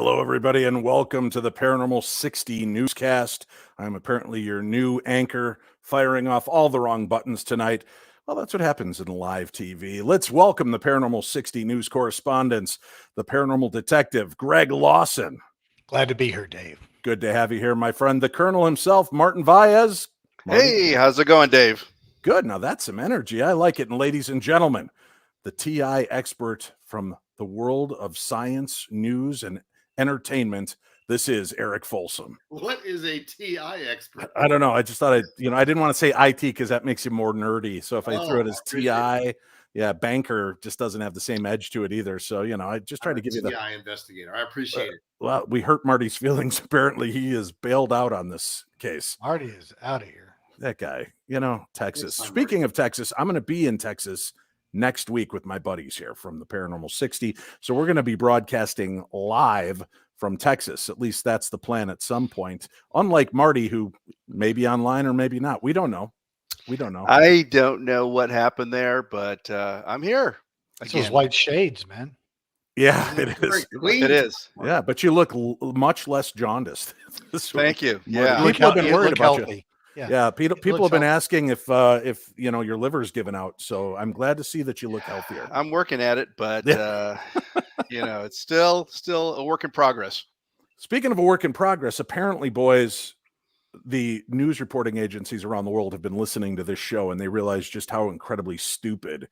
Hello, everybody, and welcome to the Paranormal 60 newscast. I'm apparently your new anchor, firing off all the wrong buttons tonight. Well, that's what happens in live TV. Let's welcome the Paranormal 60 news correspondents, the paranormal detective, Greg Lawson. Glad to be here, Dave. Good to have you here, my friend. The Colonel himself, Martin Vaez. Marty. Hey, how's it going, Dave? Good. Now, that's some energy. I like it. And ladies and gentlemen, the TI expert from the world of science, news, and entertainment. This is Eric Folsom. What is a TI expert? I don't know. I just thought I didn't want to say IT because that makes you more nerdy. So if I threw it as TI, banker just doesn't have the same edge to it either. So, I just try to give you the TI investigator. I appreciate it. Well, we hurt Marty's feelings. Apparently he is bailed out on this case. Marty is out of here. That guy, Texas. Speaking of Texas, I'm going to be in Texas next week with my buddies here from the Paranormal 60. So we're going to be broadcasting live from Texas. At least that's the plan at some point. Unlike Marty, who may be online or maybe not. We don't know. I don't know what happened there, but I'm here. That's those white shades, man. Yeah, it is. It is. Yeah, but you look much less jaundiced. Thank you. Yeah, people have been worried about you. Yeah, people have been asking if your liver's given out. So I'm glad to see that you look healthier. I'm working at it, but it's still a work in progress. Speaking of a work in progress, apparently, boys, the news reporting agencies around the world have been listening to this show, and they realize just how incredibly stupid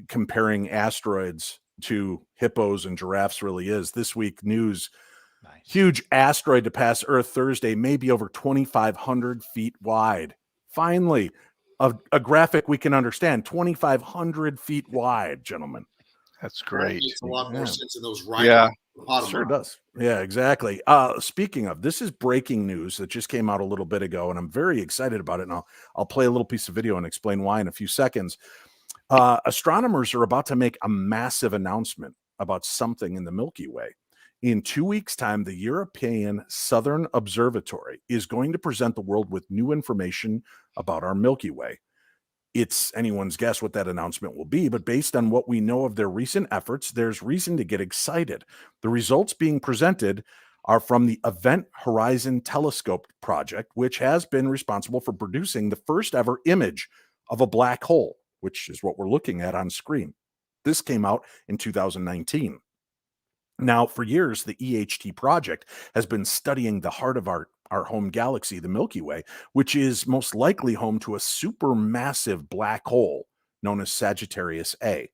comparing asteroids to hippos and giraffes really is. This week, news. Nice. Huge asteroid to pass Earth Thursday, maybe over 2,500 feet wide. Finally, a graphic we can understand. 2,500 feet wide, gentlemen. That's great. Makes a lot more sense in those sure does. Yeah, exactly. Speaking of, this is breaking news that just came out a little bit ago, and I'm very excited about it. And I'll play a little piece of video and explain why in a few seconds. Astronomers are about to make a massive announcement about something in the Milky Way. In 2 weeks' time, the European Southern Observatory is going to present the world with new information about our Milky Way. It's anyone's guess what that announcement will be, but based on what we know of their recent efforts, there's reason to get excited. The results being presented are from the Event Horizon Telescope project, which has been responsible for producing the first ever image of a black hole, which is what we're looking at on screen. This came out in 2019. Now, for years, the EHT project has been studying the heart of our home galaxy, the Milky Way, which is most likely home to a supermassive black hole known as Sagittarius A.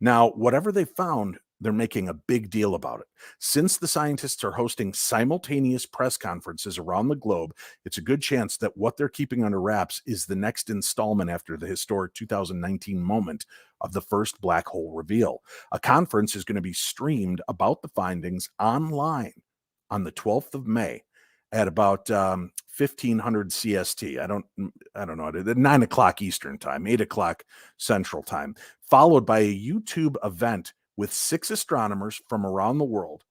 Now, whatever they found, they're making a big deal about it. Since the scientists are hosting simultaneous press conferences around the globe, it's a good chance that what they're keeping under wraps is the next installment after the historic 2019 moment of the first black hole reveal. A conference is going to be streamed about the findings online on the 12th of May at about 1500 CST. I don't know, at 9 o'clock Eastern time, 8 o'clock Central time, followed by a YouTube event with 6 astronomers from around the world.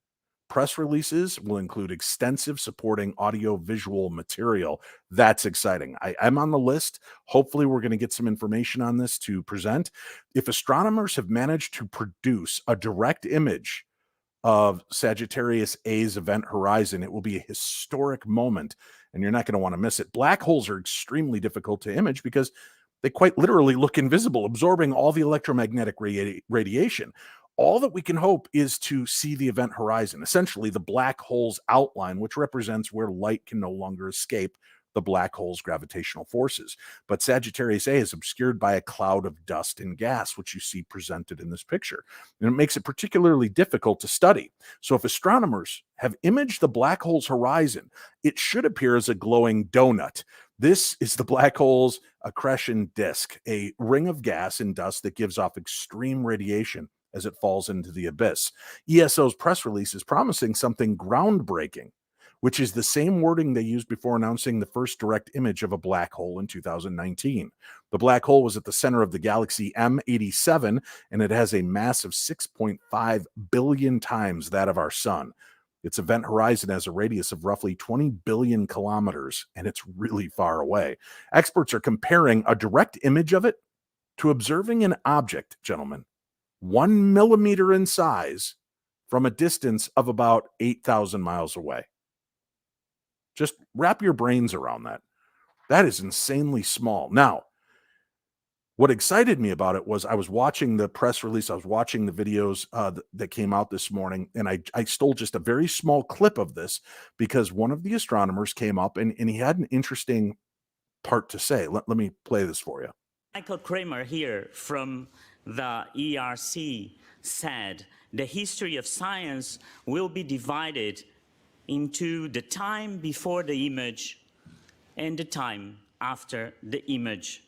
Press releases will include extensive supporting audio-visual material. That's exciting. I'm on the list. Hopefully, we're going to get some information on this to present. If astronomers have managed to produce a direct image of Sagittarius A's event horizon, it will be a historic moment, and you're not going to want to miss it. Black holes are extremely difficult to image because they quite literally look invisible, absorbing all the electromagnetic radiation. All that we can hope is to see the event horizon, essentially the black hole's outline, which represents where light can no longer escape the black hole's gravitational forces. But Sagittarius A is obscured by a cloud of dust and gas, which you see presented in this picture. And it makes it particularly difficult to study. So if astronomers have imaged the black hole's horizon, it should appear as a glowing donut. This is the black hole's accretion disk, a ring of gas and dust that gives off extreme radiation as it falls into the abyss. ESO's press release is promising something groundbreaking, which is the same wording they used before announcing the first direct image of a black hole in 2019. The black hole was at the center of the galaxy M87, and it has a mass of 6.5 billion times that of our sun. Its event horizon has a radius of roughly 20 billion kilometers, and it's really far away. Experts are comparing a direct image of it to observing an object, gentlemen, 1 millimeter in size from a distance of about 8,000 miles away. Just wrap your brains around that. That is insanely small. Now, what excited me about it was I was watching the press release. I was watching the videos that came out this morning, and I stole just a very small clip of this because one of the astronomers came up and he had an interesting part to say. Let me play this for you. Michael Kramer here from the ERC said the history of science will be divided into the time before the image and the time after the image.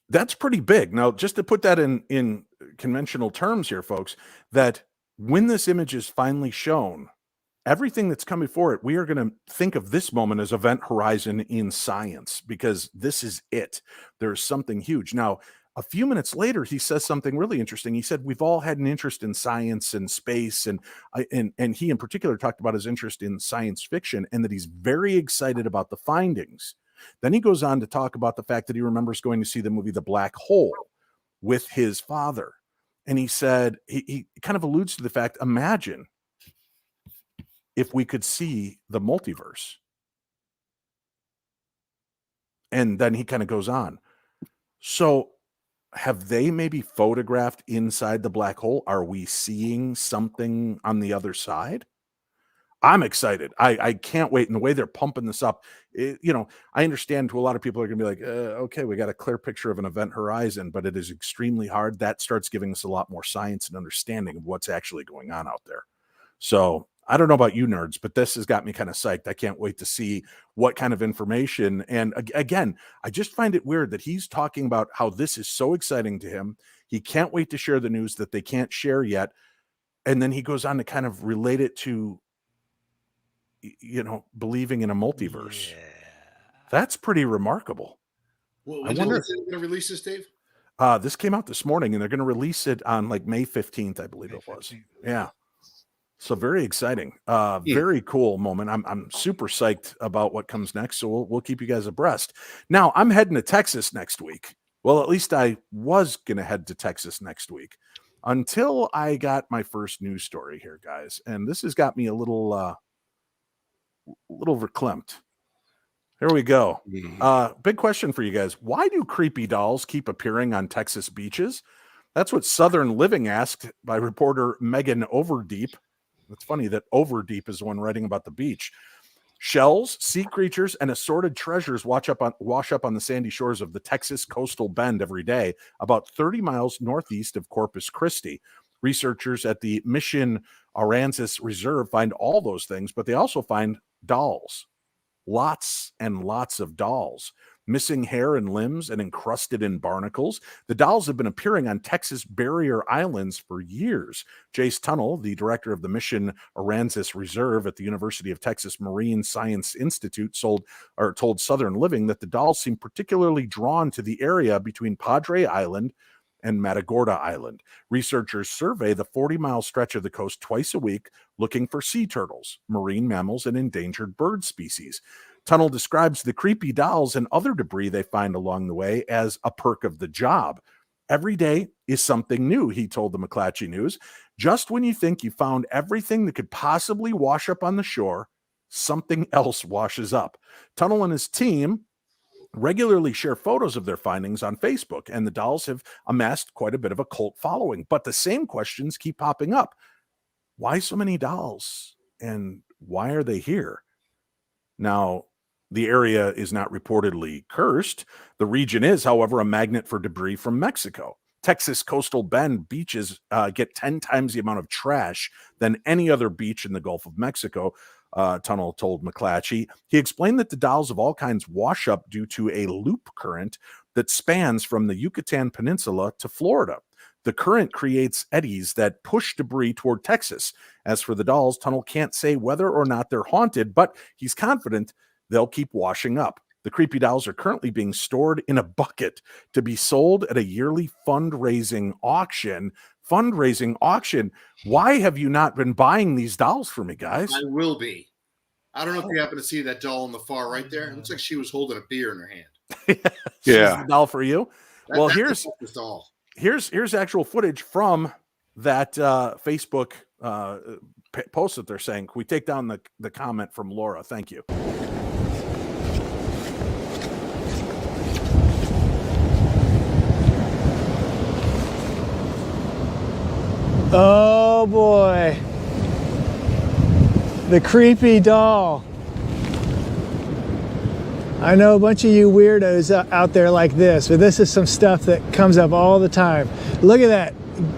That's pretty big. Now, just to put that in conventional terms here, folks, that when this image is finally shown, everything that's come before it, we are going to think of this moment as event horizon in science, because this is it. There's something huge. Now, a few minutes later, he says something really interesting. He said, we've all had an interest in science and space. And he in particular talked about his interest in science fiction and that he's very excited about the findings. Then he goes on to talk about the fact that he remembers going to see the movie The Black Hole with his father. And he said, he kind of alludes to the fact, imagine if we could see the multiverse. And then he kind of goes on. So have they maybe photographed inside the black hole? Are we seeing something on the other side? I'm excited. I can't wait. And the way they're pumping this up, I understand to a lot of people are going to be like, okay, we got a clear picture of an event horizon, but it is extremely hard. That starts giving us a lot more science and understanding of what's actually going on out there. So I don't know about you nerds, but this has got me kind of psyched. I can't wait to see what kind of information. And again, I just find it weird that he's talking about how this is so exciting to him. He can't wait to share the news that they can't share yet. And then he goes on to kind of relate it to, believing in a multiverse. Yeah. That's pretty remarkable. Well, I wonder if they're going to release this, Dave. This came out this morning, and they're going to release it on like May 15th, I believe it was. Yeah. So very exciting. Very cool moment. I'm super psyched about what comes next. So we'll keep you guys abreast. Now I'm heading to Texas next week. Well, at least I was going to head to Texas next week until I got my first news story here, guys. And this has got me a little verklempt. Here we go. Big question for you guys. Why do creepy dolls keep appearing on Texas beaches? That's what Southern Living asked by reporter Megan Overdeep. It's funny that Overdeep is the one writing about the beach. Shells, sea creatures, and assorted treasures wash up on the sandy shores of the Texas coastal bend every day, about 30 miles northeast of Corpus Christi. Researchers at the Mission Aransas Reserve find all those things, but they also find dolls. Lots and lots of dolls. Missing hair and limbs and encrusted in barnacles. The dolls have been appearing on Texas barrier islands for years. Jace Tunnell, the director of the Mission Aransas Reserve at the University of Texas Marine Science Institute, told Southern Living that the dolls seem particularly drawn to the area between Padre Island and Matagorda Island. Researchers survey the 40-mile stretch of the coast twice a week, looking for sea turtles, marine mammals, and endangered bird species. Tunnell describes the creepy dolls and other debris they find along the way as a perk of the job. Every day is something new, he told the McClatchy News. Just when you think you found everything that could possibly wash up on the shore, something else washes up. Tunnell and his team regularly share photos of their findings on Facebook, and the dolls have amassed quite a bit of a cult following. But the same questions keep popping up. Why so many dolls? And why are they here? Now, the area is not reportedly cursed. The region is, however, a magnet for debris from Mexico. Texas coastal bend beaches get 10 times the amount of trash than any other beach in the Gulf of Mexico, Tunnell told McClatchy. He explained that the dolls of all kinds wash up due to a loop current that spans from the Yucatan Peninsula to Florida. The current creates eddies that push debris toward Texas. As for the dolls, Tunnell can't say whether or not they're haunted, but he's confident they'll keep washing up. The creepy dolls are currently being stored in a bucket to be sold at a yearly fundraising auction. Why have you not been buying these dolls for me, guys? I will be. I don't know if you happen to see that doll on the far right there. It looks like she was holding a beer in her hand. Yeah, the doll for you. That's here's actual footage from that Facebook post that they're saying, can we take down the comment from Laura? Thank you. Oh boy. The creepy doll. I know a bunch of you weirdos out there like this, but this is some stuff that comes up all the time. Look at that.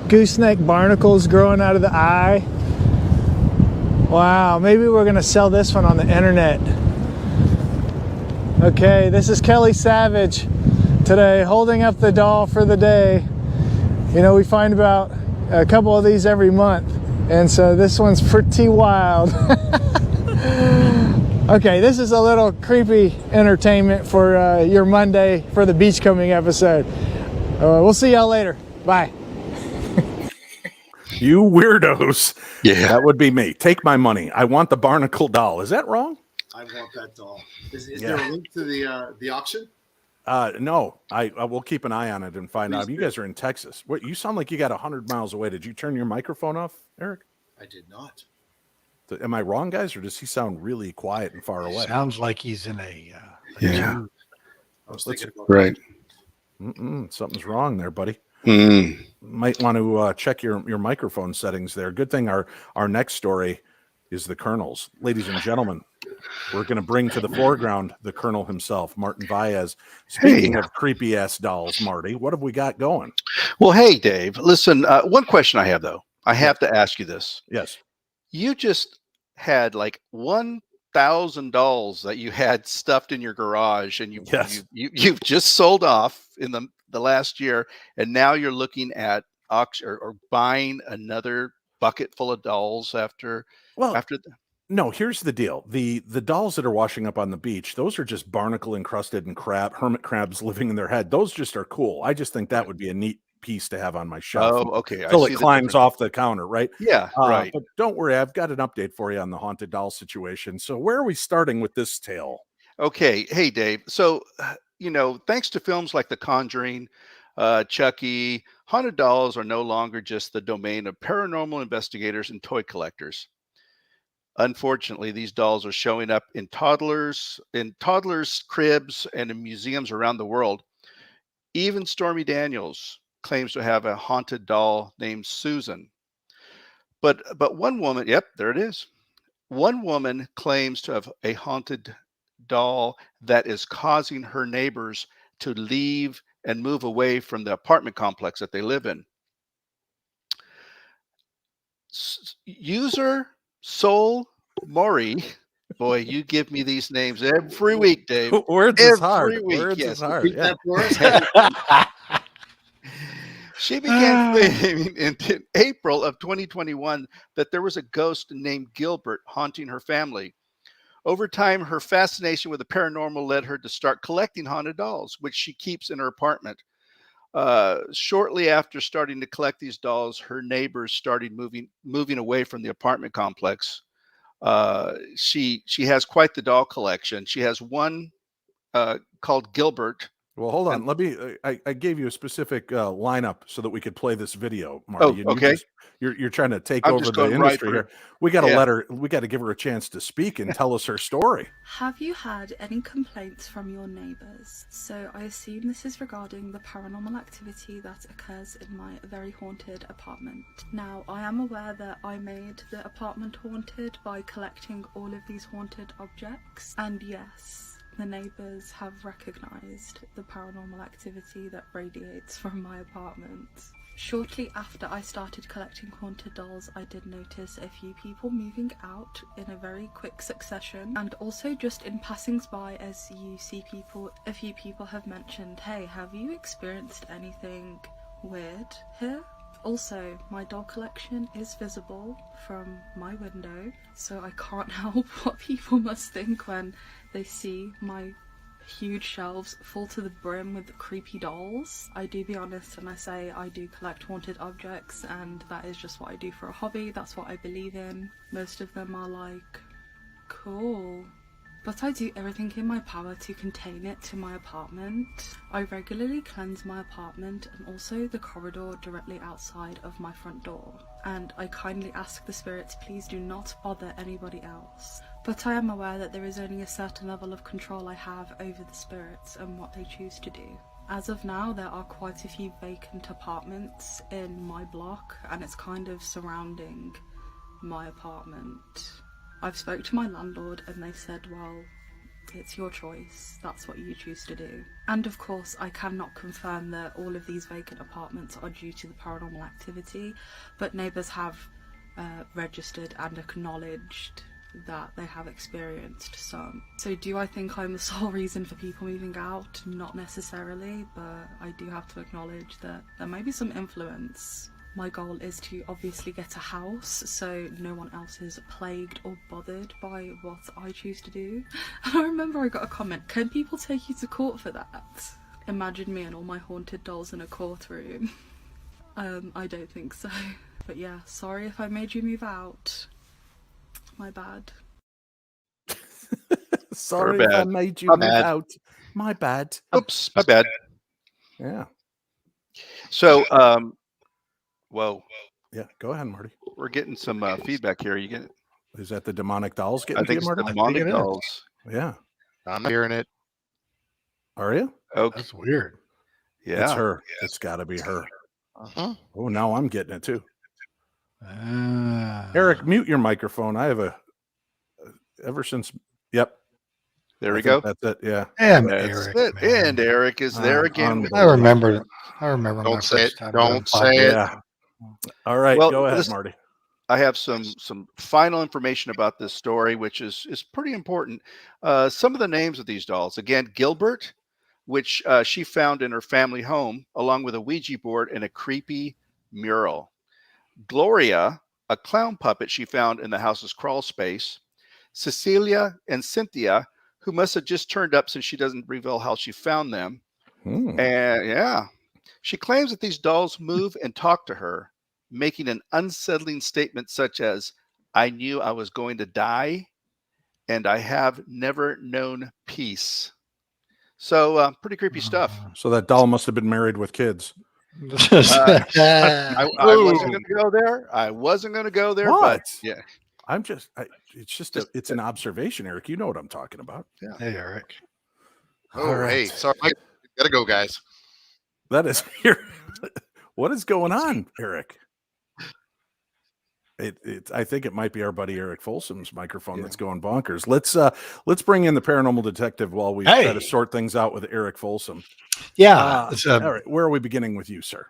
Gooseneck barnacles growing out of the eye. Wow, maybe we're gonna sell this one on the internet. Okay, this is Kelly Savage today, holding up the doll for the day. You know, we find about a couple of these every month, and so this one's pretty wild. Okay, this is a little creepy entertainment for your Monday for the Beachcombing episode. We'll see y'all later. Bye. You weirdos. Yeah. That would be me. Take my money. I want the barnacle doll. Is that wrong? I want that doll. Is there a link to the auction? No. I will keep an eye on it and find Please out. You do. guys are in Texas. What? You sound like you got 100 miles away. Did you turn your microphone off, Eric? I did not. Am I wrong, guys, or does he sound really quiet and far away? Sounds like he's in a Yeah. zoo. I was thinking about Right. Something's wrong there, buddy. Mm. Might want to check your microphone settings there. Good thing our next story is the Colonel's. Ladies and gentlemen, we're going to bring to the foreground the Colonel himself, Martin Baez. Speaking of creepy ass dolls, Marty, what have we got going? Well, hey, Dave. Listen, one question I have though. I have to ask you this. Yes. You just had like 1,000 dolls that you had stuffed in your garage, and you've just sold off in the last year, and now you're looking at auction or buying another bucket full of dolls after. No, here's the deal. The dolls that are washing up on the beach, those are just barnacle encrusted and hermit crabs living in their head. Those just are cool. I just think that would be a neat piece to have on my shelf. Oh, okay. Until it climbs off the counter, right? Yeah, right. But don't worry, I've got an update for you on the haunted doll situation. So where are we starting with this tale? Okay. Hey, Dave. So, thanks to films like The Conjuring, Chucky, haunted dolls are no longer just the domain of paranormal investigators and toy collectors. Unfortunately, these dolls are showing up in toddlers' cribs and in museums around the world. Even Stormy Daniels claims to have a haunted doll named Susan. But one woman, yep, there it is. One woman claims to have a haunted doll that is causing her neighbors to leave and move away from the apartment complex that they live in. User Soul Mori. Boy, you give me these names every week, Dave. Words is hard. Week, Words yes. is hard. Repeat Yeah. that for us. She began claiming in April of 2021 that there was a ghost named Gilbert haunting her family. Over time, her fascination with the paranormal led her to start collecting haunted dolls, which she keeps in her apartment. Shortly after starting to collect these dolls, her neighbors started moving away from the apartment complex. She has quite the doll collection. She has one called Gilbert. Well, hold on. Let me. I gave you a specific lineup so that we could play this video, Marty. Oh, okay. You're trying to take I'm over just the going right industry for here. it. We got to Yeah. let her. We got to give her a chance to speak and tell us her story. Have you had any complaints from your neighbours? So I assume this is regarding the paranormal activity that occurs in my very haunted apartment. Now, I am aware that I made the apartment haunted by collecting all of these haunted objects, and yes, the neighbours have recognised the paranormal activity that radiates from my apartment. Shortly after I started collecting haunted dolls, I did notice a few people moving out in a very quick succession, and also just in passings by as you see people, a few people have mentioned, hey, have you experienced anything weird here? Also, my doll collection is visible from my window, so I can't help what people must think when they see my huge shelves full to the brim with creepy dolls. I do be honest and I say I do collect haunted objects, and that is just what I do for a hobby. That's what I believe in. Most of them are like, cool, but I do everything in my power to contain it to my apartment. I regularly cleanse my apartment and also the corridor directly outside of my front door. And I kindly ask the spirits, please do not bother anybody else. But I am aware that there is only a certain level of control I have over the spirits and what they choose to do. As of now, there are quite a few vacant apartments in my block, and it's kind of surrounding my apartment. I've spoke to my landlord and they said, well, it's your choice, that's what you choose to do. And of course, I cannot confirm that all of these vacant apartments are due to the paranormal activity, but neighbours have registered and acknowledged that they have experienced some. So do I think I'm the sole reason for people moving out? Not necessarily, but I do have to acknowledge that there may be some influence. My goal is to obviously get a house so no one else is plagued or bothered by what I choose to do. And I remember I got a comment, can people take you to court for that? Imagine me and all my haunted dolls in a courtroom. I don't think so. But yeah, sorry if I made you move out. My bad. Sorry if I made you move out. My bad. Oops, my bad. Yeah. So, whoa. Yeah, go ahead, Marty. We're getting some feedback here. You get it? Is that the demonic dolls getting I think to you, it's the Marty? demonic it is. dolls. Yeah. I'm hearing it. Are you? Okay. That's weird. Yeah. It's her. It's got to be her. Oh, now I'm getting it too. Eric, mute your microphone. I have ever since. Yep. There we I go. think That's it. Yeah. And That's Eric, it. man. And Eric is there again. I remember my Don't say first it. time. Don't doing say it. Yeah. All right. Well, go ahead, listen, Marty. I have some final information about this story, which is pretty important. Some of the names of these dolls. Again, Gilbert, which she found in her family home, along with a Ouija board and a creepy mural. Gloria, a clown puppet she found in the house's crawl space. Cecilia and Cynthia, who must have just turned up since she doesn't reveal how she found them. And yeah, she claims that these dolls move and talk to her, making an unsettling statement such as, I knew I was going to die, and I have never known peace. So pretty creepy stuff. So that doll must have been married with kids. I wasn't going to go there. I wasn't going to go there, What? but yeah. It's an observation, Eric. You know what I'm talking about. Yeah. Hey, Eric. Oh, All right. hey, sorry. Gotta go, guys. That is here. What is going on, Eric? I think it might be our buddy Eric Folsom's microphone that's going bonkers. Let's bring in the paranormal detective while we try to sort things out with Eric Folsom. Yeah. All right, where are we beginning with you, sir?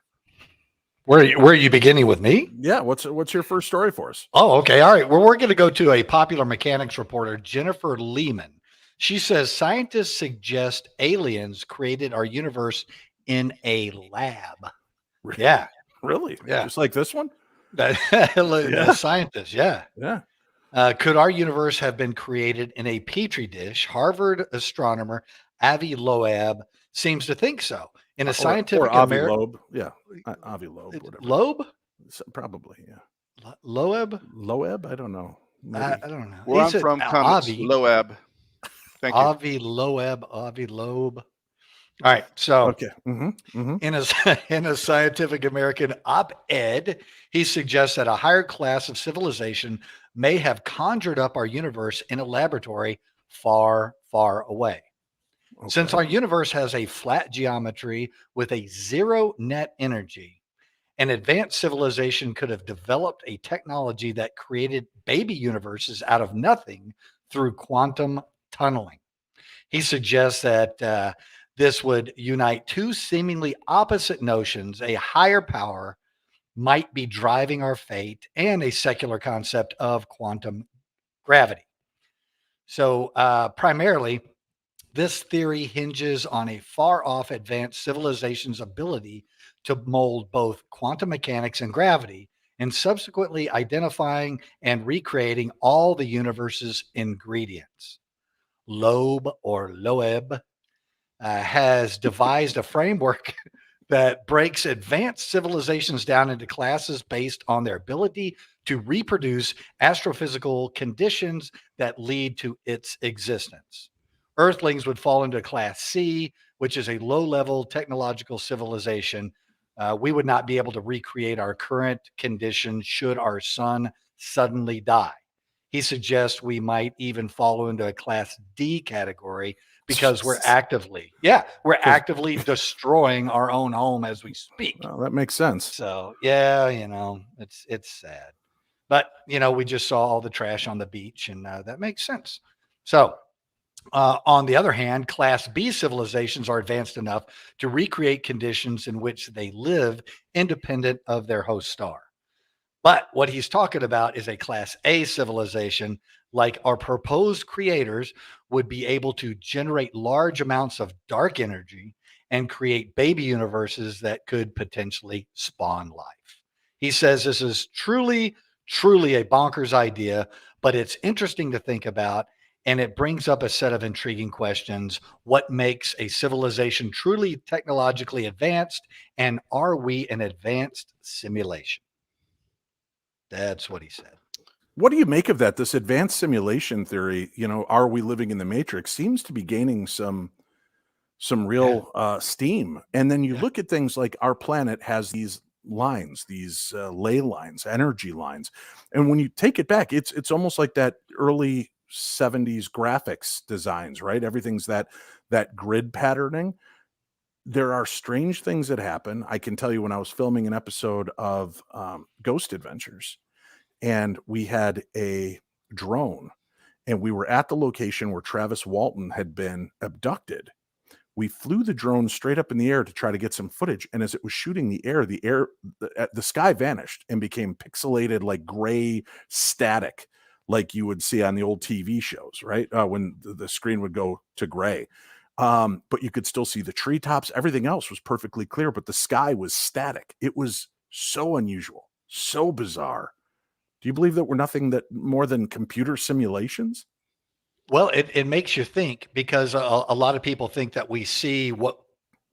Where are you beginning with me? Yeah, what's your first story for us? Oh, okay. All right. Well, we're going to go to a popular mechanics reporter, Jennifer Lehman. She says scientists suggest aliens created our universe in a lab. Yeah. Really? Yeah. Just like this one? The scientists, yeah. Yeah. Could our universe have been created in a petri dish? Harvard astronomer Avi Loeb seems to think so. In a scientific or Avi Loeb. Yeah. Avi Loeb, whatever. Loeb? Probably, yeah. Loeb? Loeb? I don't know. I don't know. Where I'm from comes Loeb. Thank you. Avi Loeb. All right. So okay. In a Scientific American op-ed, he suggests that a higher class of civilization may have conjured up our universe in a laboratory far, far away. Okay. Since our universe has a flat geometry with a zero net energy, an advanced civilization could have developed a technology that created baby universes out of nothing through quantum tunneling. He suggests that this would unite two seemingly opposite notions. A higher power might be driving our fate, and a secular concept of quantum gravity. So primarily, this theory hinges on a far-off advanced civilization's ability to mold both quantum mechanics and gravity, and subsequently identifying and recreating all the universe's ingredients. Loeb has devised a framework that breaks advanced civilizations down into classes based on their ability to reproduce astrophysical conditions that lead to its existence. Earthlings would fall into class C, which is a low-level technological civilization. We would not be able to recreate our current condition should our sun suddenly die. He suggests we might even fall into a class D category because we're actively destroying our own home as we speak. Well, that makes sense. So yeah, it's sad, but we just saw all the trash on the beach, and that makes sense. So on the other hand, class B civilizations are advanced enough to recreate conditions in which they live independent of their host star. But what he's talking about is a class A civilization, like our proposed creators would be able to generate large amounts of dark energy and create baby universes that could potentially spawn life. He says this is truly, truly a bonkers idea, but it's interesting to think about, and it brings up a set of intriguing questions. What makes a civilization truly technologically advanced, and are we an advanced simulation? That's what he said. What do you make of that? This advanced simulation theory, are we living in the Matrix, seems to be gaining some real steam. And then you look at things like our planet has these lines, these ley lines, energy lines. And when you take it back, it's almost like that early 70s graphics designs, right? Everything's that grid patterning. There are strange things that happen. I can tell you when I was filming an episode of Ghost Adventures, and we had a drone, and we were at the location where Travis Walton had been abducted. We flew the drone straight up in the air to try to get some footage, and as it was shooting the sky vanished and became pixelated, like gray static, like you would see on the old TV shows, right? When the screen would go to gray. But you could still see the treetops. Everything else was perfectly clear, but the sky was static. It was so unusual, so bizarre. Do you believe that we're nothing more than computer simulations? Well, it makes you think, because a lot of people think that we see what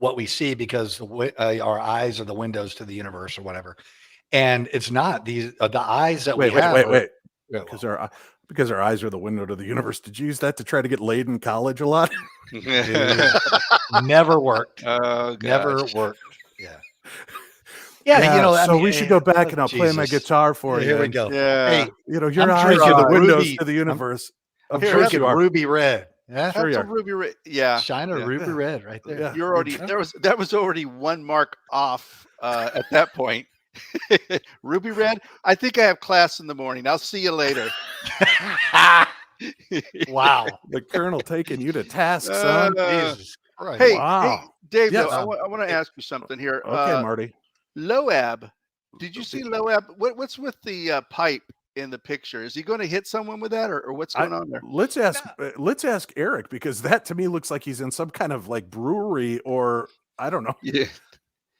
we see because our eyes are the windows to the universe or whatever, and it's not. The eyes that we have. Wait. Because our eyes are the window to the universe. Did you use that to try to get laid in college a lot? Never worked. Oh, Never gosh. worked. Yeah. So we should go back and I'll play my guitar for you. Here we go. Yeah. Hey, your I'm eyes drinking are the windows ruby. to the universe. I'm Sure drinking you are. ruby red. Yeah. Sure you That's a are. ruby red. Yeah. Shine a ruby red right there. Yeah. You're already that was already one mark off at that point. Ruby red. I think I have class in the morning. I'll see you later. Wow. The Colonel taking you to task, son. Jesus Christ. Hey, Wow. hey, Dave, Yes. though, I want to ask you something here. Okay, Marty. Loab, did you see Loab? What's with the pipe in the picture? Is he going to hit someone with that, or what's going on there? Let's ask Eric, because that to me looks like he's in some kind of like brewery, or I don't know. Yeah.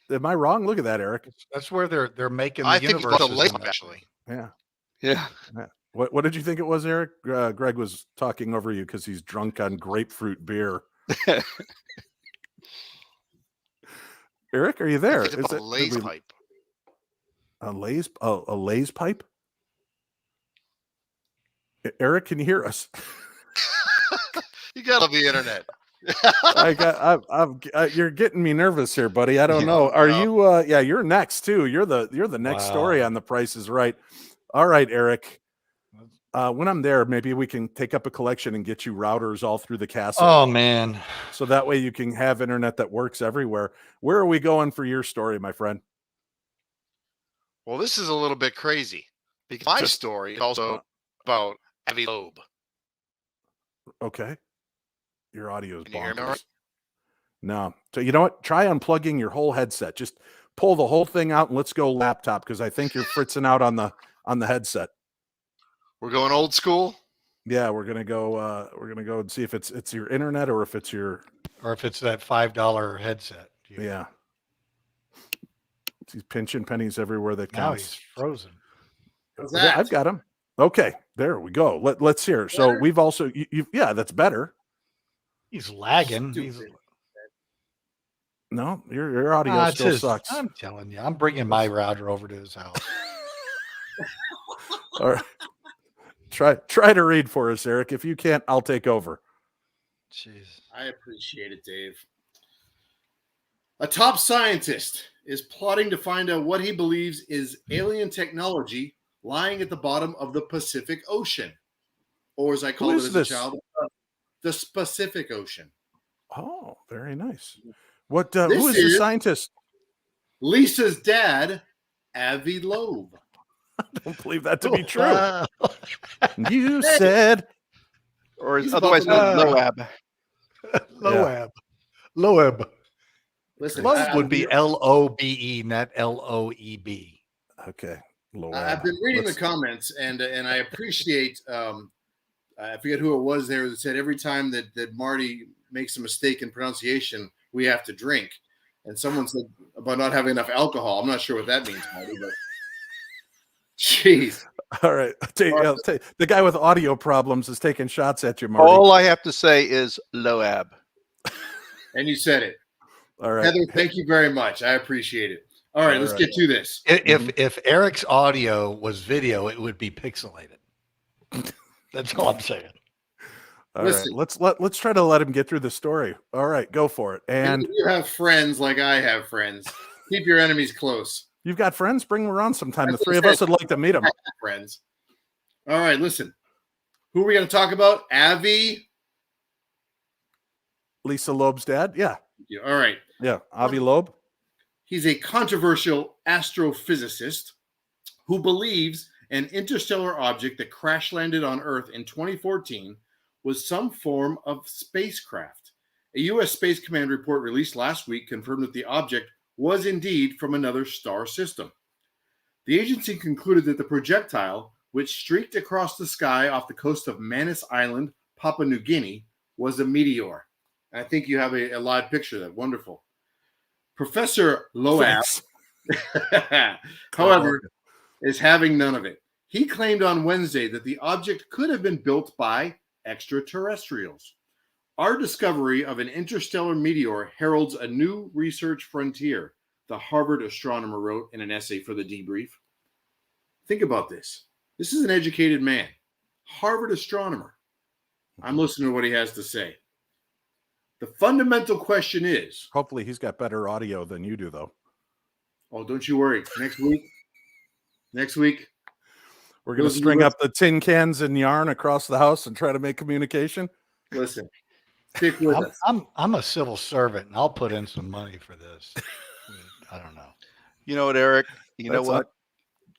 Am I wrong? Look at that, Eric. That's where they're making the I think it's universe. a lake, actually. Yeah. Yeah. What did you think it was, Eric? Greg was talking over you because he's drunk on grapefruit beer. Eric, are you there? I think it's a Lay's pipe. A Lay's pipe? Eric, can you hear us? You gotta be internet. You're getting me nervous here, buddy. I don't know. Are you? Yeah, you're next too. You're the next story on The Price is Right. All right, Eric. When I'm there, maybe we can take up a collection and get you routers all through the castle. Oh man. So that way you can have internet that works everywhere. Where are we going for your story, my friend? Well, this is a little bit crazy because my story is also about Avi Loeb. Okay. Your audio is Can you hear me all bonkers. right? No. So you know what? Try unplugging your whole headset. Just pull the whole thing out and let's go laptop, because I think you're fritzing out on the headset. We're going old school. Yeah, we're gonna go and see if it's your internet or if it's your that $5 headset. yeah. He's pinching pennies everywhere that Now counts. he's frozen. How's Yeah, that? I've got him. Okay, there we go. Let's hear. So Better? we've also yeah, that's better. He's lagging. Stupid. No, your audio It's still his- sucks. I'm telling you, I'm bringing my router over to his house. All right. Try to read for us, Eric. If you can't, I'll take over. Jeez. I appreciate it, Dave. A top scientist is plotting to find out what he believes is alien technology lying at the bottom of the Pacific Ocean. Or as I called it as a child, the Pacific Ocean. Oh, very nice. What? Who is the scientist? Lisa's dad, Avi Loeb. I don't believe that to be true. You said, Or He's otherwise known as Loab. Loab. Loab. Listen, Loeb would be Lobe, not Loeb. Okay. Loab. I've been reading the comments, and I appreciate. I forget who it was there that said every time that Marty makes a mistake in pronunciation, we have to drink. And someone said about not having enough alcohol. I'm not sure what that means, Marty, but jeez. All right. The guy with audio problems is taking shots at you, Marty. All I have to say is Loab. And you said it. All right. Heather, thank you very much. I appreciate it. All right, let's get to this. If Eric's audio was video, it would be pixelated. That's all I'm saying. All right. Let's try to let him get through the story. All right, go for it. And if you have friends like I have friends, keep your enemies close. You've got friends? Bring them around sometime. The three of us would like to meet them. Friends. All right, listen. Who are we going to talk about? Avi? Lisa Loeb's dad? Yeah. All right. Yeah. Avi Loeb. He's a controversial astrophysicist who believes an interstellar object that crash landed on Earth in 2014 was some form of spacecraft. A U.S. Space Command report released last week confirmed that the object was indeed from another star system. The agency concluded that the projectile, which streaked across the sky off the coast of Manus Island, Papua New Guinea, was a meteor. I think you have a live picture of that. Wonderful. Professor Loab, however, is having none of it. He claimed on Wednesday that the object could have been built by extraterrestrials. Our discovery of an interstellar meteor heralds a new research frontier, the Harvard astronomer wrote in an essay for the debrief. Think about this. This is an educated man, Harvard astronomer. I'm listening to what he has to say. The fundamental question is... Hopefully he's got better audio than you do, though. Oh, don't you worry. Next week, we're going to string up the tin cans and yarn across the house and try to make communication. Listen, stick with us. I'm a civil servant, and I'll put in some money for this. I don't know. You know what, Eric? You know what?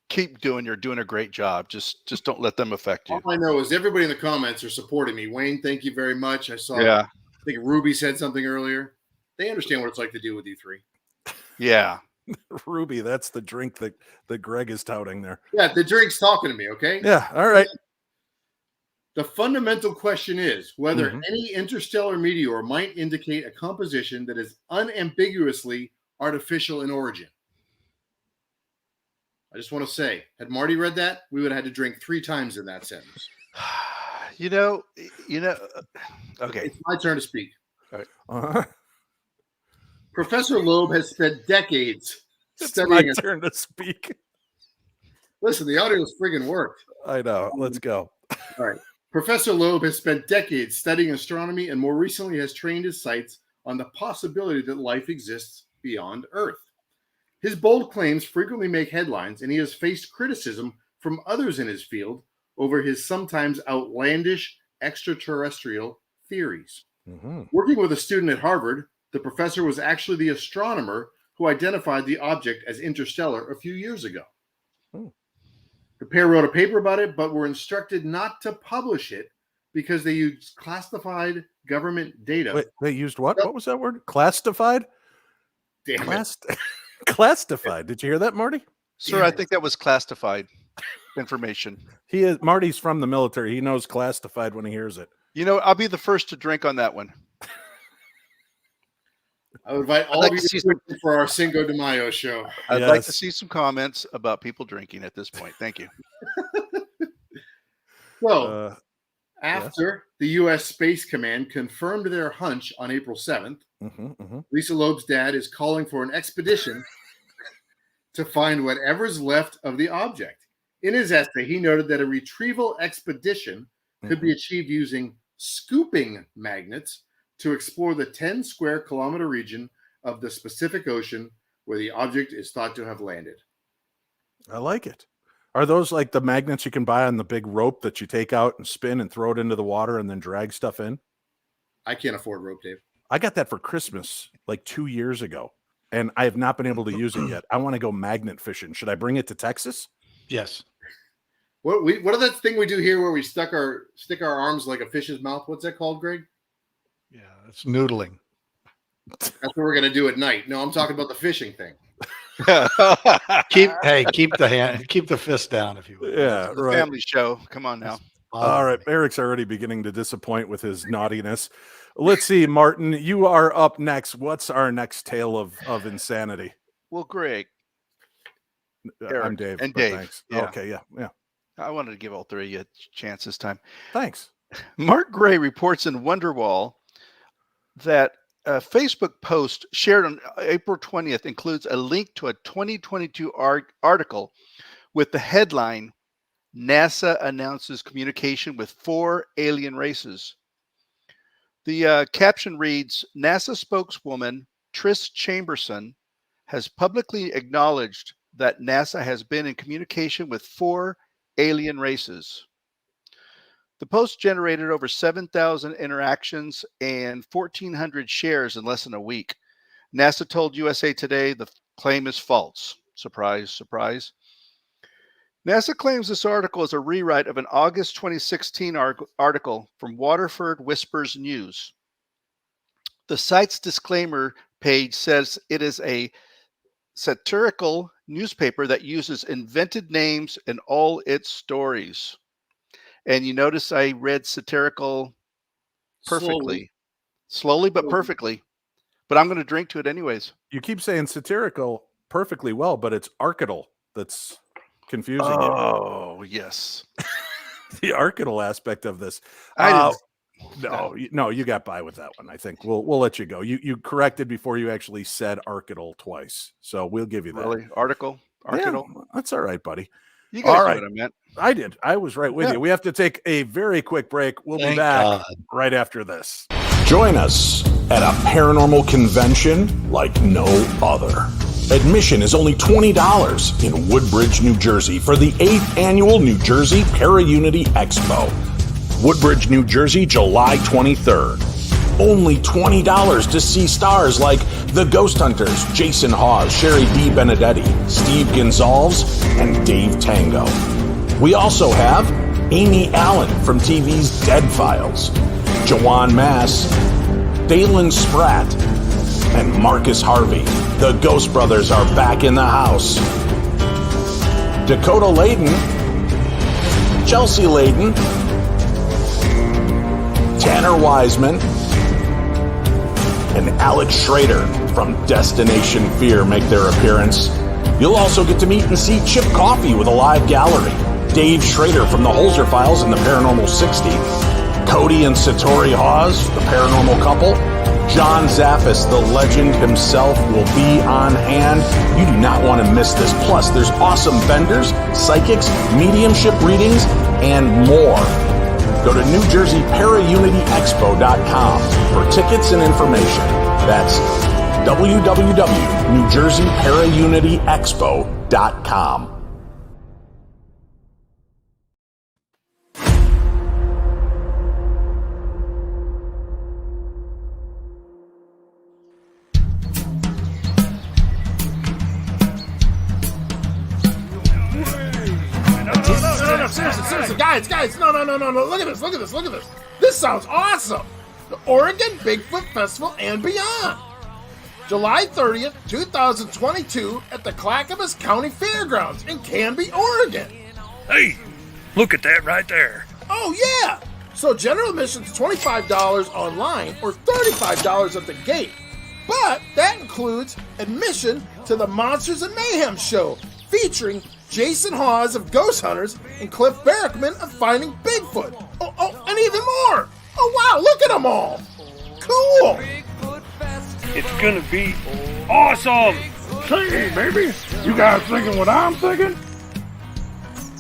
Keep doing. You're doing a great job. Just don't let them affect you. All I know is everybody in the comments are supporting me. Wayne, thank you very much. I saw. Yeah. I think Ruby said something earlier. They understand what it's like to deal with you three. Yeah. Ruby, that's the drink that Greg is touting there. Yeah, the drink's talking to me, okay? Yeah, all right. The fundamental question is whether any interstellar meteor might indicate a composition that is unambiguously artificial in origin. I just want to say, had Marty read that, we would have had to drink 3 times in that sentence. You know, okay. It's my turn to speak. All right. Uh-huh. Professor Loeb has spent decades studying. It's my turn to speak. Listen, the audio's friggin' worked. I know. Let's go. All right. Professor Loeb has spent decades studying astronomy and more recently has trained his sights on the possibility that life exists beyond Earth. His bold claims frequently make headlines, and he has faced criticism from others in his field over his sometimes outlandish extraterrestrial theories. Working with a student at Harvard, the professor was actually the astronomer who identified the object as interstellar a few years ago. The pair wrote a paper about it, but were instructed not to publish it because they used classified government data. Wait, they used what? What was that word? Classified? Damn it. Classified. Did you hear that, Marty? Sir, I think that was classified information. Marty's from the military. He knows classified when he hears it. You know, I'll be the first to drink on that one. I would invite all of you for our Cinco de Mayo show. I'd like to see some comments about people drinking at this point. Thank you. Well, after the U.S. Space Command confirmed their hunch on April 7th, Lisa Loeb's dad is calling for an expedition to find whatever's left of the object. In his essay, he noted that a retrieval expedition could be achieved using scooping magnets to explore the 10 square kilometer region of the Pacific Ocean where the object is thought to have landed. I like it. Are those like the magnets you can buy on the big rope that you take out and spin and throw it into the water and then drag stuff in? I can't afford rope, Dave. I got that for Christmas like 2 years ago, and I have not been able to use it yet. I want to go magnet fishing. Should I bring it to Texas? Yes. What are that thing we do here where we stick our arms like a fish's mouth? What's that called, Greg? Yeah, it's noodling. That's what we're gonna do at night. No, I'm talking about the fishing thing. Keep the fist down if you will. Yeah, The right. family show. Come on now. All right, Eric's already beginning to disappoint with his naughtiness. Let's see, Martin, you are up next. What's our next tale of insanity? Well, Greg, I'm Eric, Dave. and but Dave, Thanks. yeah. Okay, yeah. I wanted to give all three of you a chance this time. Thanks. Mark Gray reports in Wonderwall that a Facebook post shared on April 20th includes a link to a 2022 article with the headline, NASA announces communication with 4 alien races. The caption reads, NASA spokeswoman Trish Chamberson has publicly acknowledged that NASA has been in communication with 4 alien races. The post generated over 7,000 interactions and 1,400 shares in less than a week. NASA told USA Today the claim is false. Surprise, surprise. NASA claims this article is a rewrite of an August 2016 article from Waterford Whispers News. The site's disclaimer page says it is a satirical newspaper that uses invented names in all its stories. And you notice I read satirical perfectly. Slowly but perfectly. But I'm going to drink to it anyways. You keep saying satirical perfectly well, but it's archetypal that's confusing you. Oh, yes. The archetypal aspect of this. No, you got by with that one. I think we'll let you go. You corrected before you actually said archetypal twice, so we'll give you that. Really? Article? Yeah, that's all right, buddy. You guys all know right. what I meant. I did. I was right with you. We have to take a very quick break. We'll be back right after this. Join us at a paranormal convention like no other. Admission is only $20 in Woodbridge, New Jersey for the 8th annual New Jersey Para-Unity Expo. Woodbridge, New Jersey, July 23rd. Only $20 to see stars like The Ghost Hunters, Jason Hawes, Sherry D. Benedetti, Steve Gonzalez, and Dave Tango. We also have Amy Allen from TV's Dead Files, Jawan Mass, Dalen Spratt, and Marcus Harvey. The Ghost Brothers are back in the house. Dakota Layden, Chelsea Layden, Tanner Wiseman, and Alex Schrader from Destination Fear make their appearance. You'll also get to meet and see Chip Coffey with a live gallery, Dave Schrader from the Holzer Files and the Paranormal 60, Cody and Satori Hawes, the paranormal couple, John Zaffis, the legend himself, will be on hand. You do not want to miss this. Plus, there's awesome vendors, psychics, mediumship readings, and more. Go to NewJerseyParaUnityExpo.com for tickets and information. That's www.NewJerseyParaUnityExpo.com. Seriously, guys, no, look at this. This sounds awesome. The Oregon Bigfoot Festival and beyond. July 30th, 2022 at the Clackamas County Fairgrounds in Canby, Oregon. Hey, look at that right there. Oh, yeah. So general admission is $25 online or $35 at the gate. But that includes admission to the Monsters and Mayhem show featuring Jason Hawes of Ghost Hunters and Cliff Barrickman of Finding Bigfoot. Oh, and even more. Oh, wow, look at them all. Cool. It's gonna be awesome. Hey, baby, you guys thinking what I'm thinking?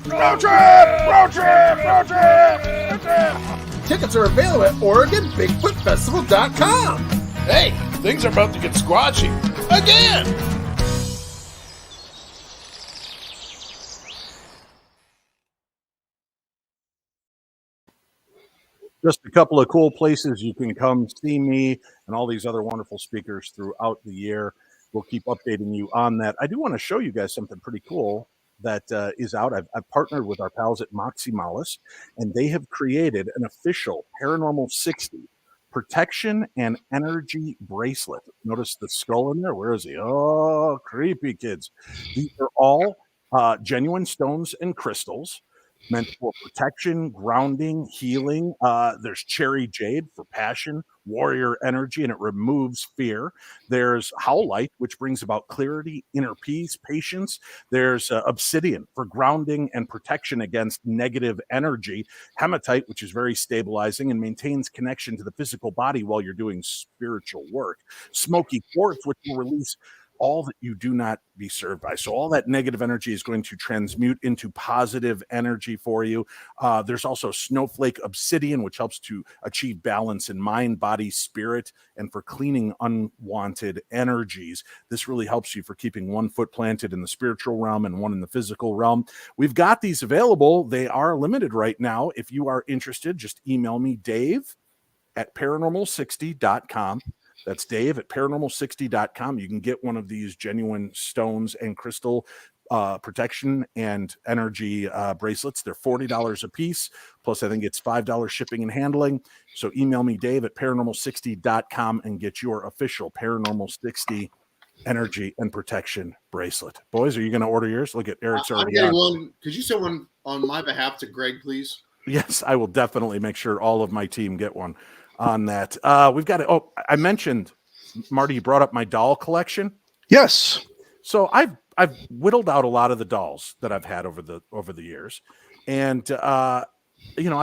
Road trip! Road trip! Road trip! Road trip! Tickets are available at OregonBigfootFestival.com. Hey, things are about to get squatchy. Again! Just a couple of cool places you can come see me and all these other wonderful speakers throughout the year. We'll keep updating you on that. I do want to show you guys something pretty cool that is out. I've partnered with our pals at Maximalis, and they have created an official Paranormal 60 protection and energy bracelet. Notice the skull in there. Where is he? Oh, creepy kids. These are all genuine stones and crystals meant for protection, grounding, healing. There's cherry jade for passion, warrior energy, and it removes fear. There's howlite, which brings about clarity, inner peace, patience. There's obsidian for grounding and protection against negative energy. Hematite, which is very stabilizing and maintains connection to the physical body while you're doing spiritual work. Smoky quartz, which will release all that you do not be served by. So all that negative energy is going to transmute into positive energy for you. There's also snowflake obsidian, which helps to achieve balance in mind, body, spirit, and for cleaning unwanted energies. This really helps you for keeping one foot planted in the spiritual realm and one in the physical realm. We've got these available. They are limited right now. If you are interested, just email me, Dave@paranormal60.com. That's Dave at paranormal60.com. You can get one of these genuine stones and crystal protection and energy bracelets. They're $40 a piece. Plus, I think it's $5 shipping and handling. So email me, Dave at paranormal60.com, and get your official Paranormal 60 energy and protection bracelet. Boys, are you going to order yours? Look at Eric's already I'm getting on. one. Could you send one on my behalf to Greg, please? Yes, I will definitely make sure all of my team get one on that. We've got it. Oh, I mentioned, Marty, you brought up my doll collection. Yes. So I've whittled out a lot of the dolls that I've had over the years, and I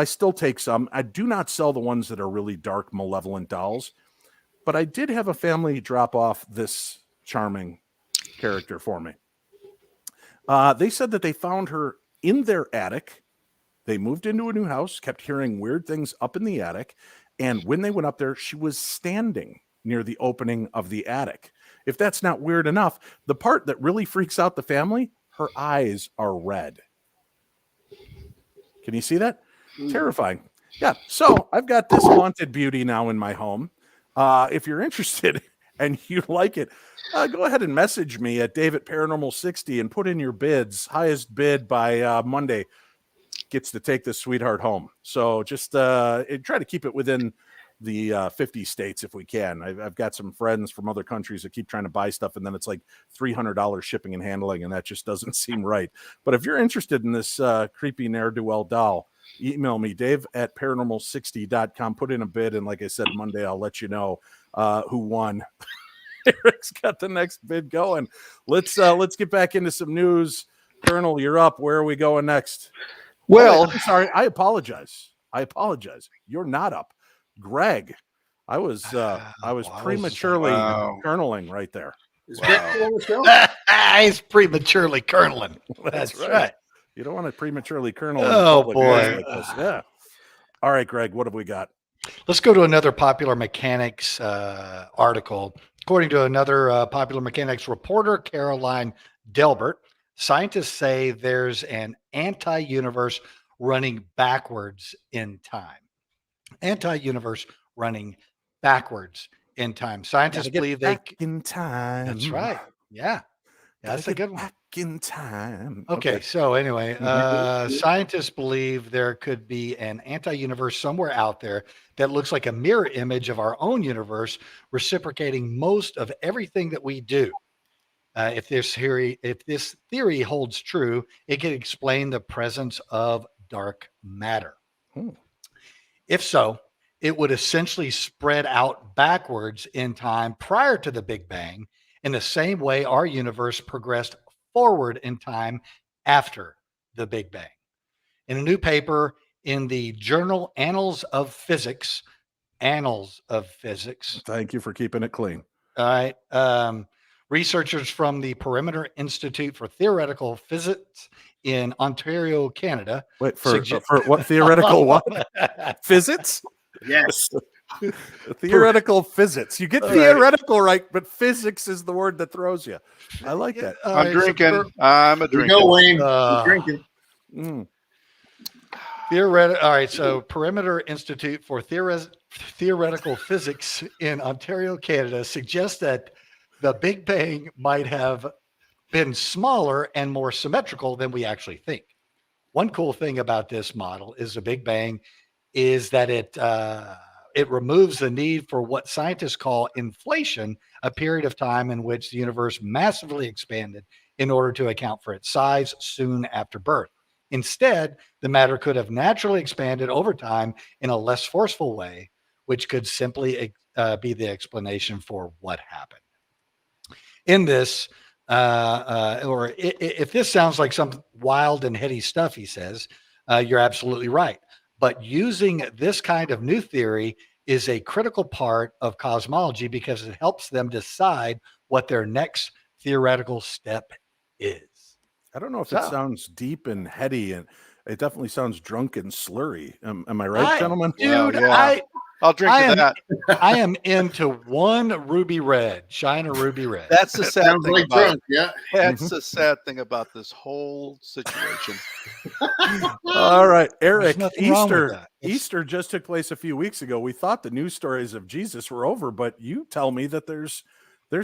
still take some. I do not sell the ones that are really dark, malevolent dolls, but I did have a family drop off this charming character for me. They said that they found her in their attic. They moved into a new house, kept hearing weird things up in the attic. And when they went up there, she was standing near the opening of the attic. If that's not weird enough, the part that really freaks out the family, her eyes are red. Can you see that? Terrifying. Yeah. So I've got this haunted beauty now in my home. If you're interested and you like it, go ahead and message me at Dave@paranormal60 and put in your bids. Highest bid by Monday gets to take this sweetheart home. So just try to keep it within the 50 states if we can. I've got some friends from other countries that keep trying to buy stuff, and then it's like $300 shipping and handling, and that just doesn't seem right. But if you're interested in this creepy ne'er-do-well doll, email me, Dave@paranormal60.com. Put in a bid, and like I said, Monday I'll let you know who won. Eric's got the next bid going. Let's get back into some news. Colonel, you're up. Where are we going next? Well, I'm sorry. I apologize. You're not up. Greg, I was prematurely colonelling right there. Is Greg still on the show? He's prematurely colonelling. That's right. You don't want to prematurely colonel. Oh, boy. Like this. Yeah. All right, Greg, what have we got? Let's go to another popular mechanics article. According to another popular mechanics reporter, Caroline Delbert, scientists say there's an anti-universe running backwards in time. Anti-universe running backwards in time. Scientists believe back in time. That's right. Yeah. That's a good one. Back in time. Okay. So anyway, scientists believe there could be an anti-universe somewhere out there that looks like a mirror image of our own universe, reciprocating most of everything that we do. If this theory holds true, it can explain the presence of dark matter. If so, it would essentially spread out backwards in time prior to the Big Bang, in the same way our universe progressed forward in time after the Big Bang. In a new paper in the journal Annals of Physics. Thank you for keeping it clean. All right. Researchers from the Perimeter Institute for Theoretical Physics in Ontario, Canada. Wait, for what theoretical what? Physics? Yes. Theoretical physics. You get All theoretical right, but physics is the word that throws you. I like that. I'm drinking. I'm a drinking. No, Wayne. You're drinking. Mm. All right. So, Perimeter Institute for Theoretical Physics in Ontario, Canada, suggests that the Big Bang might have been smaller and more symmetrical than we actually think. One cool thing about this model is the Big Bang is that it removes the need for what scientists call inflation, a period of time in which the universe massively expanded in order to account for its size soon after birth. Instead, the matter could have naturally expanded over time in a less forceful way, which could simply be the explanation for what happened. In this, if this sounds like some wild and heady stuff, he says, you're absolutely right. But using this kind of new theory is a critical part of cosmology because it helps them decide what their next theoretical step is. I don't know if it sounds deep and heady, and it definitely sounds drunk and slurry. Am I right, gentlemen? Dude, yeah. I'll drink to that. I am into one ruby red, China ruby red. That's the sad thing like about drunk, yeah. That's the sad thing about this whole situation. All right, Eric. nothing wrong with that. Easter just took place a few weeks ago. We thought the news stories of Jesus were over, but you tell me that there's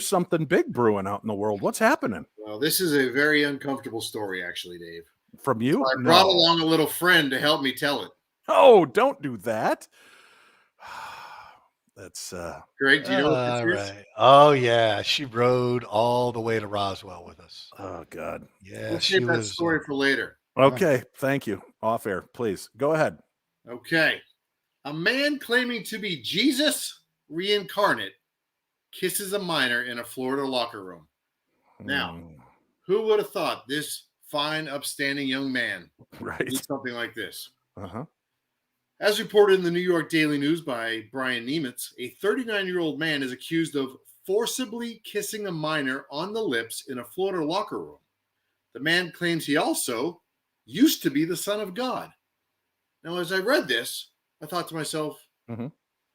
something big brewing out in the world. What's happening? Well, this is a very uncomfortable story, actually, Dave. From you? I brought along a little friend to help me tell it. Oh, don't do that. That's Greg, do you know what this is? Right. Oh yeah, she rode all the way to Roswell with us. Oh God. Yeah, We'll she save that was. story for later. Okay, thank you. Off air, please. Go ahead. Okay. A man claiming to be Jesus reincarnate kisses a minor in a Florida locker room. Now, who would have thought this fine, upstanding young man did something like this? Uh-huh. As reported in the New York Daily News by Brian Nemitz, a 39-year-old man is accused of forcibly kissing a minor on the lips in a Florida locker room. The man claims he also used to be the Son of God. Now, as I read this, I thought to myself,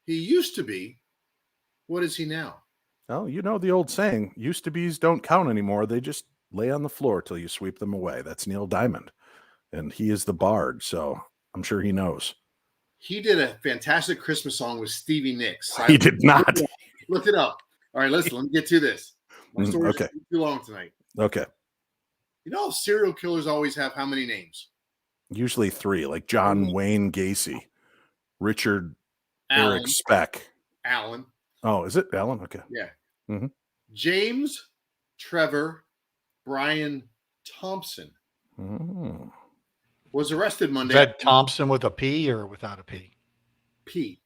he used to be. What is he now? Well, you know the old saying, used to be's don't count anymore. They just lay on the floor till you sweep them away. That's Neil Diamond. And he is the bard, so I'm sure he knows. He did a fantastic Christmas song with Stevie Nicks. He did not. Look it up. All right, listen, let me get to this. My story's okay. too long tonight. Okay. You know, serial killers always have how many names? Usually 3, like John Wayne Gacy, Richard Allen, Eric Speck. Allen. Oh, is it Allen? Okay. Yeah. James Trevor Brian Thompson was arrested Monday. Is that Thompson with a P or without a P? P.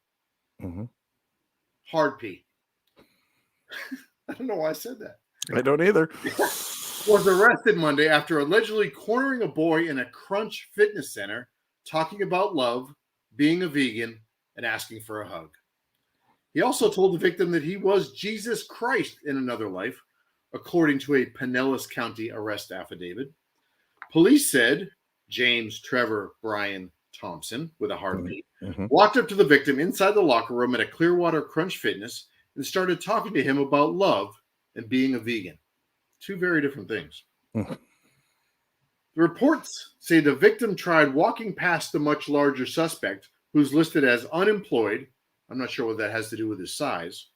Hard P. I don't know why I said that. I don't either. Was arrested Monday after allegedly cornering a boy in a Crunch fitness center, talking about love, being a vegan, and asking for a hug. He also told the victim that he was Jesus Christ in another life, according to a Pinellas County arrest affidavit. Police said James Trevor Brian Thompson, with a heartbeat, walked up to the victim inside the locker room at a Clearwater Crunch Fitness and started talking to him about love and being a vegan. 2 very different things. The reports say the victim tried walking past the much larger suspect, who's listed as unemployed. I'm not sure what that has to do with his size.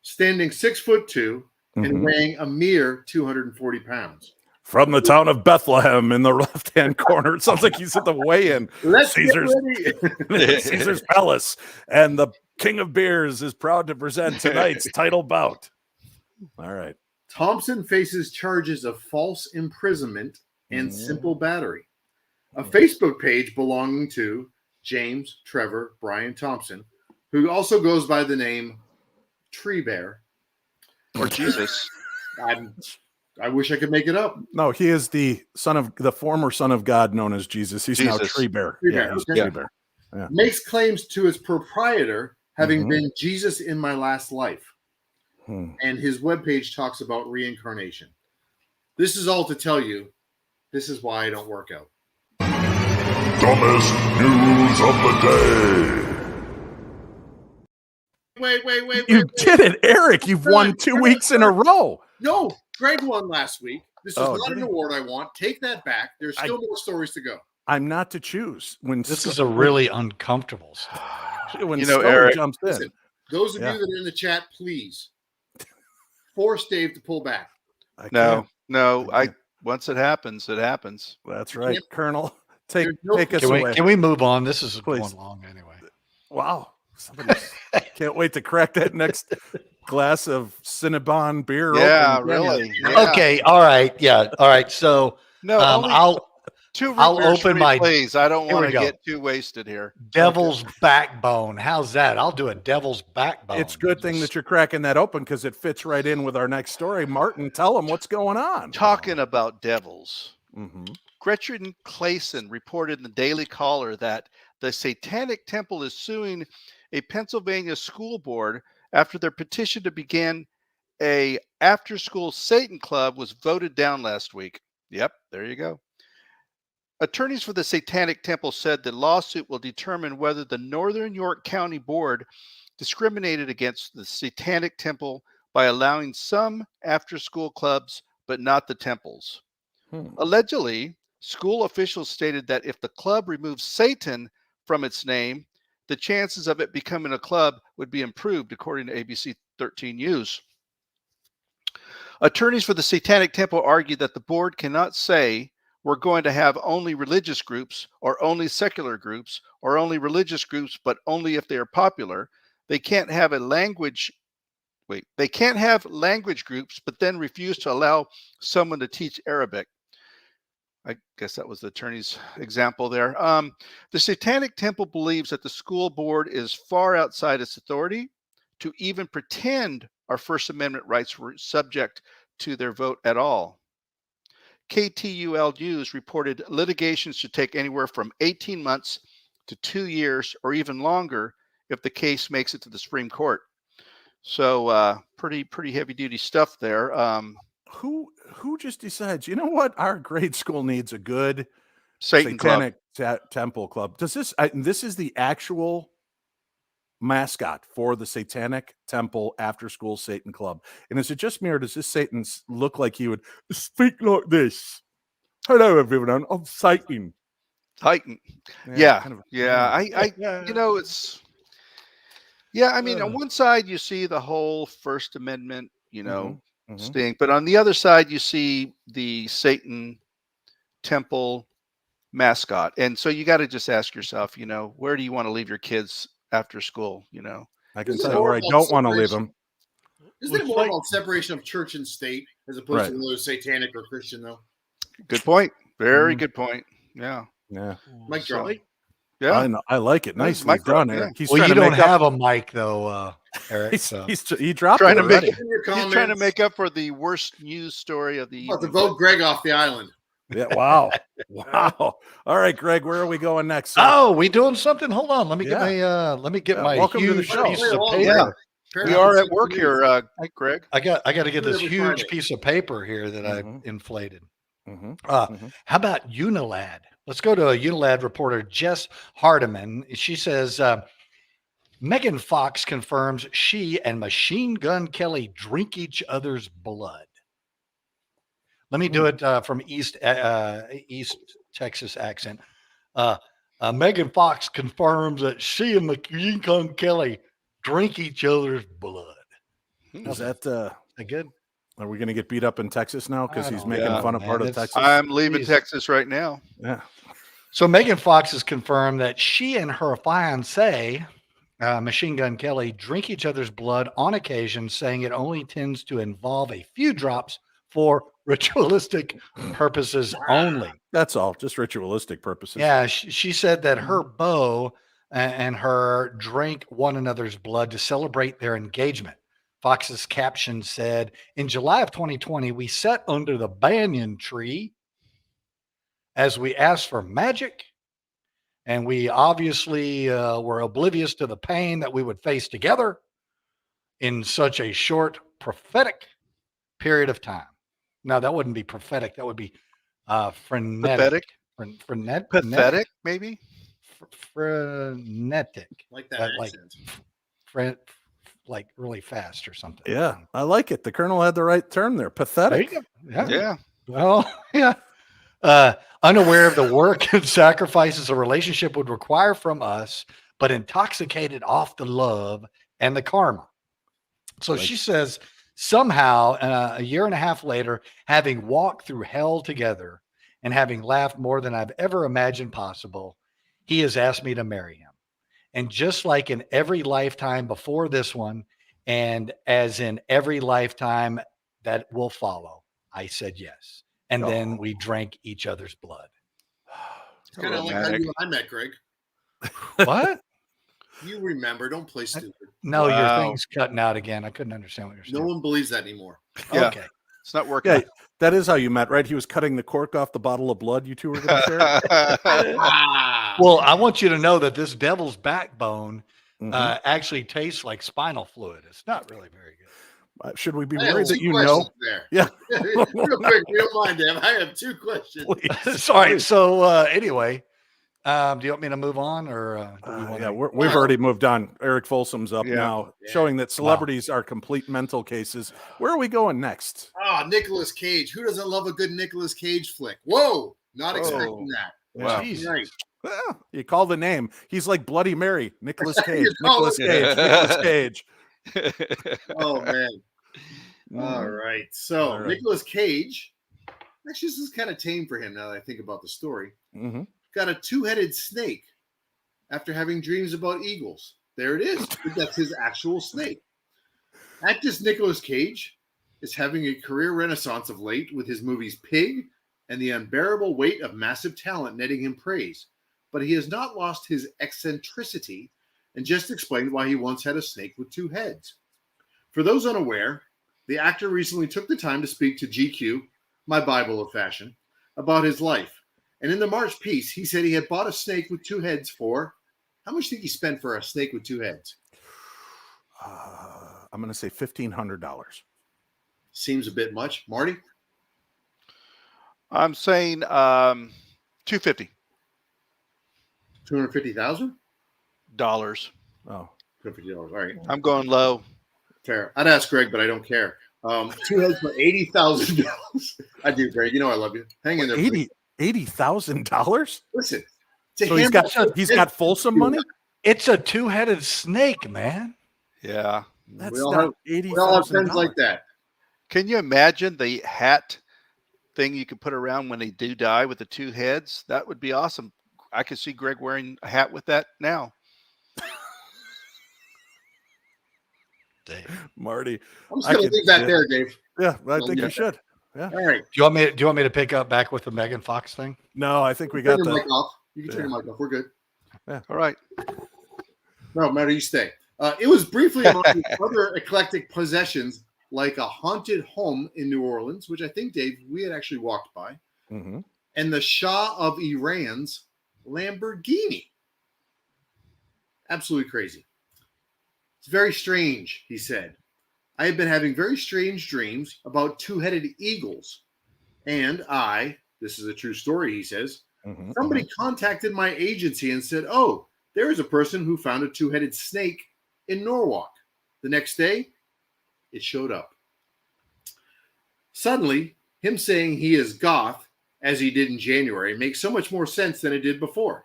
Standing 6'2" and weighing a mere 240 pounds. From the town of Bethlehem in the left-hand corner. It sounds like he's at the weigh-in. Caesar's Palace. And the King of Beers is proud to present tonight's title bout. All right. Thompson faces charges of false imprisonment and simple battery. A Facebook page belonging to James Trevor Brian Thompson, who also goes by the name Tree Bear. Or Jesus. I wish I could make it up. No, he is the former son of God known as Jesus. He's now Tree Bear. Tree Bear. Yeah. Makes claims to his proprietor having been Jesus in my last life. And his webpage talks about reincarnation. This is all to tell you This is why I don't work out. Dumbest news of the day. Wait. You did it, Eric. You've won 2 weeks in a row. No, Greg won last week. This is Oh, not did an he? award I want. Take that back. There's still more stories to go. I'm not to choose. When This is a really uncomfortable story. when You know, Scully Eric, jumps in. Listen, those of Yeah. you that are in the chat, please force Dave to pull back. I No, can't. I can't. once it happens, it happens. That's right, can't- Colonel. Take no- us Can away. we move on? This is Please. going long anyway. Wow. Somebody can't wait to crack that next glass of Cinnabon beer. Yeah, open. really. Yeah. Okay. All right. Yeah. All right. So No, only I'll 2 root I'll beers for open me, my- please. I don't Here we want to go. get too wasted here. devil's backbone. How's that? I'll do a devil's backbone. It's a good thing that you're cracking that open because it fits right in with our next story. Martin, tell them what's going on. Talking about devils. Mm-hmm. Gretchen Clayson reported in the Daily Caller that the Satanic Temple is suing a Pennsylvania school board after their petition to begin a after-school Satan club was voted down last week. Yep, there you go. Attorneys for the Satanic Temple said the lawsuit will determine whether the Northern York County Board discriminated against the Satanic Temple by allowing some after-school clubs but not the temples. Allegedly, school officials stated that if the club removes Satan from its name, the chances of it becoming a club would be improved, according to ABC 13 News. Attorneys for the Satanic Temple argued that the board cannot say we're going to have only religious groups or only secular groups or only religious groups, but only if they are popular. They can't have language groups, but then refuse to allow someone to teach Arabic. I guess that was the attorney's example there. The Satanic Temple believes that the school board is far outside its authority to even pretend our First Amendment rights were subject to their vote at all. KTUL News reported litigation should take anywhere from 18 months to 2 years or even longer if the case makes it to the Supreme Court. So pretty heavy duty stuff there. Who just decides, you know what? Our grade school needs a good Satan Satanic Temple club. Does this, this is the actual mascot for the Satanic Temple After School Satan Club. And is it just me, or does this Satan look like he would speak like this? Hello, everyone. I'm Satan. Titan. Yeah. Kind of, You know, it's, I mean, on one side, you see the whole First Amendment, sting, but on the other side, you see the Satan Temple mascot. And so you got to just ask yourself, where do you want to leave your kids after school? I can tell you where I don't want to leave them. Isn't it more about separation of church and state as opposed to whether satanic or Christian, though? Good point. Very good point. Yeah. Mike drop. Yeah. I know. I like it. Nicely done, Eric. He's Well, trying you to don't make up- have a mic though, Eric. So. he dropped trying it to make already. he's trying to make up for the worst news story of the About to evening. vote Greg off the island. Yeah. Wow. Wow. All right, Greg, where are we going next? Sir? Oh, we doing something? Hold on. Let me get my welcome to the huge show. pieces of Yeah. paper. We are at work here, Greg. I got to get this Every huge Friday. piece of paper here that I inflated. How Mhm. about Unilad? Let's go to a Unilad reporter, Jess Hardiman. She says, Megan Fox confirms she and Machine Gun Kelly drink each other's blood. Let me do it from East Texas accent. Megan Fox confirms that she and Machine Gun Kelly drink each other's blood. Is that good? Are we going to get beat up in Texas now because I he's don't making know, fun of man. part of It's- Texas? I'm leaving Jeez. Texas right now. Yeah. So Megan Fox has confirmed that she and her fiance, Machine Gun Kelly, drink each other's blood on occasion, saying it only tends to involve a few drops for ritualistic purposes only. That's all, just ritualistic purposes. Yeah, she said that her beau and her drank one another's blood to celebrate their engagement. Fox's caption said, in July of 2020, we sat under the banyan tree as we asked for magic, and we obviously were oblivious to the pain that we would face together in such a short prophetic period of time. Now, that wouldn't be prophetic. That would be Frenetic. Pathetic, maybe. Frenetic. Like that like accent. like really fast or something. Yeah, I like it. The Colonel had the right term there. There Pathetic. you go. Yeah. Well, yeah. Unaware of the work and sacrifices a relationship would require from us, but intoxicated off the love and the karma. So she says, somehow, a year and a half later, having walked through hell together and having laughed more than I've ever imagined possible, he has asked me to marry him. And just like in every lifetime before this one, and as in every lifetime that will follow, I said yes. And then we drank each other's blood. It's kind of like how you and I met, Greg. What? You remember? Don't play stupid. No, your thing's cutting out again. I couldn't understand what you're saying. No one believes that anymore. Yeah. Okay. It's not working. Yeah, that is how you met, right? He was cutting the cork off the bottle of blood you two were going to share. Well, I want you to know that this devil's backbone actually tastes like spinal fluid. It's not really very good. Should we be I have worried that two you questions know? There. Yeah. Real quick, if you don't mind, Dan. I have two questions. Sorry. So anyway, do you want me to move on, or do we want Yeah, we've already moved on. Eric Folsom's up Yeah. now, Yeah. showing that celebrities are complete mental cases. Where are we going next? Nicolas Cage. Who doesn't love a good Nicolas Cage flick? Whoa, not expecting that. Wow. Jesus. Right. Well, you call the name. He's like Bloody Mary. Nicolas Cage. You call Nicolas it- Cage. Nicolas Cage. Oh man. All right. So All right. Nicolas Cage. Actually, this is kind of tame for him now that I think about the story. Mhm. Got a two-headed snake after having dreams about eagles. There it is. That's his actual snake. Actor Nicolas Cage is having a career renaissance of late with his movies Pig and The Unbearable Weight of Massive Talent netting him praise. But he has not lost his eccentricity and just explained why he once had a snake with two heads. For those unaware, the actor recently took the time to speak to GQ, my Bible of fashion, about his life. And in the March piece, he said he had bought a snake with two heads for, how much did he spend for a snake with two heads? I'm going to say $1,500. Seems a bit much. Marty? I'm saying $250. $250,000? Oh, $250. All right. I'm going low. Fair. I'd ask Greg, but I don't care. Two heads for $80,000. I do, Greg. You know I love you. Hang in there. please. $80,000? Listen. So he's got Folsom money? It's a two-headed snake, man. Yeah. That's We all not have- We all have friends $80,000. like that. Can you imagine the hat thing you could put around when they do die with the two heads? That would be awesome. I could see Greg wearing a hat with that now. Dave. Marty. I'm just going to leave that there, Dave. Yeah, I Well, think yeah. you should. All right. Do you want me to pick up back with the Megan Fox thing? No, I think we Turn got your mic that. off. You can turn your mic off. We're good. All right. No, matter you stay. It was briefly among his other eclectic possessions, like a haunted home in New Orleans, which I think, Dave, we had actually walked by, Mm-hmm. and the Shah of Iran's Lamborghini. Absolutely crazy. It's very strange, he said. I have been having very strange dreams about two-headed eagles. And this is a true story, he says, Mm-hmm. somebody contacted my agency and said, oh, there is a person who found a two-headed snake in Norwalk. The next day, it showed up. Suddenly, him saying he is goth, as he did in January, makes so much more sense than it did before.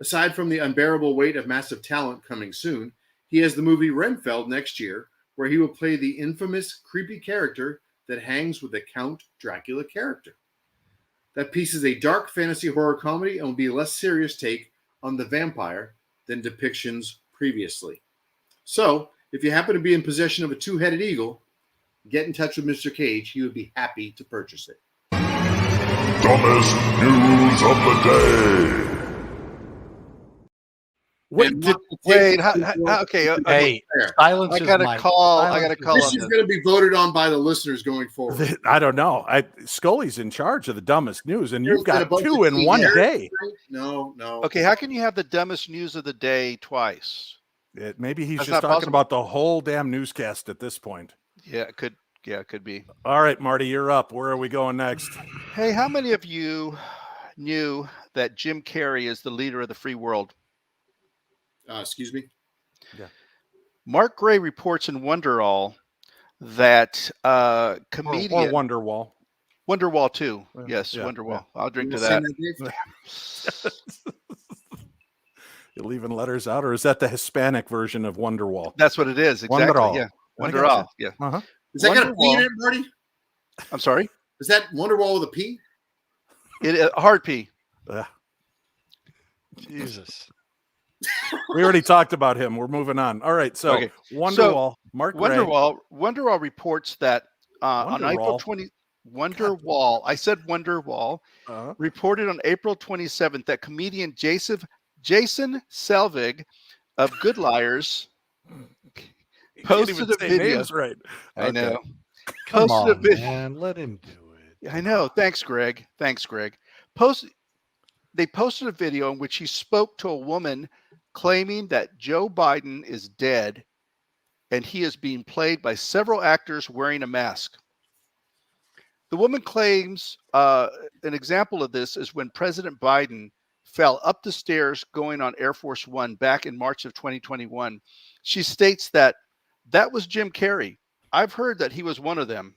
Aside from the unbearable weight of massive talent coming soon, he has the movie Renfeld next year, where he will play the infamous creepy character that hangs with the Count Dracula character. That piece is a dark fantasy horror comedy and will be a less serious take on the vampire than depictions previously. So, if you happen to be in possession of a two-headed eagle, get in touch with Mr. Cage. He would be happy to purchase it. Dumbest news of the day. Wait, Okay. Hey, silence I is gotta my call. silence I gotta is- call This on is this. going to be voted on by the listeners going forward. I don't know. Scully's in charge of the dumbest news, and you've There's been a got bunch two of in one errors, day. right? No. Okay, how can you have the dumbest news of the day twice? Maybe he's That's just not talking possible. about the whole damn newscast at this point. Yeah, Yeah, it could be. All right, Marty, you're up. Where are we going next? Hey, how many of you knew that Jim Carrey is the leader of the free world? Excuse me? Yeah. Mark Gray reports in Wonderall that comedian... Or Wonderwall. Wonderwall too. Yes, yeah, Wonderwall. yeah. I'll drink to Sing that. Dave? You're leaving letters out, or is that the Hispanic version of Wonderwall? That's what it is. Exactly. Wonderall. Yeah. I Wonderall. gotcha. Yeah. Uh-huh. Is that got a P in Wonderwall. it, Marty? I'm sorry? Is that Wonderwall with a P? It hard P. Jesus. We already talked about him. We're moving on. All right. So Okay. Wonderwall, Mark Gray. Wonderwall reports that on April Wonderwall? 20 Wonderwall. I said Wonderwall. Uh-huh. Reported on April 27th that comedian Jason Selvig of Good Liars He can't posted even a say video. names right. I Okay. know. Come Posted a on, video. man. Let him do it. I know. Thanks, Greg. They posted a video in which he spoke to a woman claiming that Joe Biden is dead and he is being played by several actors wearing a mask. The woman claims an example of this is when President Biden fell up the stairs going on Air Force One back in March of 2021. She states that was Jim Carrey. I've heard that he was one of them.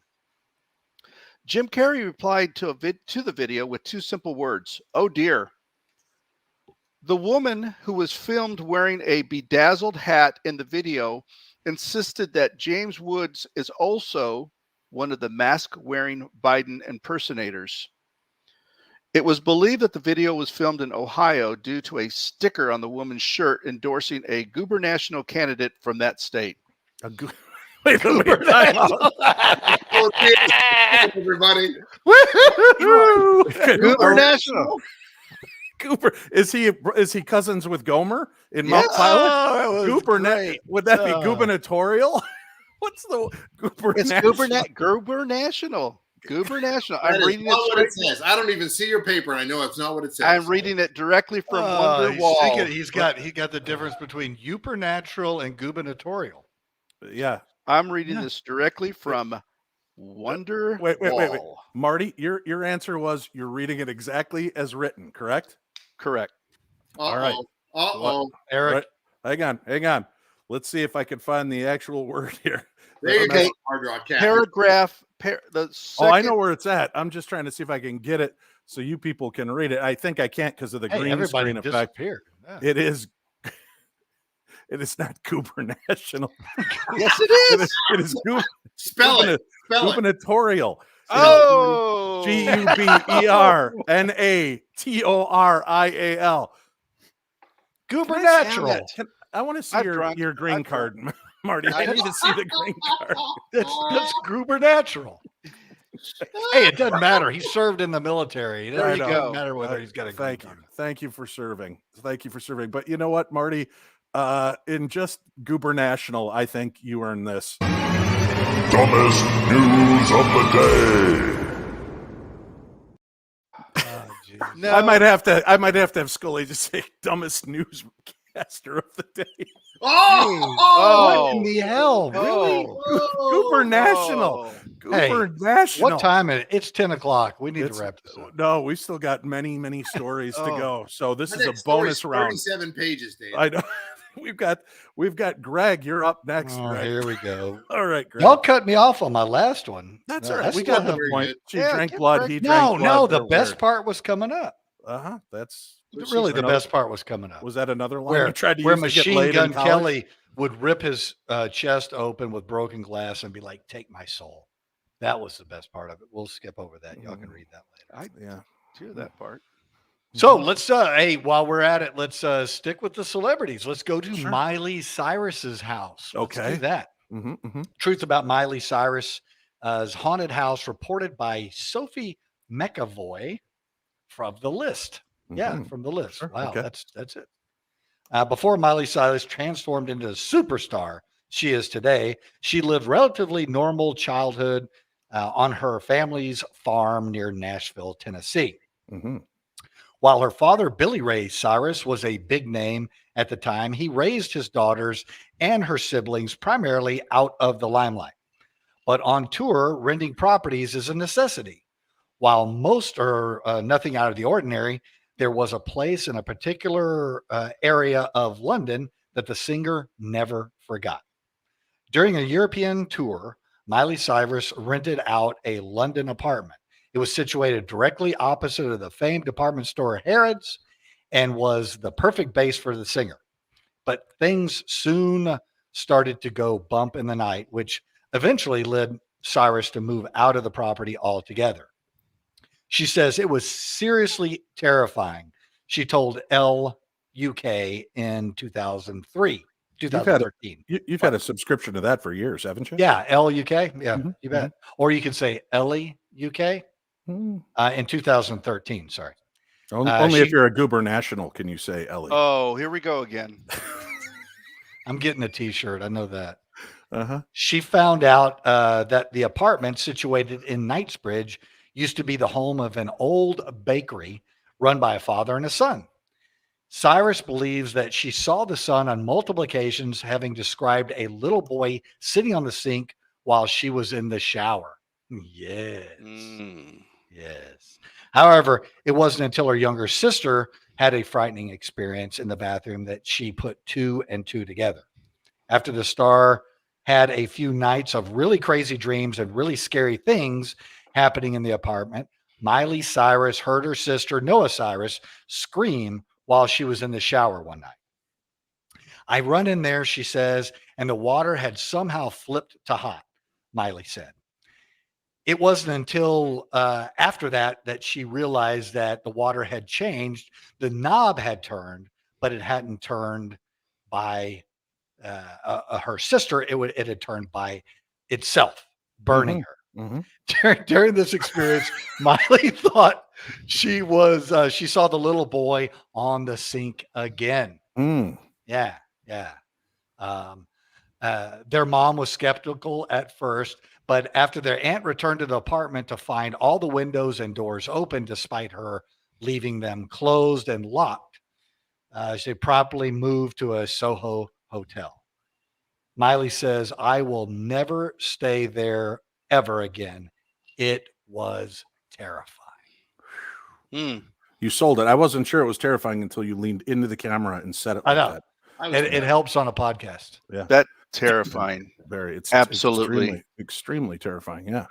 Jim Carrey replied to the video with two simple words, "Oh dear." The woman who was filmed wearing a bedazzled hat in the video insisted that James Woods is also one of the mask-wearing Biden impersonators. It was believed that the video was filmed in Ohio due to a sticker on the woman's shirt endorsing a gubernatorial candidate from that state. Wait a minute. Time out. Oh, dear. Everybody. Gubernatorial. Cooper, is he cousins with Gomer in Mount Pilot? Oh, Would that be gubernatorial? What's the It's gubernational. I'm reading not what it. it says. I don't even see your paper, and I know it's not what it says. I'm reading it directly from Wonderwall. He got the difference between upernatural and gubernatorial. Yeah. I'm reading this directly from Wonderwall. Wait. Marty, your answer was you're reading it exactly as written, correct? Correct. All right. Eric. Right. Hang on. Let's see if I can find the actual word here. There you Okay. go. Hard Rock Cat. Paragraph. I know where it's at. I'm just trying to see if I can get it so you people can read it. I think I can't because of the green everybody screen effect. disappeared. Yeah. It is not gubernational. Yes, it is. It is Spell it. gubernatorial. Oh. Gubernatorial. Gubernatural. I want to see I've your drunk. green I've card, Marty. I need to see the green card. That's gubernatural. Hey, it doesn't matter. He served in the military. It There you doesn't go. matter whether he's got a green Thank you. card. Thank you for serving. But you know what, Marty? In just gubernational, I think you earn this. Dumbest news of the day. No. I might have to have Scully just say dumbest newscaster of the day. What in the hell? Really? Gubernational. Hey, Gubernational. what time is it? It's 10 o'clock. We need to wrap this up. No, we still got many stories to go. So this is a That bonus story's round. 37 pages, Dave. I know. We've got Greg. You're up next. Oh, Greg. here we go. All right, Greg. Y'all cut me off on my last one. That's No, all right. I We still got the have- point. She Yeah, drank give blood. Greg- He drank blood. No, the They're best weird. part was coming up. That's Really, the another- best part was coming up. Was that another line Where, you tried to where use to get Machine laid Gun in college? Kelly would rip his chest open with broken glass and be like, "Take my soul." That was the best part of it. We'll skip over that. Y'all can read that later. Yeah. Hear that part. So let's hey, while we're at it, let's stick with the celebrities. Let's go to Sure. Miley Cyrus's house. Let's Okay. do that. Mm-hmm. Truth about Miley Cyrus' haunted house reported by Sophie McAvoy from The List. Yeah, from The List. Sure. Wow, Okay. that's it. Before Miley Cyrus transformed into the superstar she is today, she lived relatively normal childhood on her family's farm near Nashville, Tennessee. Mm-hmm. While her father, Billy Ray Cyrus, was a big name at the time, he raised his daughters and her siblings primarily out of the limelight. but on tour, renting properties is a necessity. While most are nothing out of the ordinary, there was a place in a particular area of London that the singer never forgot. During a European tour, Miley Cyrus rented out a London apartment. It was situated directly opposite of the famed department store Harrods and was the perfect base for the singer. But things soon started to go bump in the night, which eventually led Cyrus to move out of the property altogether. She says it was seriously terrifying. She told Elle UK in 2013. You've had a subscription to that for years, haven't you? Yeah, Elle UK. Yeah, Mhm, you bet. Or you could say Ellie UK in 2013. Sorry. Only if you're a goober national can you say Ellie. Oh, here we go again. I'm getting a T-shirt. I know that. Uh-huh. She found out that the apartment situated in Knightsbridge used to be the home of an old bakery run by a father and a son. Cyrus believes that she saw the son on multiple occasions, having described a little boy sitting on the sink while she was in the shower. Yes. Yes. However, it wasn't until her younger sister had a frightening experience in the bathroom that she put 2 and 2 together. After the star had a few nights of really crazy dreams and really scary things happening in the apartment, Miley Cyrus heard her sister, Noah Cyrus, scream while she was in the shower one night. I run in there, she says, and the water had somehow flipped to hot, Miley said. It wasn't until after that she realized that the water had changed. The knob had turned, but it hadn't turned by her sister. It had turned by itself, burning her. During this experience, Miley thought she saw the little boy on the sink again. Yeah. Their mom was skeptical at first, but after their aunt returned to the apartment to find all the windows and doors open, despite her leaving them closed and locked, she promptly moved to a Soho hotel. Miley says, "I will never stay there ever again. It was terrifying." You sold it. I wasn't sure it was terrifying until you leaned into the camera and said it like I know. that. It helps on a podcast. Yeah. That terrifying. Very. It's absolutely extremely terrifying. Yeah.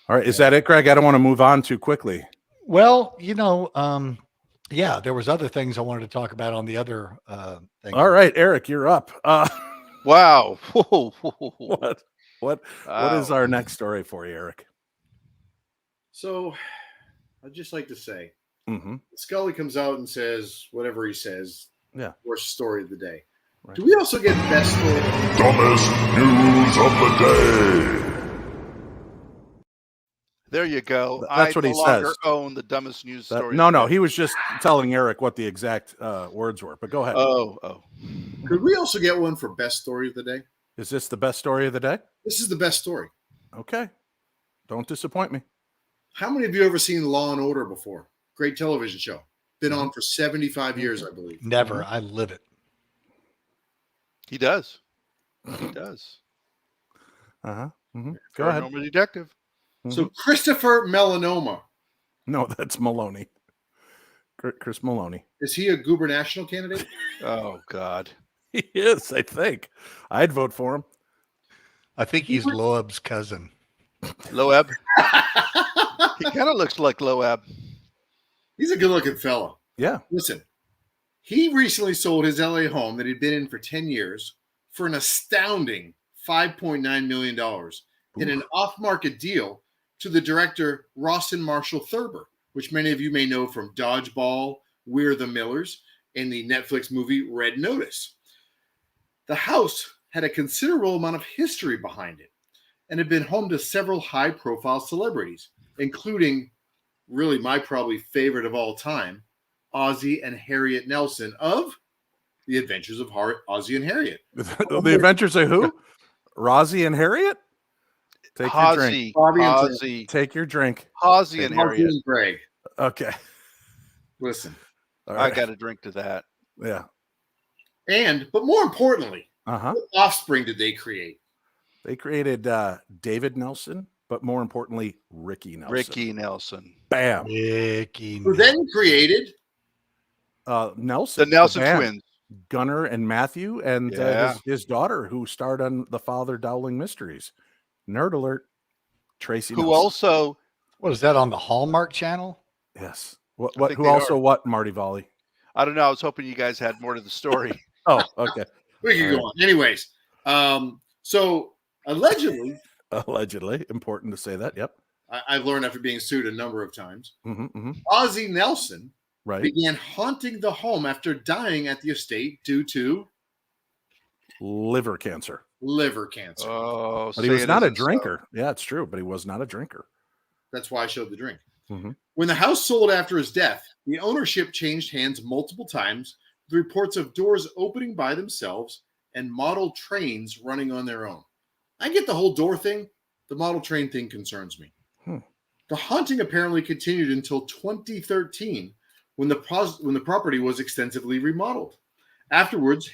All right. Is that it, Greg? I don't want to move on too quickly. Well, yeah, there was other things I wanted to talk about on the other thing. All right, Eric, you're up. Wow. What is our next story for you, Eric? So I'd just like to say, Scully comes out and says whatever he says. Yeah. Worst story of the day. Right. Do we also get best story? Dumbest news of the day. There you go. That's what he no longer says. Own the dumbest news story. No, he was just telling Eric what the exact words were. But go ahead. Oh. Could we also get one for best story of the day? Is this the best story of the day? This is the best story. Okay. Don't disappoint me. How many of you ever seen Law and Order before? Great television show. Been on for 75 years, I believe. Never. I live it. He does. He does. Go ahead. Paranormal detective. So Christopher Melanoma. No, that's Maloney. Chris Maloney. Is he a gubernatorial candidate? Oh, God. He is, I think. I'd vote for him. I think he's Loeb's cousin. Loeb. He kind of looks like Loeb. He's a good-looking fella. Yeah. Listen, he recently sold his LA home that he'd been in for 10 years for an astounding $5.9 million in an off-market deal to the director Rawson Marshall Thurber, which many of you may know from Dodgeball, We're the Millers, and the Netflix movie Red Notice. The house had a considerable amount of history behind it and had been home to several high-profile celebrities, including really my probably favorite of all time, Ozzie and Harriet Nelson of The Adventures of Ozzie and Harriet. The Adventures of who? Rosie and Harriet? Take your drink. Ozzie. Take your drink. Ozzie and Harriet. And Greg. Okay. Listen. I got a drink to that. Yeah. But more importantly, what offspring did they create? They created David Nelson, but more importantly, Ricky Nelson. Ricky Nelson. Bam. Ricky. Who then created Nelson. The Nelson band. twins. Gunnar and Matthew, and Yeah. his daughter, who starred on The Father Dowling Mysteries. Nerd alert. Tracy Who Nelson. also What is that on the Hallmark Channel? Yes. I What think who they also are. what, Marty Volley? I don't know. I was hoping you guys had more to the story. Oh, okay. we can go on. Anyways, so allegedly, Allegedly. Important to say that. Yep. I've learned after being sued a number of times, Mm-hmm. Ozzie Nelson Right. began haunting the home after dying at the estate due to Liver cancer. liver cancer. Oh, But he was not a drinker. Yeah, it's true, but he was not a drinker. That's why I showed the drink. Mhm. When the house sold after his death, the ownership changed hands multiple times, with reports of doors opening by themselves and model trains running on their own. I get the whole door thing. The model train thing concerns me. The haunting apparently continued until 2013, when the property was extensively remodeled. Afterwards,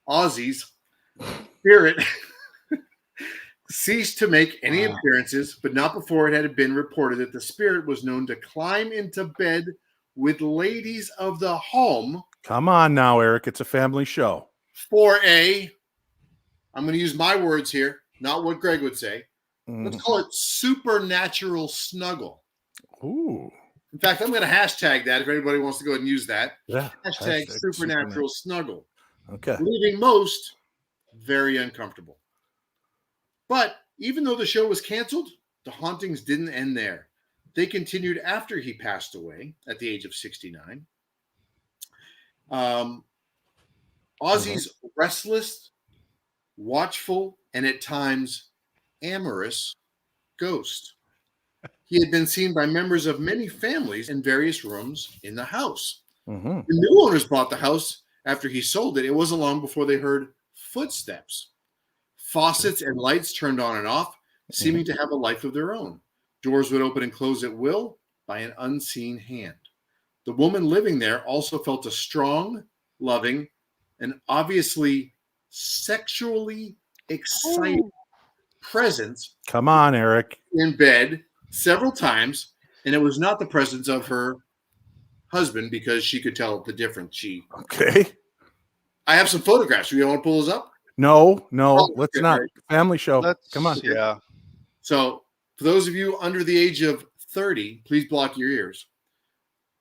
Ozzie's spirit ceased to make any appearances, but not before it had been reported that the spirit was known to climb into bed with ladies of the home Come on now, Eric. It's a family show. for I'm going to use my words here, not what Greg would say. Let's call it supernatural snuggle. Ooh. In fact, I'm going to hashtag that if anybody wants to go ahead and use that. Yeah. Hashtag supernatural snuggle. Okay. Leaving most very uncomfortable. But even though the show was canceled, the hauntings didn't end there. They continued after he passed away at the age of 69. Ozzie's restless, watchful, and at times amorous ghost. He had been seen by members of many families in various rooms in the house. Mm-hmm. The new owners bought the house after he sold it. It wasn't long before they heard footsteps. Faucets and lights turned on and off, seeming to have a life of their own. Doors would open and close at will by an unseen hand. The woman living there also felt a strong, loving, and obviously sexually excited presence Come on, Eric. in bed several times, and it was not the presence of her husband because she could tell the difference. Okay. I have some photographs. You want to pull those up? No, Oh, let's okay, not. right. Family show. Let's- Come on. Yeah. So, for those of you under the age of 30, please block your ears.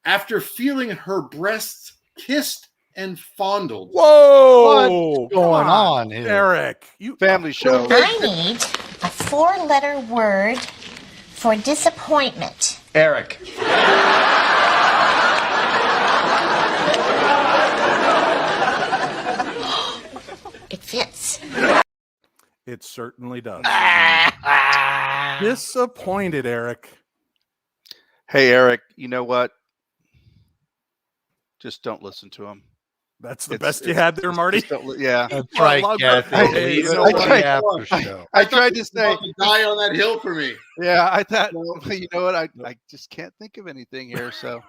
After feeling her breasts kissed and fondled, Whoa. What's going on here? Eric. You Family show. I need a 4-letter word for disappointment. Eric. It fits. It certainly does. Disappointed, Eric. Hey, Eric, you know what? Just don't listen to him. That's the best you had there, Marty. Yeah. That's I right, love that. Kathy. Hey, Leave you it know to what? the after show. I tried to say, about to die on that hill for me. yeah, I thought, you know what? I just can't think of anything here. So,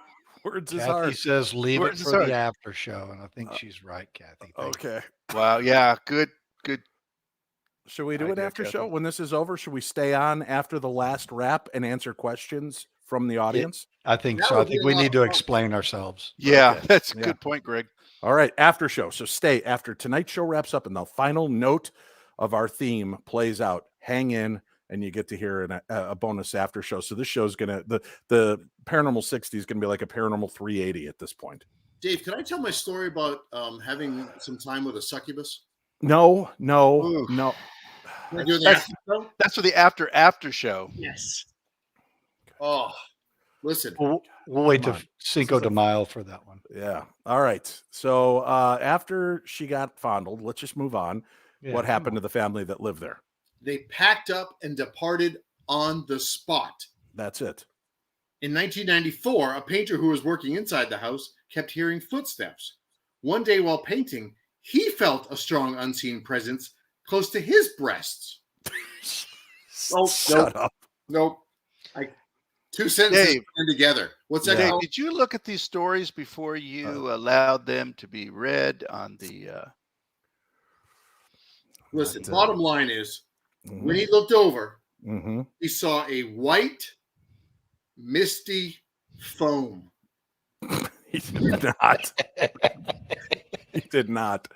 Words is Kathy hard. says leave Words it is for hard. the after show, and I think she's right, Kathy. Thank you. Okay. wow. Yeah. Good. Should we do an idea, after Kathy. show when this is over? Should we stay on after the last wrap and answer questions from the audience? I think That so. I would be think a we lot need of to fun. explain ourselves. Yeah. Okay. That's a Yeah. good point, Greg. All right, after show. So stay after tonight's show wraps up and the final note of our theme plays out. Hang in, and you get to hear a bonus after show. So this show's gonna the Paranormal 60 is gonna be like a Paranormal 380 at this point. Dave, can I tell my story about having some time with a succubus? No. Oof. Can I do the That's- after show? That's for the after show. Yes. Oh, listen. We'll wait Come to on. Cinco de Mayo for that one. Yeah. All right. So after she got fondled, let's just move on. Yeah, What come happened to the family that lived there? They packed up and departed on the spot. That's it. In 1994, a painter who was working inside the house kept hearing footsteps. One day while painting, he felt a strong unseen presence close to his breasts. Oh, Shut up. Nope. Two sentences Dave. put together. What's that Yeah. Dave, called? did you look at these stories before you allowed them to be read on the? Listen, But, bottom line is, mhm. when he looked over, Mhm. he saw a white, misty foam. He did not. He did not.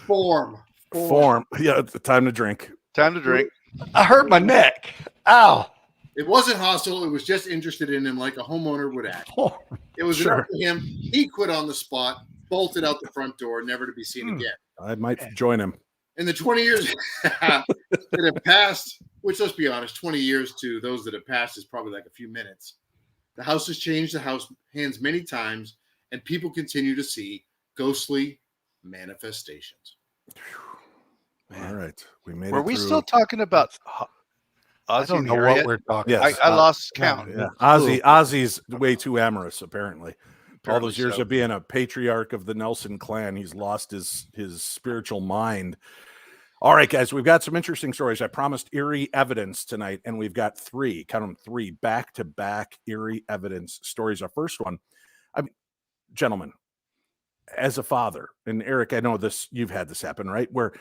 Form. Yeah, it's the time to drink. Time to drink. I hurt my neck. Ow. It wasn't hostile. It was just interested in him like a homeowner would act. It was enough for him. He quit on the spot, bolted out the front door, never to be seen again. I might join him. In the 20 years that have passed, which, let's be honest, 20 years to those that have passed is probably like a few minutes. The house has changed the house hands many times, and people continue to see ghostly manifestations. All right. We made Were it we through. still talking about I Ozzy don't and know what Harriet? we're talking Yes. I lost count. Yeah. Ozzy's way too amorous, apparently. All Apparently those years so. of being a patriarch of the Nelson clan, he's lost his spiritual mind. All right, guys, we've got some interesting stories. I promised eerie evidence tonight, and we've got three, count them, three back-to-back eerie evidence stories. Our first one, gentlemen, as a father, and Eric, I know this, you've had this happen, right? Where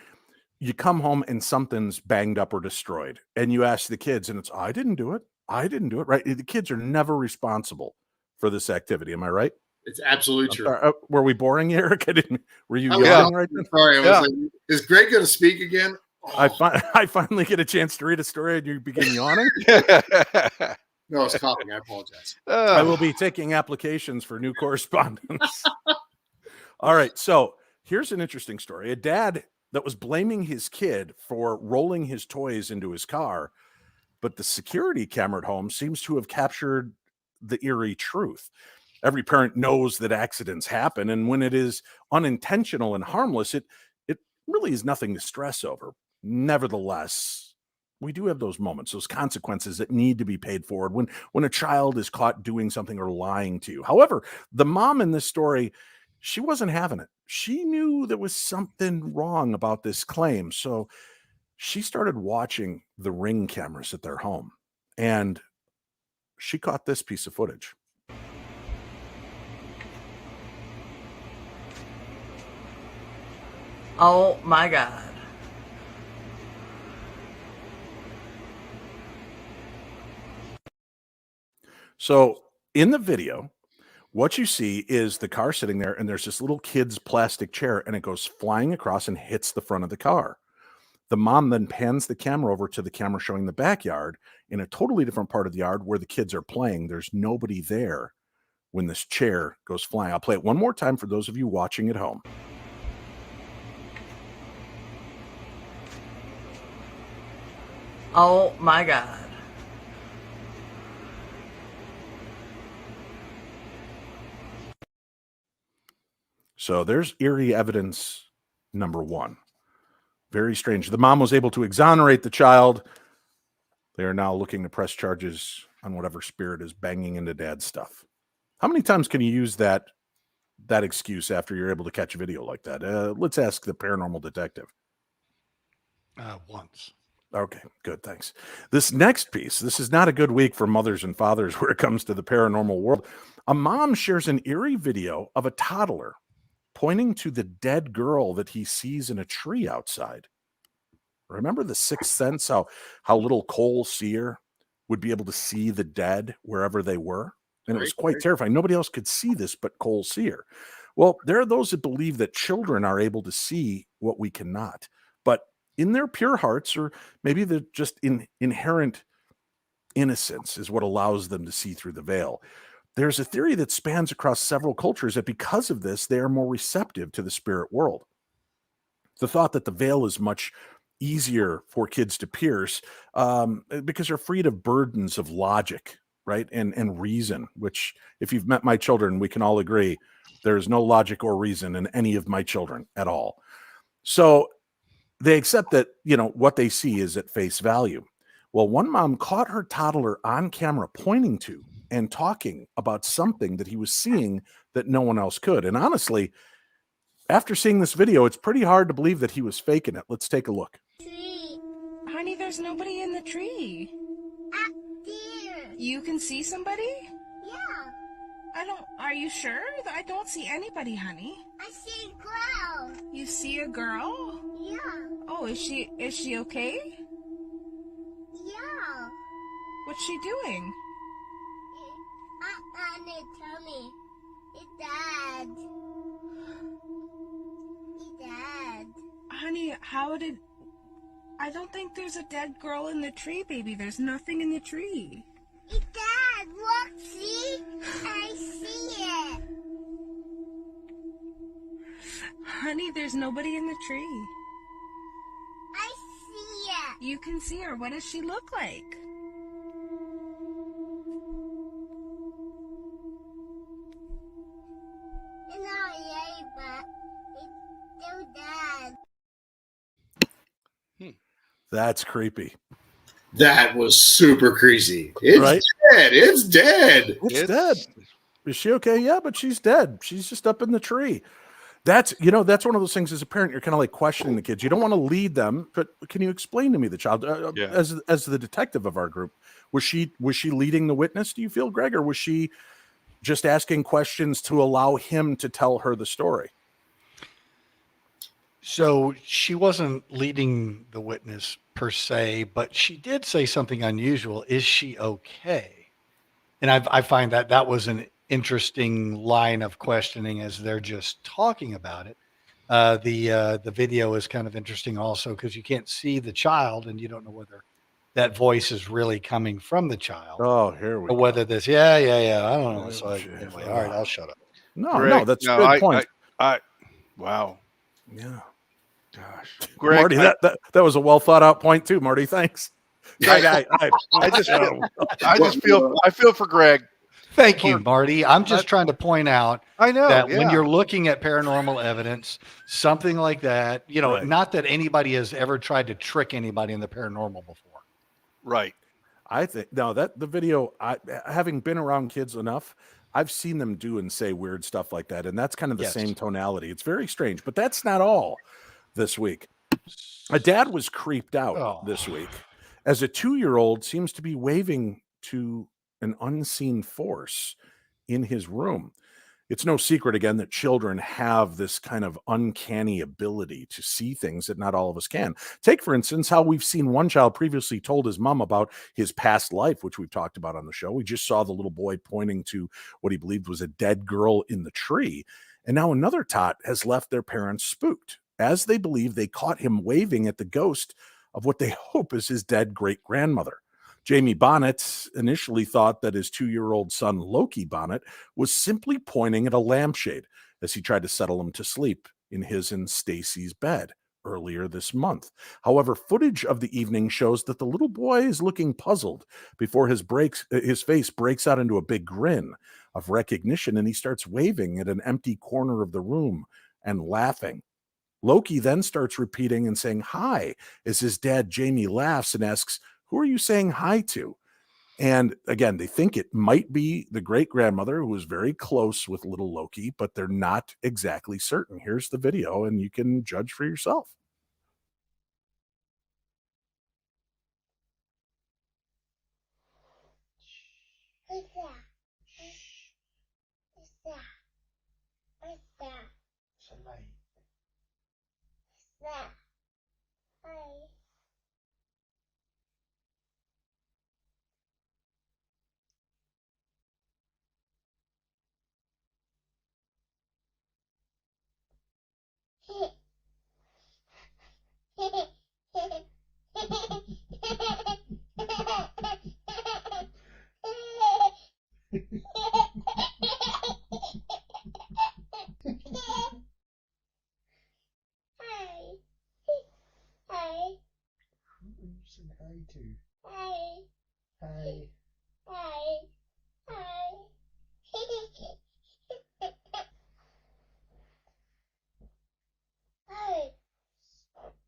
you come home and something's banged up or destroyed, and you ask the kids, and it's, I didn't do it, right? The kids are never responsible for this activity. Am I right? It's absolutely true. Were we boring, Eric? I didn't. Were you was yelling right then? Sorry, I was like, is Greg going to speak again? Oh. I finally get a chance to read a story and you begin yawning. No, I was coughing. I apologize. I will be taking applications for new correspondence. All right. So here's an interesting story. A dad that was blaming his kid for rolling his toys into his car, but the security camera at home seems to have captured the eerie truth. Every parent knows that accidents happen, and when it is unintentional and harmless, it really is nothing to stress over. Nevertheless, we do have those moments, those consequences that need to be paid forward when a child is caught doing something or lying to you. However, the mom in this story, she wasn't having it. She knew there was something wrong about this claim, so she started watching the Ring cameras at their home, and she caught this piece of footage. Oh my God. So in the video, what you see is the car sitting there, and there's this little kid's plastic chair, and it goes flying across and hits the front of the car. The mom then pans the camera over to the camera showing the backyard in a totally different part of the yard where the kids are playing. There's nobody there when this chair goes flying. I'll play it one more time for those of you watching at home. Oh my God. So there's eerie evidence number one. Very strange. The mom was able to exonerate the child. They are now looking to press charges on whatever spirit is banging into dad's stuff. How many times can you use that excuse after you're able to catch a video like that? Let's ask the paranormal detective. Once. Okay, good, thanks. This next piece, this is not a good week for mothers and fathers where it comes to the paranormal world. A mom shares an eerie video of a toddler pointing to the dead girl that he sees in a tree outside. Remember the Sixth Sense, how little Cole Sear would be able to see the dead wherever they were? And it was quite terrifying. Nobody else could see this but Cole Sear. Well, there are those that believe that children are able to see what we cannot. But in their pure hearts, or maybe the just inherent innocence is what allows them to see through the veil. There's a theory that spans across several cultures that because of this, they are more receptive to the spirit world. The thought that the veil is much easier for kids to pierce because they're freed of burdens of logic, right? And reason, which if you've met my children, we can all agree there is no logic or reason in any of my children at all. So they accept that, what they see is at face value. Well, one mom caught her toddler on camera pointing to and talking about something that he was seeing that no one else could. And honestly, after seeing this video, it's pretty hard to believe that he was faking it. Let's take a look. Honey, there's nobody in the tree. Up there. You can see somebody? Yeah. Are you sure? I don't see anybody, honey. I see a girl. You see a girl? Yeah. Oh, is she okay? Yeah. What's she doing? They tell me. It's Dad. It's Dad. Honey, I don't think there's a dead girl in the tree, baby. There's nothing in the tree. It's Dad. Look, see? I see it. Honey, there's nobody in the tree. I see it. You can see her. What does she look like? It's not yet, but it's still Dad. That's creepy. That was super crazy. It's Right? dead. It's dead. It's dead. Is she okay? Yeah, but she's dead. She's just up in the tree. That's one of those things as a parent, you're kind of like questioning the kids. You don't want to lead them, but can you explain to me the child as the detective of our group? Was she leading the witness, do you feel, Greg, or was she just asking questions to allow him to tell her the story? So she wasn't leading the witness per se, but she did say something unusual. Is she okay? And I find that was an interesting line of questioning as they're just talking about it. The video is kind of interesting also because you can't see the child and you don't know whether that voice is really coming from the child. Oh, here we or whether this, yeah. I don't know. So anyway, all right, I'll shut up. No, that's a good point. Wow. Yeah. Gosh. Greg, Marty, that was a well thought out point too, Marty. Thanks. I feel for Greg. Thank you, Marty. I'm just trying to point out that when yeah. you're looking at paranormal evidence, something like that, Right. not that anybody has ever tried to trick anybody in the paranormal before. Right. I think the video, having been around kids enough, I've seen them do and say weird stuff like that. And that's kind of the same tonality. It's very strange, but that's not all this week. A dad was creeped out this week as a 2-year-old seems to be waving to an unseen force in his room. It's no secret, again, that children have this kind of uncanny ability to see things that not all of us can. Take, for instance, how we've seen one child previously told his mom about his past life, which we've talked about on the show. We just saw the little boy pointing to what he believed was a dead girl in the tree. And now another tot has left their parents spooked, as they believe they caught him waving at the ghost of what they hope is his dead great-grandmother. Jamie Bonnet initially thought that his 2-year-old son, Loki Bonnet, was simply pointing at a lampshade as he tried to settle him to sleep in his and Stacy's bed earlier this month. However, footage of the evening shows that the little boy is looking puzzled before his face breaks out into a big grin of recognition, and he starts waving at an empty corner of the room and laughing. Loki then starts repeating and saying hi as his dad, Jamie, laughs and asks, "Who are you saying hi to?" And again, they think it might be the great-grandmother who was very close with little Loki, but they're not exactly certain. Here's the video, and you can judge for yourself. What's that? What's that? What's that? It's a light. What's that? Hi. Hi. Hi. Who are you saying hi to? Hi. Hi. Hi. Hi. Hi.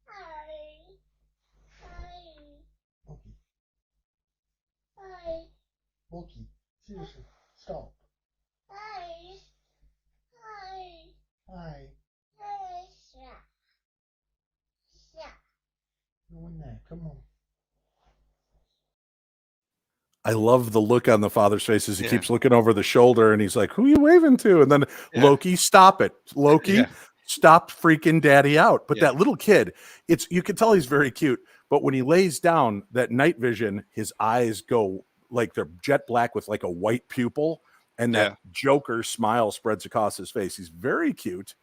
Hi. Hi. Loki. Hi. Loki. Seriously. Stop. Hi. Hi. Hi. Hi. Stop. Stop. Go in there. Come on. I love the look on the father's face as he keeps looking over the shoulder and he's like, "Who are you waving to?" And then Loki, stop it. Loki, Stop freaking daddy out. But Yeah. that little kid, you can tell he's very cute. But when he lays down, that night vision, his eyes go like they're jet black with like a white pupil, and that Joker smile spreads across his face. He's very cute.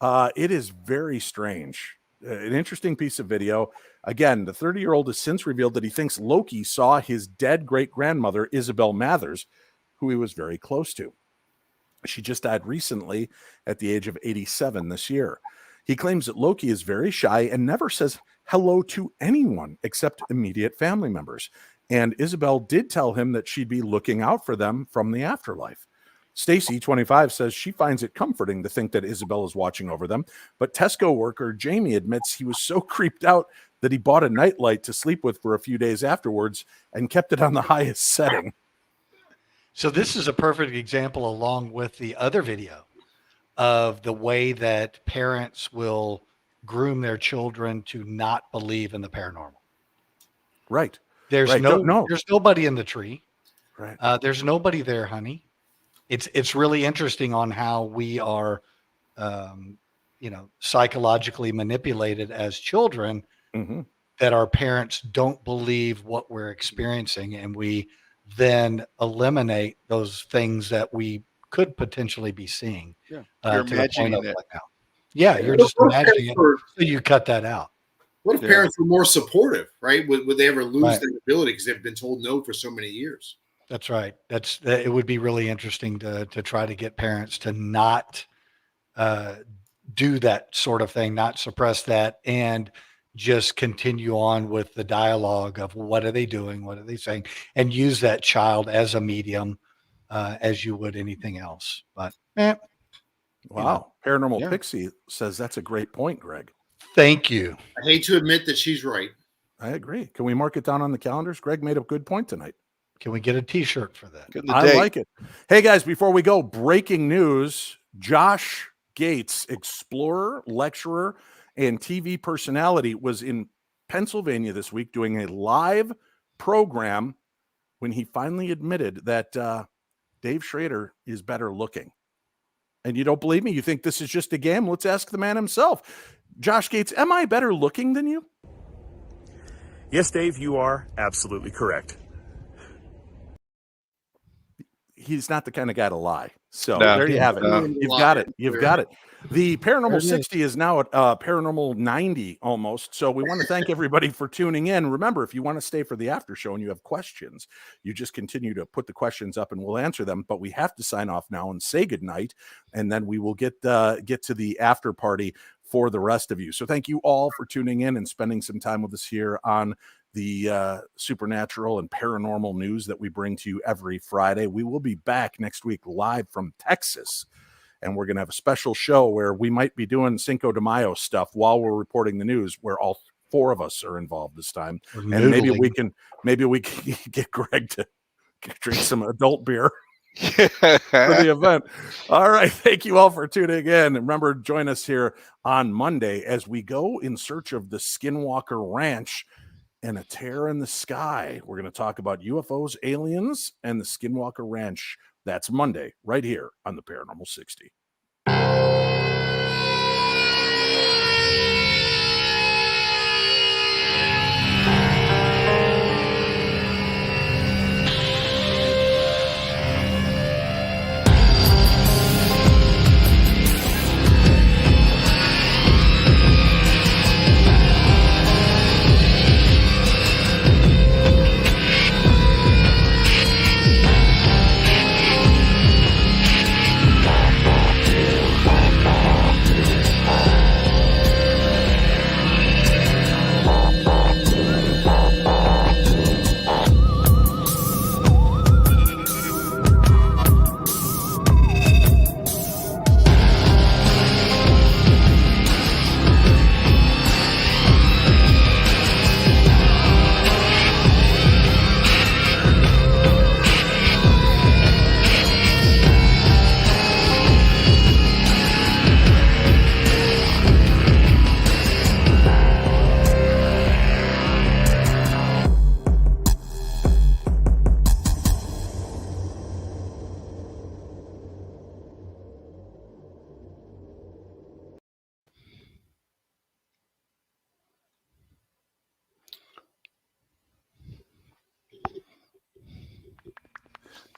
It is very strange. An interesting piece of video. Again, the 30-year-old has since revealed that he thinks Loki saw his dead great-grandmother, Isabel Mathers, who he was very close to. She just died recently at the age of 87 this year. He claims that Loki is very shy and never says hello to anyone except immediate family members. And Isabel did tell him that she'd be looking out for them from the afterlife. Stacy, 25, says she finds it comforting to think that Isabel is watching over them. But Tesco worker Jamie admits he was so creeped out that he bought a nightlight to sleep with for a few days afterwards and kept it on the highest setting. So this is a perfect example, along with the other video, of the way that parents will groom their children to not believe in the paranormal. Right. There's there's nobody in the tree. Right. There's nobody there, honey. It's really interesting on how we are, psychologically manipulated as children, that our parents don't believe what we're experiencing, and we then eliminate those things that we could potentially be seeing. Yeah. to You're the point imagining of it. like now. Yeah, you're just imagining it. So you cut that out. What if parents were more supportive, right? Would they ever lose Right. that ability because they've been told no for so many years? That's right. It would be really interesting to try to get parents to not do that sort of thing, not suppress that, and just continue on with the dialogue of what are they doing, what are they saying, and use that child as a medium as you would anything else. But Wow. Paranormal Pixie says that's a great point, Greg. Thank you. I hate to admit that she's right. I agree. Can we mark it down on the calendars? Greg made a good point tonight. Can we get a t-shirt for that? I like it. Hey guys, before we go, breaking news. Josh Gates, explorer, lecturer, and TV personality, was in Pennsylvania this week doing a live program when he finally admitted that Dave Schrader is better looking. And you don't believe me? You think this is just a game? Let's ask the man himself. Josh Gates, am I better looking than you? Yes, Dave, you are absolutely correct. He's not the kind of guy to lie. So No. there you have it. No. You've got it. You've got it. The Paranormal 60 is now at Paranormal 90 almost. So we want to thank everybody for tuning in. Remember, if you want to stay for the after show and you have questions, you just continue to put the questions up and we'll answer them. But we have to sign off now and say goodnight. And then we will get to the after party for the rest of you. So thank you all for tuning in and spending some time with us here on the supernatural and paranormal news that we bring to you every Friday. We will be back next week live from Texas, and we're going to have a special show where we might be doing Cinco de Mayo stuff while we're reporting the news, where all four of us are involved this time. And maybe we can get Greg to drink some adult beer for the event. All right. Thank you all for tuning in. And remember, join us here on Monday as we go in search of the Skinwalker Ranch and a tear in the sky. We're going to talk about UFOs, aliens, and the Skinwalker Ranch. That's Monday, right here on the Paranormal 60.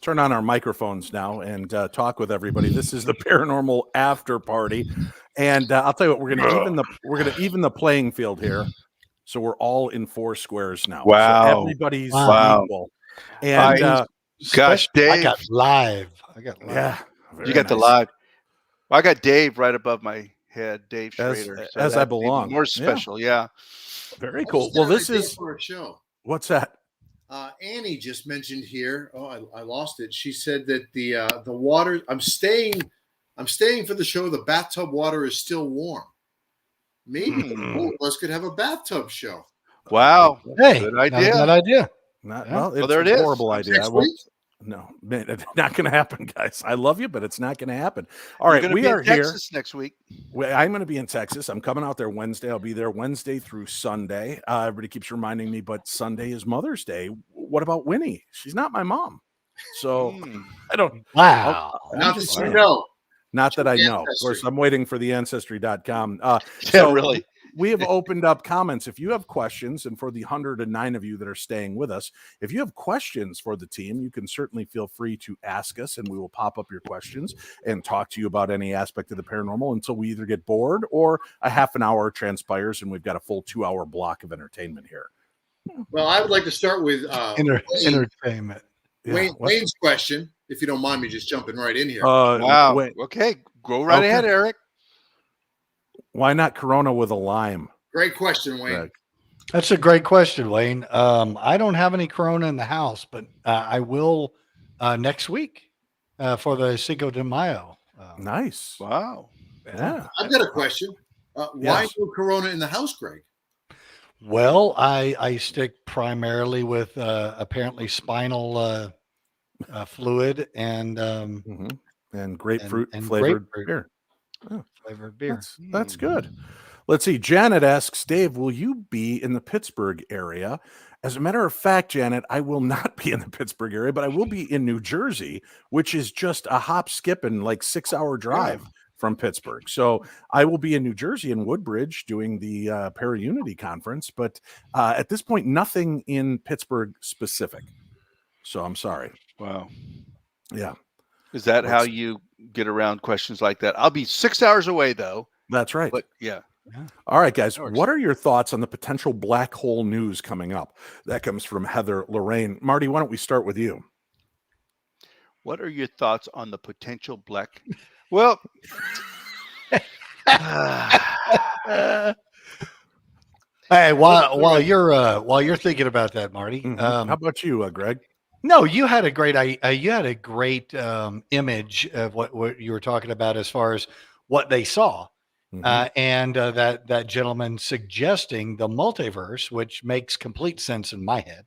turn on our microphones now and talk with everybody. This is the Paranormal After Party, and I'll tell you what, we're gonna even the playing field here, so we're all in 4 squares now. Wow. So everybody's Wow. equal. And Gosh, Dave, I got live. yeah, you got the live. Well, I got Dave right above my head, Dave Schrader. So as I that's even belong. more special, yeah. Very cool. Well, this is for a show. What's that? Annie just mentioned here. Oh, I lost it. She said that the water. I'm staying for the show. The bathtub water is still warm. Maybe both of us could have a bathtub show. Wow. Hey, good not a idea. bad idea. Well, it's there it a is. horrible idea. Next week? No, man, it's not going to happen, guys. I love you, but it's not going to happen. All You're right, gonna we be in are here. Texas next week. I'm going to be in Texas. I'm coming out there Wednesday. I'll be there Wednesday through Sunday. Everybody keeps reminding me, but Sunday is Mother's Day. What about Winnie? She's not my mom. So I don't. Wow. Not that you know. Not that I know. Of Ancestry. course, I'm waiting for the ancestry.com. Yeah, really. We have opened up comments. If you have questions, and for the 109 of you that are staying with us, if you have questions for the team, you can certainly feel free to ask us, and we will pop up your questions and talk to you about any aspect of the paranormal until we either get bored or a half an hour transpires and we've got a full 2-hour block of entertainment here. Well, I would like to start with Entertainment. Wayne's question, if you don't mind me just jumping right in here. Wow. Wait, Okay, go right ahead, Eric. why not Corona with a lime? Great question, Wayne. Greg? That's a great question, Wayne. I don't have any Corona in the house, but I will next week for the Cinco de Mayo. Nice. Wow. Yeah. I've got a question. Why no Corona in the house, Greg? Well, I stick primarily with apparently spinal fluid and grapefruit and flavored grapefruit beer. Oh, flavored beer. that's good. Let's see. Janet asks, Dave, will you be in the Pittsburgh area? As a matter of fact, Janet, I will not be in the Pittsburgh area, but I will be in New Jersey, which is just a hop, skip, and like 6-hour drive from Pittsburgh. So I will be in New Jersey in Woodbridge doing the Para-Unity conference, but at this point, nothing in Pittsburgh specific. So I'm sorry. Wow. Yeah. Is that how you get around questions like that? I'll be 6 hours away, though. That's right. But yeah. All right, guys. What are your thoughts on the potential black hole news coming up? That comes from Heather Lorraine. Marty, why don't we start with you? What are your thoughts on the potential black? Well, hey, while you're thinking about that, Marty, how about you, Greg? No, you had a great image of what you were talking about as far as what they saw. And that gentleman suggesting the multiverse, which makes complete sense in my head.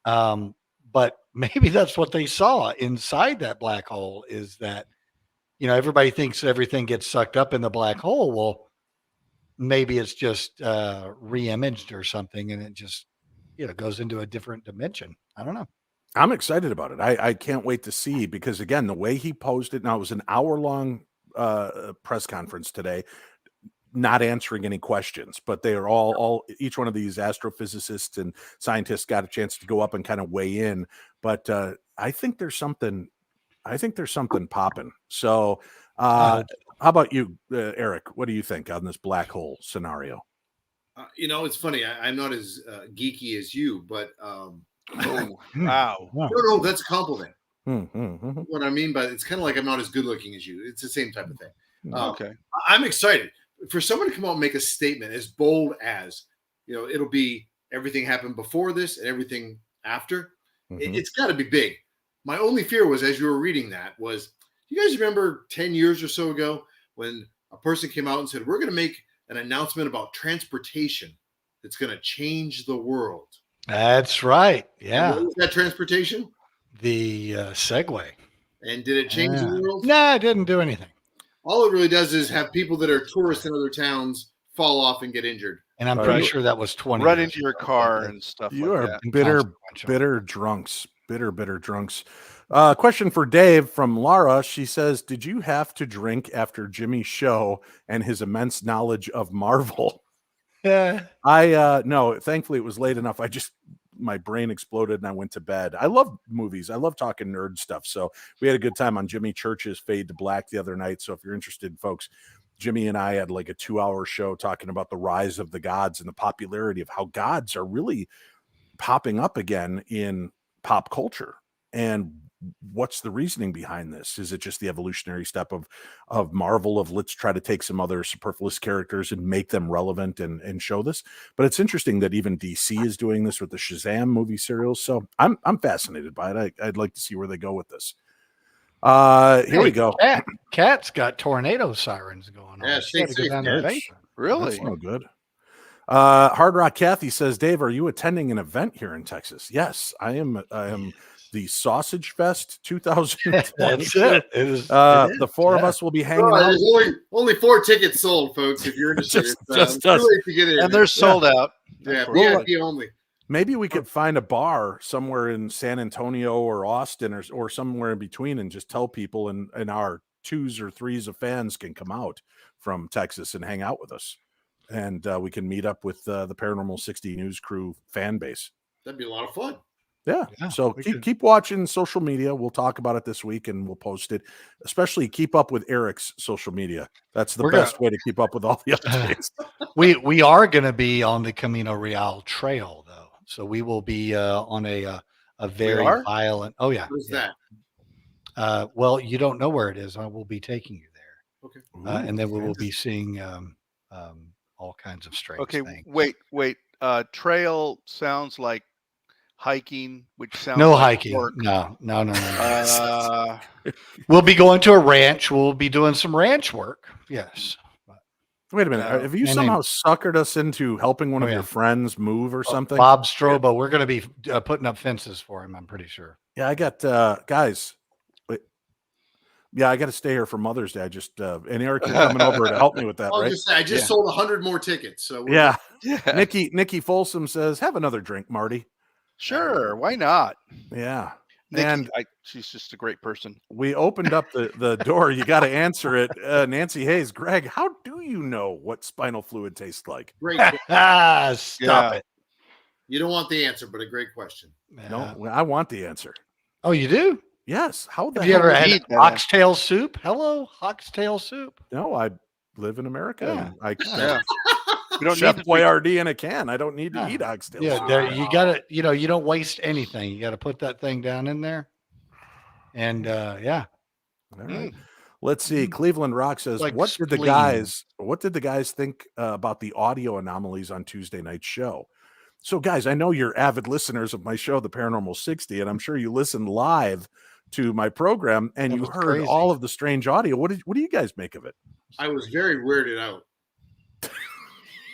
But maybe that's what they saw inside that black hole, is that, everybody thinks everything gets sucked up in the black hole. Well, maybe it's just re-imaged or something, and it just, goes into a different dimension. I don't know. I'm excited about it. I can't wait to see, because again, the way he posed it, now it was an hour-long press conference today, not answering any questions, but they are all each one of these astrophysicists and scientists got a chance to go up and kind of weigh in. But I think there's something popping. So how about you, Eric? What do you think on this black hole scenario? It's funny. I'm not as geeky as you, but oh, wow. No, that's a compliment. Mm-hmm. What I mean by it's kind of like I'm not as good looking as you. It's the same type of thing. Okay. I'm excited for someone to come out and make a statement as bold as, it'll be everything happened before this and everything after. It's got to be big. My only fear was, as you were reading that, was, you guys remember 10 years or so ago when a person came out and said, we're going to make an announcement about transportation that's going to change the world. That's right. Yeah. And what was that transportation? The Segway. And did it change the world? No, it didn't do anything. All it really does is have people that are tourists in other towns fall off and get injured. And I'm pretty sure that was 20. Run into your car and stuff You like are that. bitter drunks. Bitter drunks. Question for Dave from Laura. She says, did you have to drink after Jimmy's show and his immense knowledge of Marvel? Yeah. No, thankfully it was late enough. I just my brain exploded and I went to bed. I love movies. I love talking nerd stuff. So we had a good time on Jimmy Church's Fade to Black the other night. So if you're interested, folks, Jimmy and I had like a 2-hour show talking about the rise of the gods and the popularity of how gods are really popping up again in pop culture. And what's the reasoning behind this? Is it just the evolutionary step of Marvel of let's try to take some other superfluous characters and make them relevant and show this? But it's interesting that even DC is doing this with the Shazam movie serials. So I'm fascinated by it. I'd like to see where they go with this. Here we go. Cat's got tornado sirens going on. Yeah, She had to go down to the basement. Really? That's no good. Hard Rock Kathy says, Dave, are you attending an event here in Texas? Yes, I am. I am the Sausage Fest 2020. That's it. It is. The four of us will be hanging out. There's only 4 tickets sold, folks. If you're interested, Just it's us. too late to get in. And they're sold out. Yeah, Well, VIP only. Maybe we could find a bar somewhere in San Antonio or Austin or somewhere in between and just tell people and our 2s or 3s of fans can come out from Texas and hang out with us. And we can meet up with the Paranormal 60 News Crew fan base. That'd be a lot of fun. Yeah. So keep watching social media. We'll talk about it this week and we'll post it. Especially keep up with Eric's social media. That's the best way to keep up with all the updates. We are going to be on the Camino Real Trail, though. So we will be on a very violent. Oh yeah. Where's that? Well, you don't know where it is. I will be taking you there. Okay. And then we will be seeing all kinds of strange things. Wait. Trail sounds like hiking, which sounds no like hiking. work. No. We'll be going to a ranch. We'll be doing some ranch work. Yes. Wait a minute. Have you somehow suckered us into helping one of your friends move or something? Bob Strobo. We're going to be putting up fences for him, I'm pretty sure. Yeah, I got guys. Yeah, I got to stay here for Mother's Day. I just and Eric, you're coming over to help me with that, right? I just sold 100 more tickets. So yeah. Nikki Folsom says, "Have another drink, Marty." Sure, why not? Yeah. Nikki, and she's just a great person. We opened up the door. You got to answer it. Nancy Hayes, Greg, how do you know what spinal fluid tastes like? Great. Stop it. You don't want the answer, but a great question. No, I want the answer. Oh, you do? Yes. How the Have you hell ever had oxtail soup? Hello, oxtail soup. No, I live in America. Yeah. And We don't Chef need to Boyardee in a can. I don't need to eat oxtail. Yeah, you got to, you don't waste anything. You got to put that thing down in there. And All right. Let's see. Cleveland Rock says, what did the guys think about the audio anomalies on Tuesday night's show? So guys, I know you're avid listeners of my show, The Paranormal 60, and I'm sure you listened live to my program and you heard all of the strange audio. What do you guys make of it? I was very weirded out.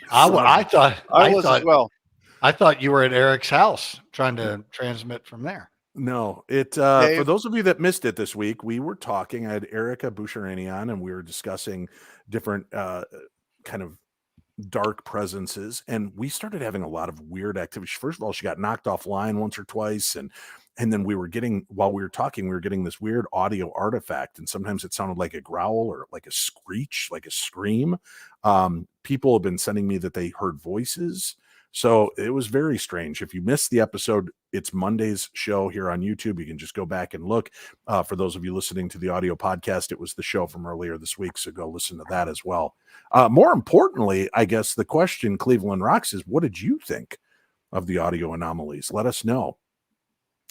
I thought as well. I thought you were at Eric's house trying to transmit from there. No, for those of you that missed it this week, we were talking. I had Erica Boucherani on, and we were discussing different kind of dark presences, and we started having a lot of weird activity. First of all, she got knocked offline once or twice, and then while we were talking, we were getting this weird audio artifact, and sometimes it sounded like a growl or like a screech, like a scream. People have been sending me that they heard voices. So it was very strange. If you missed the episode, it's Monday's show here on YouTube. You can just go back and look. For those of you listening to the audio podcast, it was the show from earlier this week. So go listen to that as well. More importantly, I guess the question Cleveland Rocks is, what did you think of the audio anomalies? Let us know.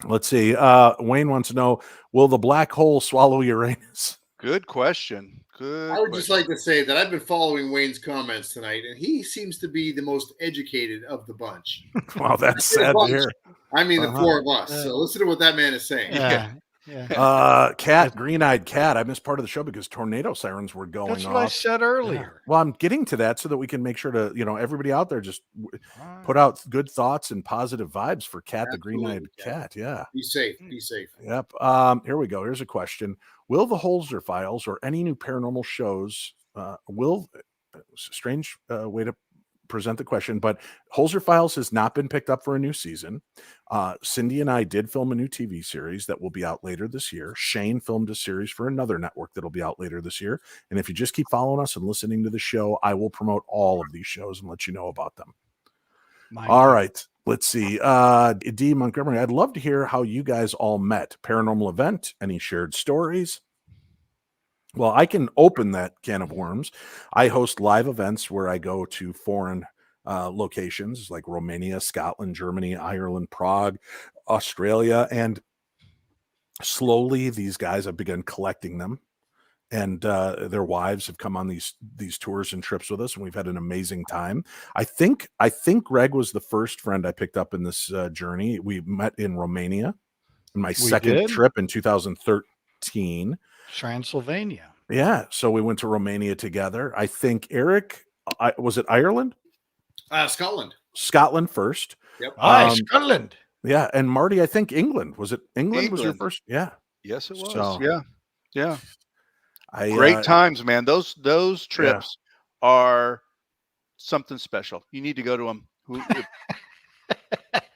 Let's see. Wayne wants to know, will the black hole swallow Uranus? Good question. I would just like to say that I've been following Wayne's comments tonight, and he seems to be the most educated of the bunch. Wow, that's sad to hear. I mean, the four of us. So listen to what that man is saying. Cat, green-eyed cat. I missed part of the show because tornado sirens were going off. That's what I said earlier. Yeah. Well, I'm getting to that so that we can make sure to, everybody out there just put out good thoughts and positive vibes for Cat, the green-eyed cat. Yeah. Be safe. Be safe. Yep. Here we go. Here's a question. Will the Holzer Files or any new paranormal shows strange way to present the question, but Holzer Files has not been picked up for a new season. Cindy and I did film a new TV series that will be out later this year. Shane filmed a series for another network that'll be out later this year. And if you just keep following us and listening to the show, I will promote all of these shows and let you know about them. All right. Let's see. D. Montgomery, I'd love to hear how you guys all met. Paranormal event, any shared stories? Well, I can open that can of worms. I host live events where I go to foreign locations like Romania, Scotland, Germany, Ireland, Prague, Australia, and slowly these guys have begun collecting them. And their wives have come on these tours and trips with us, and we've had an amazing time. I think Greg was the first friend I picked up in this journey. We met in Romania in my second trip in 2013. Transylvania. Yeah, so we went to Romania together. I think Eric, was it Ireland? Scotland. Scotland first. Yep. Scotland. Yeah, and Marty, I think England. Was it England? Was your first? Yeah. Yes, it was. So, Yeah. I, Great times, man. Those trips are something special. You need to go to them.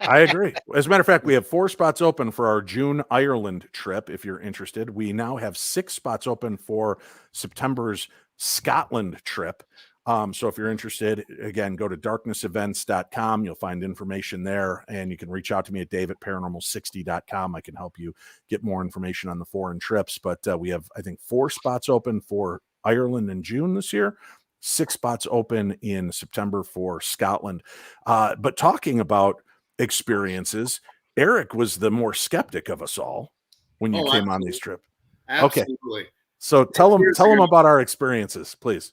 I agree. As a matter of fact, we have 4 spots open for our June Ireland trip. If you're interested, we now have 6 spots open for September's Scotland trip. So if you're interested, again, go to darknessevents.com. You'll find information there, and you can reach out to me at dave@paranormal60.com. I can help you get more information on the foreign trips. But we have, I think, 4 spots open for Ireland in June this year, 6 spots open in September for Scotland. But talking about experiences, Eric was the more skeptic of us all when you came on this trip. Absolutely. Okay. So tell them about our experiences, please.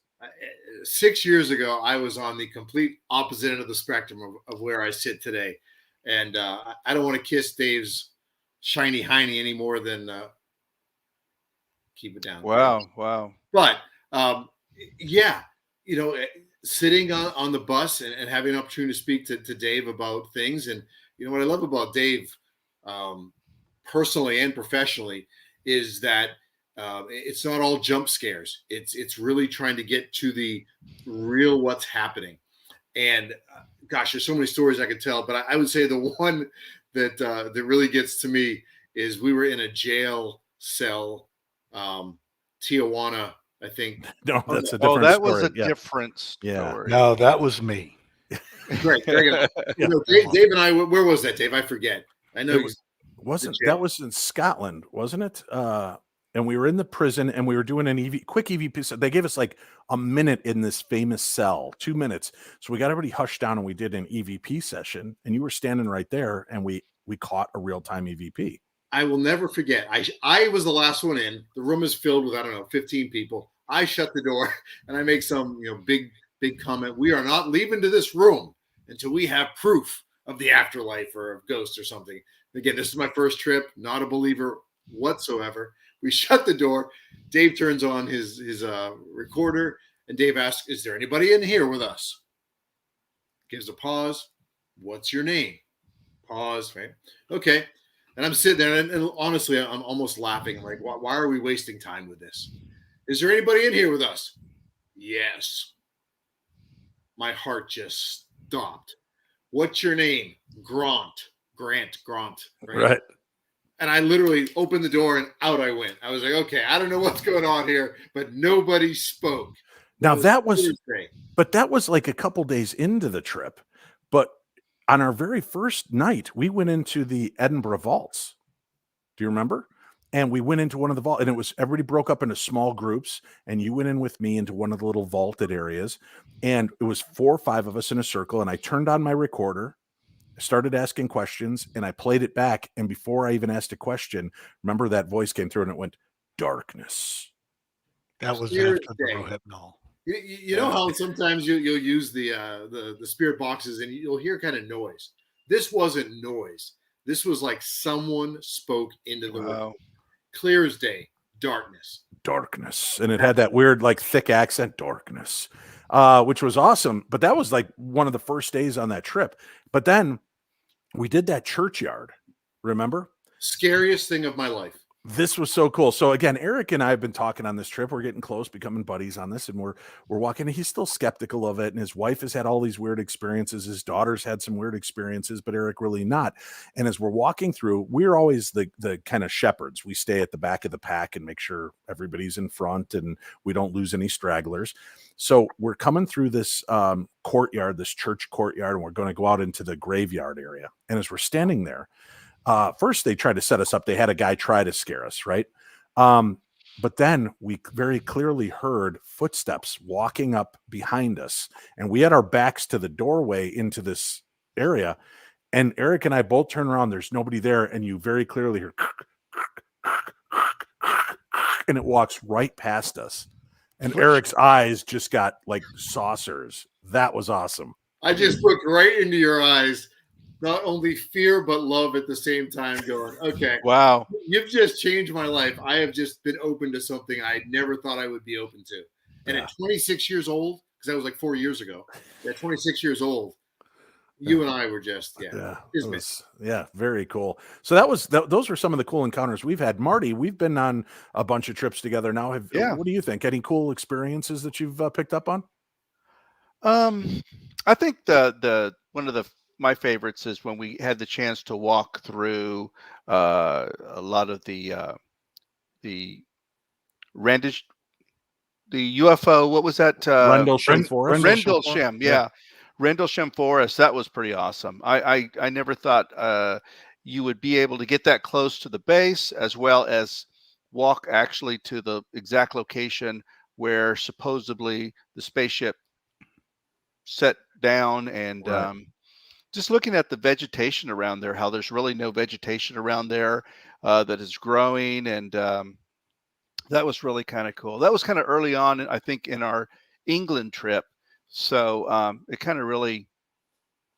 6 years ago, I was on the complete opposite end of the spectrum of where I sit today. And I don't want to kiss Dave's shiny hiney any more than keep it down. Wow. But yeah, sitting on the bus and having an opportunity to speak to Dave about things. And what I love about Dave personally and professionally is that it's not all jump scares. It's really trying to get to the real what's happening. And gosh, there's so many stories I could tell, but I would say the one that really gets to me is we were in a jail cell, Tijuana, I think. No, that's a different that story. was a different story. Yeah. No, that was me. Great. Dave and I, where was that, Dave? I forget. I know that was in Scotland, wasn't it? And we were in the prison and we were doing an quick EVP. So they gave us like a minute in this famous cell, 2 minutes. So we got everybody hushed down and we did an EVP session, and you were standing right there, and we caught a real-time EVP. I will never forget. I was the last one in. The room is filled with, 15 people. I shut the door and I make some, big comment. We are not leaving to this room until we have proof of the afterlife or of ghosts or something. Again, this is my first trip, not a believer whatsoever. We shut the door. Dave turns on his recorder, and Dave asks, "Is there anybody in here with us?" Gives a pause. "What's your name?" Pause. Right. Okay. And I'm sitting there, and honestly, I'm almost laughing. Like, why are we wasting time with this? "Is there anybody in here with us?" "Yes." My heart just stopped. "What's your name?" Grant. Right. And I literally opened the door and out I went. I was like, okay, I don't know what's going on here, but nobody spoke. Now that was like a couple days into the trip, but on our very first night, we went into the Edinburgh vaults. Do you remember? And we went into one of the vaults, and it was, everybody broke up into small groups, and you went in with me into one of the little vaulted areas, and it was 4 or 5 of us in a circle, and I turned on my recorder, started asking questions, and I played it back. And before I even asked a question, remember that voice came through and it went, "Darkness." That was after the Rohypnol. You know how sometimes you'll use the spirit boxes and you'll hear kind of noise. This wasn't noise. This was like someone spoke into the room. Clear as day. Darkness. And it had that weird, like, thick accent, "Darkness," which was awesome. But that was like one of the first days on that trip. But then we did that churchyard. Remember? Scariest thing of my life. This was so cool. So again, Eric and I have been talking on this trip. We're getting close, becoming buddies on this, and we're walking. And he's still skeptical of it, and his wife has had all these weird experiences. His daughter's had some weird experiences, but Eric really not. And as we're walking through, we're always the kind of shepherds. We stay at the back of the pack and make sure everybody's in front, and we don't lose any stragglers. So we're coming through this courtyard, this church courtyard, and we're going to go out into the graveyard area. And as we're standing there, first they tried to set us up. They had a guy try to scare us, right? But then we very clearly heard footsteps walking up behind us, and we had our backs to the doorway into this area. And Eric and I both turn around. There's nobody there, and you very clearly hear, and it walks right past us. And Eric's eyes just got like saucers. That was awesome. I just looked right into your eyes. Not only fear, but love at the same time, going, okay. Wow. You've just changed my life. I have just been open to something I never thought I would be open to. And at 26 years old, because that was like 4 years ago, at 26 years old, you and I were just, very cool. So those were some of the cool encounters we've had. Marty, we've been on a bunch of trips together now. What do you think? Any cool experiences that you've picked up on? I think the one of my favorites is when we had the chance to walk through a lot of the UFO. What was that? Rendlesham Forest. Rendlesham, yeah. Rendlesham Forest. That was pretty awesome. I never thought you would be able to get that close to the base, as well as walk actually to the exact location where supposedly the spaceship set down, and just looking at the vegetation around there, how there's really no vegetation around there that is growing. And that was really kind of cool. That was kind of early on, I think, in our England trip. So it kind of really...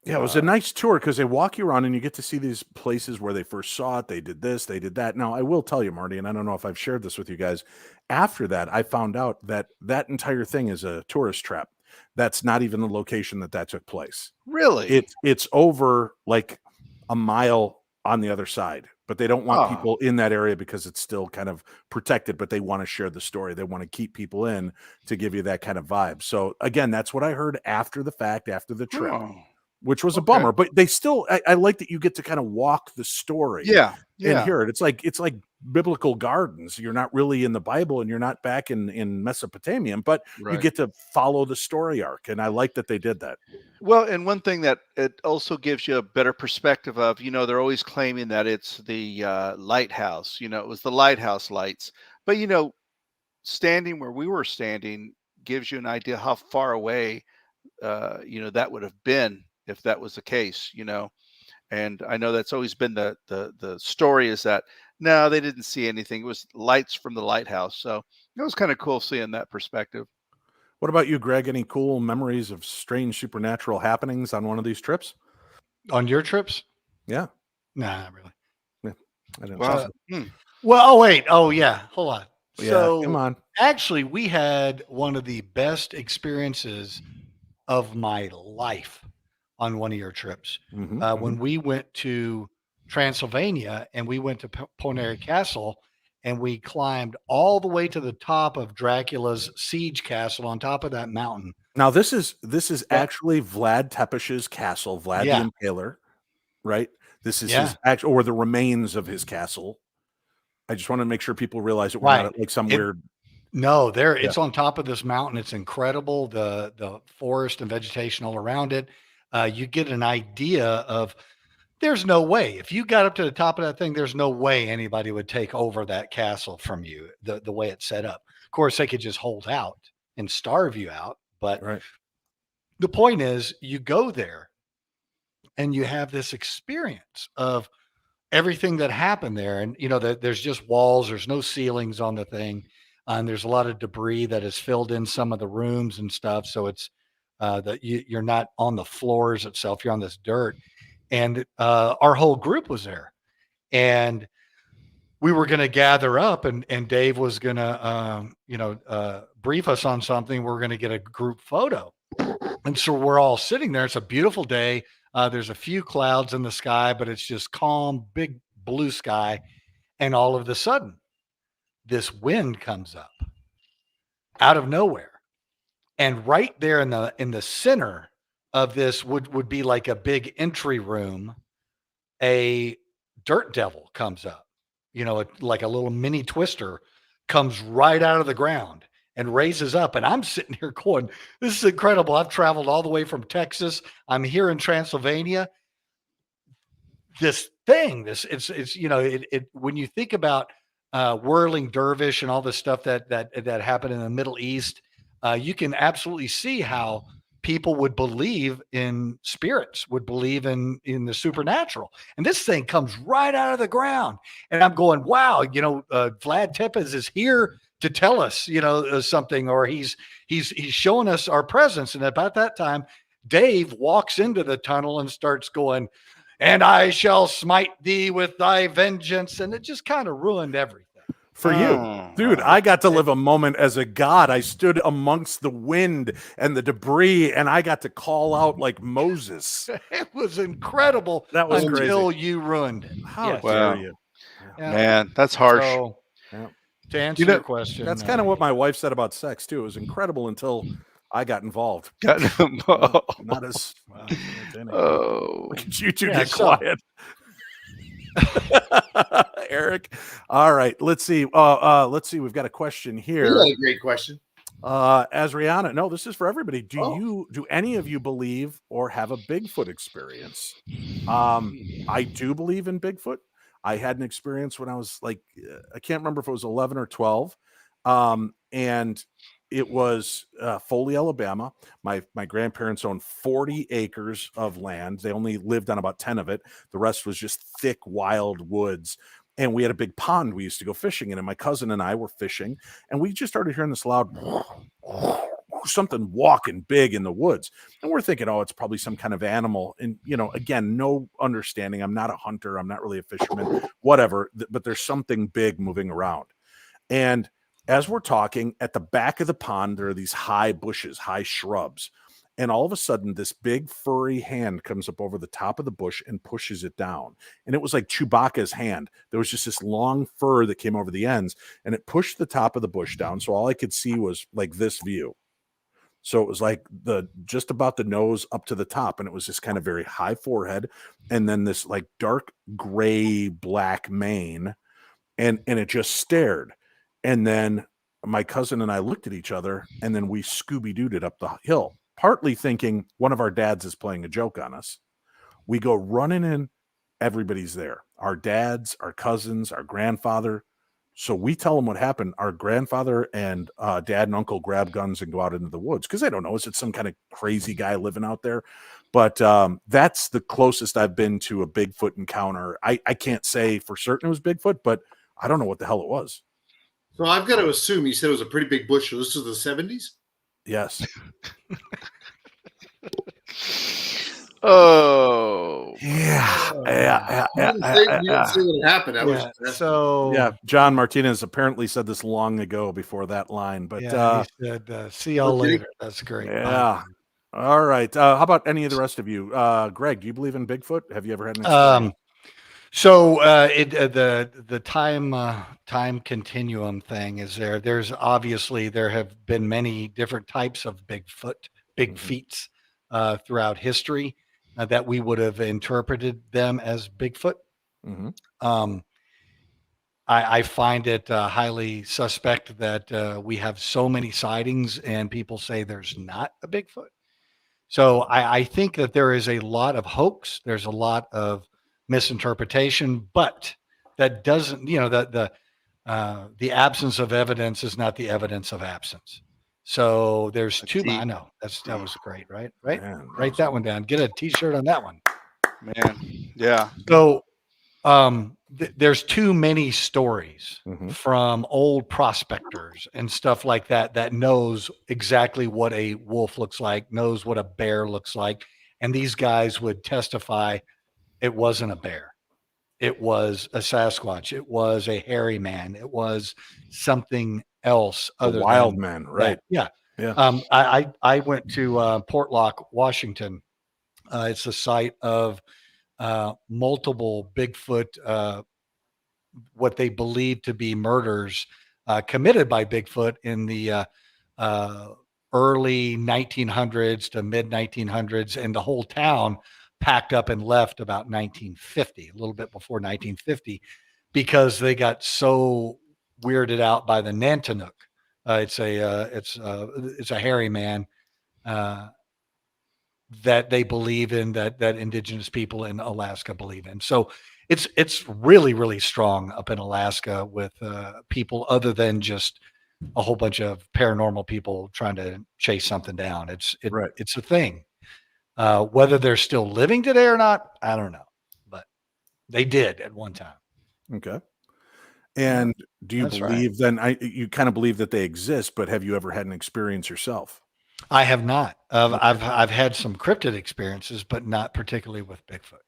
Yeah, it was a nice tour because they walk you around and you get to see these places where they first saw it. They did this, they did that. Now, I will tell you, Marty, and I don't know if I've shared this with you guys. After that, I found out that that entire thing is a tourist trap. That's not even the location that took place. Really? It's over like a mile on the other side, but they don't want people in that area because it's still kind of protected, but they want to share the story. They want to keep people in to give you that kind of vibe. So again, that's what I heard after the fact, after the trip. Which was a bummer, but they still, I like that you get to kind of walk the story and hear it. It's like biblical gardens. You're not really in the Bible and you're not back in Mesopotamia, but you get to follow the story arc. And I like that they did that. Well, and one thing that it also gives you a better perspective of, they're always claiming that it's the lighthouse, it was the lighthouse lights, but standing where we were standing gives you an idea how far away, that would have been if that was the case, and I know that's always been the story, is that no, they didn't see anything. It was lights from the lighthouse. So it was kind of cool seeing that perspective. What about you, Greg? Any cool memories of strange supernatural happenings on one of these trips? On your trips? Yeah. Nah, not really. Yeah. I didn't. Well, wait. Oh, yeah. Hold on. Yeah, so come on. Actually, we had one of the best experiences of my life on one of your trips. When we went to Transylvania and we went to Ponary Castle and we climbed all the way to the top of Dracula's siege castle on top of that mountain. Now this is actually Vlad Tepes's castle, Vlad the Impaler, right? This is his actual, or the remains of his castle. I just want to make sure people realize that we're not at like some weird. No, it's on top of this mountain. It's incredible. The forest and vegetation all around it. You get an idea of, there's no way, if you got up to the top of that thing, there's no way anybody would take over that castle from you, the way it's set up. Of course, they could just hold out and starve you out. But the point is, you go there and you have this experience of everything that happened there. And, there's just walls, there's no ceilings on the thing. And there's a lot of debris that has filled in some of the rooms and stuff. So it's that you're not on the floors itself, you're on this dirt. And our whole group was there, and we were going to gather up, and Dave was going to brief us on something. We're going to get a group photo. And so we're all sitting there. It's a beautiful day. There's a few clouds in the sky, but it's just calm, big blue sky. And all of a sudden, this wind comes up out of nowhere. And right there in the center of this would be like a big entry room. A dirt devil comes up, like a little mini twister comes right out of the ground and raises up. And I'm sitting here going, this is incredible. I've traveled all the way from Texas. I'm here in Transylvania. This thing, when you think about whirling dervish and all the stuff that happened in the Middle East, you can absolutely see how people would believe in spirits, would believe in the supernatural. And this thing comes right out of the ground. And I'm going, wow, Vlad Tepes is here to tell us, something, or he's showing us our presence. And about that time, Dave walks into the tunnel and starts going, and I shall smite thee with thy vengeance. And it just kind of ruined everything. For you, dude, I got to live a moment as a god. I stood amongst the wind and the debris, and I got to call out like Moses. It was incredible. That was until crazy. You ruined it. How dare you? Yeah. Man, that's harsh. So, to answer your question, that's kind of what my wife said about sex too. It was incredible until I got involved. Not as entertaining. Look at you two get so- quiet. Eric. All right. Let's see. Let's see. We've got a question You here. got a great question. As Rihanna, no, this is for everybody. Do any of you believe or have a Bigfoot experience? I do believe in Bigfoot. I had an experience when I was like, I can't remember if it was 11 or 12. And it was Foley, Alabama. My grandparents owned 40 acres of land. They only lived on about 10 of it. The rest was just thick, wild woods. And we had a big pond we used to go fishing in. And my cousin and I were fishing. And we just started hearing this loud something walking big in the woods. And we're thinking, oh, it's probably some kind of animal. And, again, no understanding. I'm not a hunter. I'm not really a fisherman, whatever. But there's something big moving around. And as we're talking, at the back of the pond, there are these high bushes, high shrubs. And all of a sudden, this big furry hand comes up over the top of the bush and pushes it down. And it was like Chewbacca's hand. There was just this long fur that came over the ends, and it pushed the top of the bush down. So all I could see was like this view. So it was like just about the nose up to the top. And it was this kind of very high forehead. And then this like dark gray, black mane. And it just stared. And then my cousin and I looked at each other, and then we Scooby-Dooed it up the hill, partly thinking one of our dads is playing a joke on us. We go running in. Everybody's there. Our dads, our cousins, our grandfather. So we tell them what happened. Our grandfather and dad and uncle grab guns and go out into the woods because they don't know. Is it some kind of crazy guy living out there? But that's the closest I've been to a Bigfoot encounter. I can't say for certain it was Bigfoot, but I don't know what the hell it was. So I've got to assume you said it was a pretty big bush. So this was the 70s? Yes. Oh. Yeah. You didn't say what happened. John Martinez apparently said this long ago before that line. But he said, see y'all later. That's great. Yeah. All right. How about any of the rest of you? Greg, do you believe in Bigfoot? Have you ever had an experience? So the time continuum thing is there. There's obviously there have been many different types of big feats throughout history that we would have interpreted them as Bigfoot. Mm-hmm. I find it highly suspect that we have so many sightings and people say there's not a Bigfoot. So I think that there is a lot of hoax. There's a lot of misinterpretation, but that doesn't, the absence of evidence is not the evidence of absence. So there's I know that was great, right? Man, Write that one down. Get a t-shirt on that one, man. Yeah. So there's too many stories from old prospectors and stuff like that knows exactly what a wolf looks like, knows what a bear looks like. And these guys would testify it wasn't a bear. It was a Sasquatch. It was a hairy man. It was something else. Other wild man, right? Yeah. I went to Portlock, Washington. It's the site of multiple Bigfoot what they believe to be murders committed by Bigfoot in the early 1900s to mid 1900s, and the whole town packed up and left about 1950, a little bit before 1950, because they got so weirded out by the Nanticoke. It's a hairy man that they believe in, that indigenous people in Alaska believe in. So it's really, really strong up in Alaska with people other than just a whole bunch of paranormal people trying to chase something down. It's a thing. Whether they're still living today or not, I don't know, but they did at one time. Okay. And do you believe then you kind of believe that they exist, but have you ever had an experience yourself? I have not. I've had some cryptid experiences, but not particularly with Bigfoot.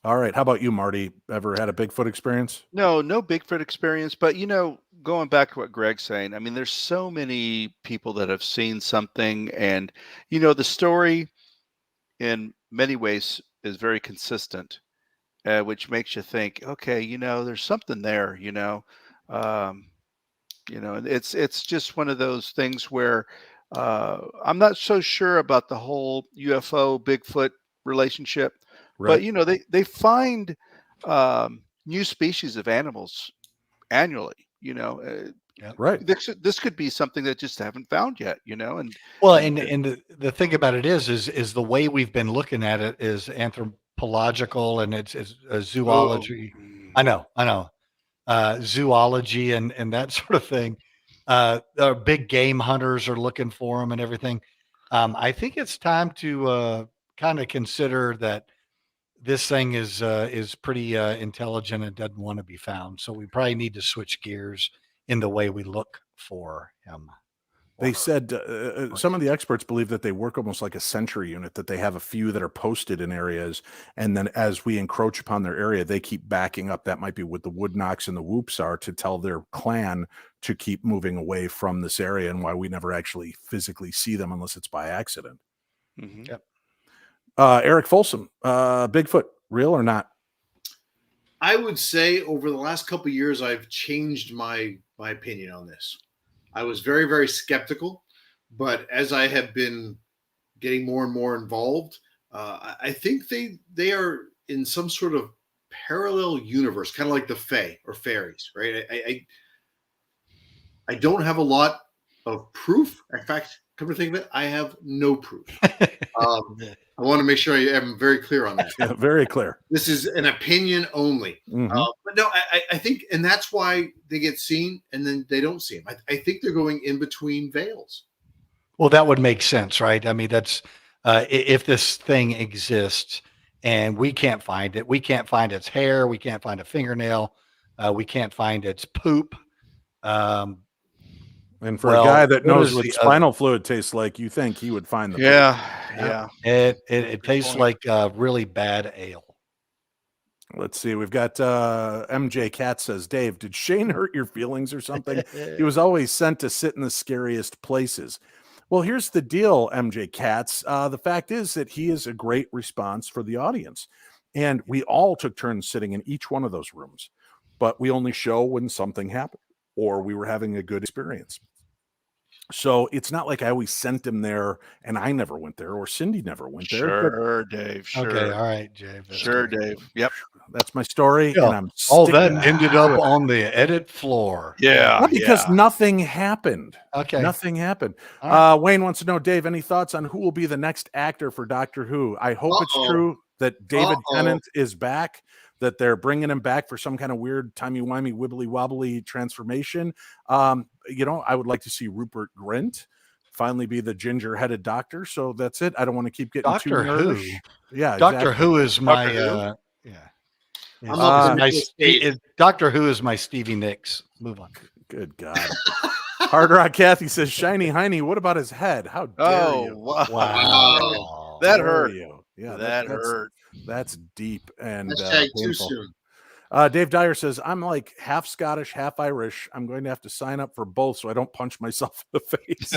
All right. How about you, Marty? Ever had a Bigfoot experience? No Bigfoot experience, but going back to what Greg's saying, I mean, there's so many people that have seen something, and the story in many ways is very consistent, which makes you think, okay, there's something there, and it's just one of those things where I'm not so sure about the whole UFO Bigfoot relationship, but they find new species of animals annually. Right. This could be something that just haven't found yet. And the thing about it is the way we've been looking at it is anthropological, and it's zoology. I know. Zoology and that sort of thing. Big game hunters are looking for them and everything. I think it's time to kind of consider that this thing is pretty intelligent and doesn't want to be found. So we probably need to switch gears in the way we look for him. They said some of the experts believe that they work almost like a sentry unit, that they have a few that are posted in areas, and then as we encroach upon their area, they keep backing up. That might be what the wood knocks and the whoops are, to tell their clan to keep moving away from this area, and why we never actually physically see them unless it's by accident. Mm-hmm. Yep. Eric Folsom, Bigfoot, real or not? I would say over the last couple of years, I've changed my opinion on this. I was very, very skeptical, but as I have been getting more and more involved, I think they are in some sort of parallel universe, kind of like the Fae or fairies, right? I don't have a lot of proof. In fact, come to think of it, I have no proof. I want to make sure I am very clear on that. Yeah, very clear. This is an opinion only. Mm-hmm. But no, I think, and that's why they get seen and then they don't see them. I think they're going in between veils. Well, that would make sense, right? I mean, that's if this thing exists and we can't find it, we can't find its hair, we can't find a fingernail, we can't find its poop. And for a guy that knows what spinal fluid tastes like, you think he would find the yeah. It tastes like really bad ale. Let's see. We've got MJ Cat says, Dave, did Shane hurt your feelings or something? He was always sent to sit in the scariest places. Well, here's the deal, MJ Cats. The fact is that he is a great response for the audience. And we all took turns sitting in each one of those rooms, but we only show when something happened or we were having a good experience. So it's not like I always sent him there and I never went there, or Cindy never went there. Sure, Dave. Sure. Okay. All right, Dave. Sure, Dave. Yep. That's my story. Yeah. And I'm all that ended up on the edit floor. Yeah. Well, because nothing happened. Okay. Nothing happened. Right. Wayne wants to know, Dave, any thoughts on who will be the next actor for Doctor Who? I hope it's true that David Tennant is back, that they're bringing him back for some kind of weird timey-wimey, wibbly-wobbly transformation. I would like to see Rupert Grint finally be the ginger-headed doctor. So that's it. I don't want to keep getting Doctor too nervous. Who. Yeah, Doctor exactly. Who is my Doctor Who is my Stevie Nicks. Move on. Good God. Hard Rock Kathy says, Shiny Heine, what about his head? How dare you? Wow. That hurt. Yeah, that hurt. That's deep and Hashtag too painful. soon. Dave Dyer says, I'm like half Scottish, half Irish. I'm going to have to sign up for both so I don't punch myself in the face.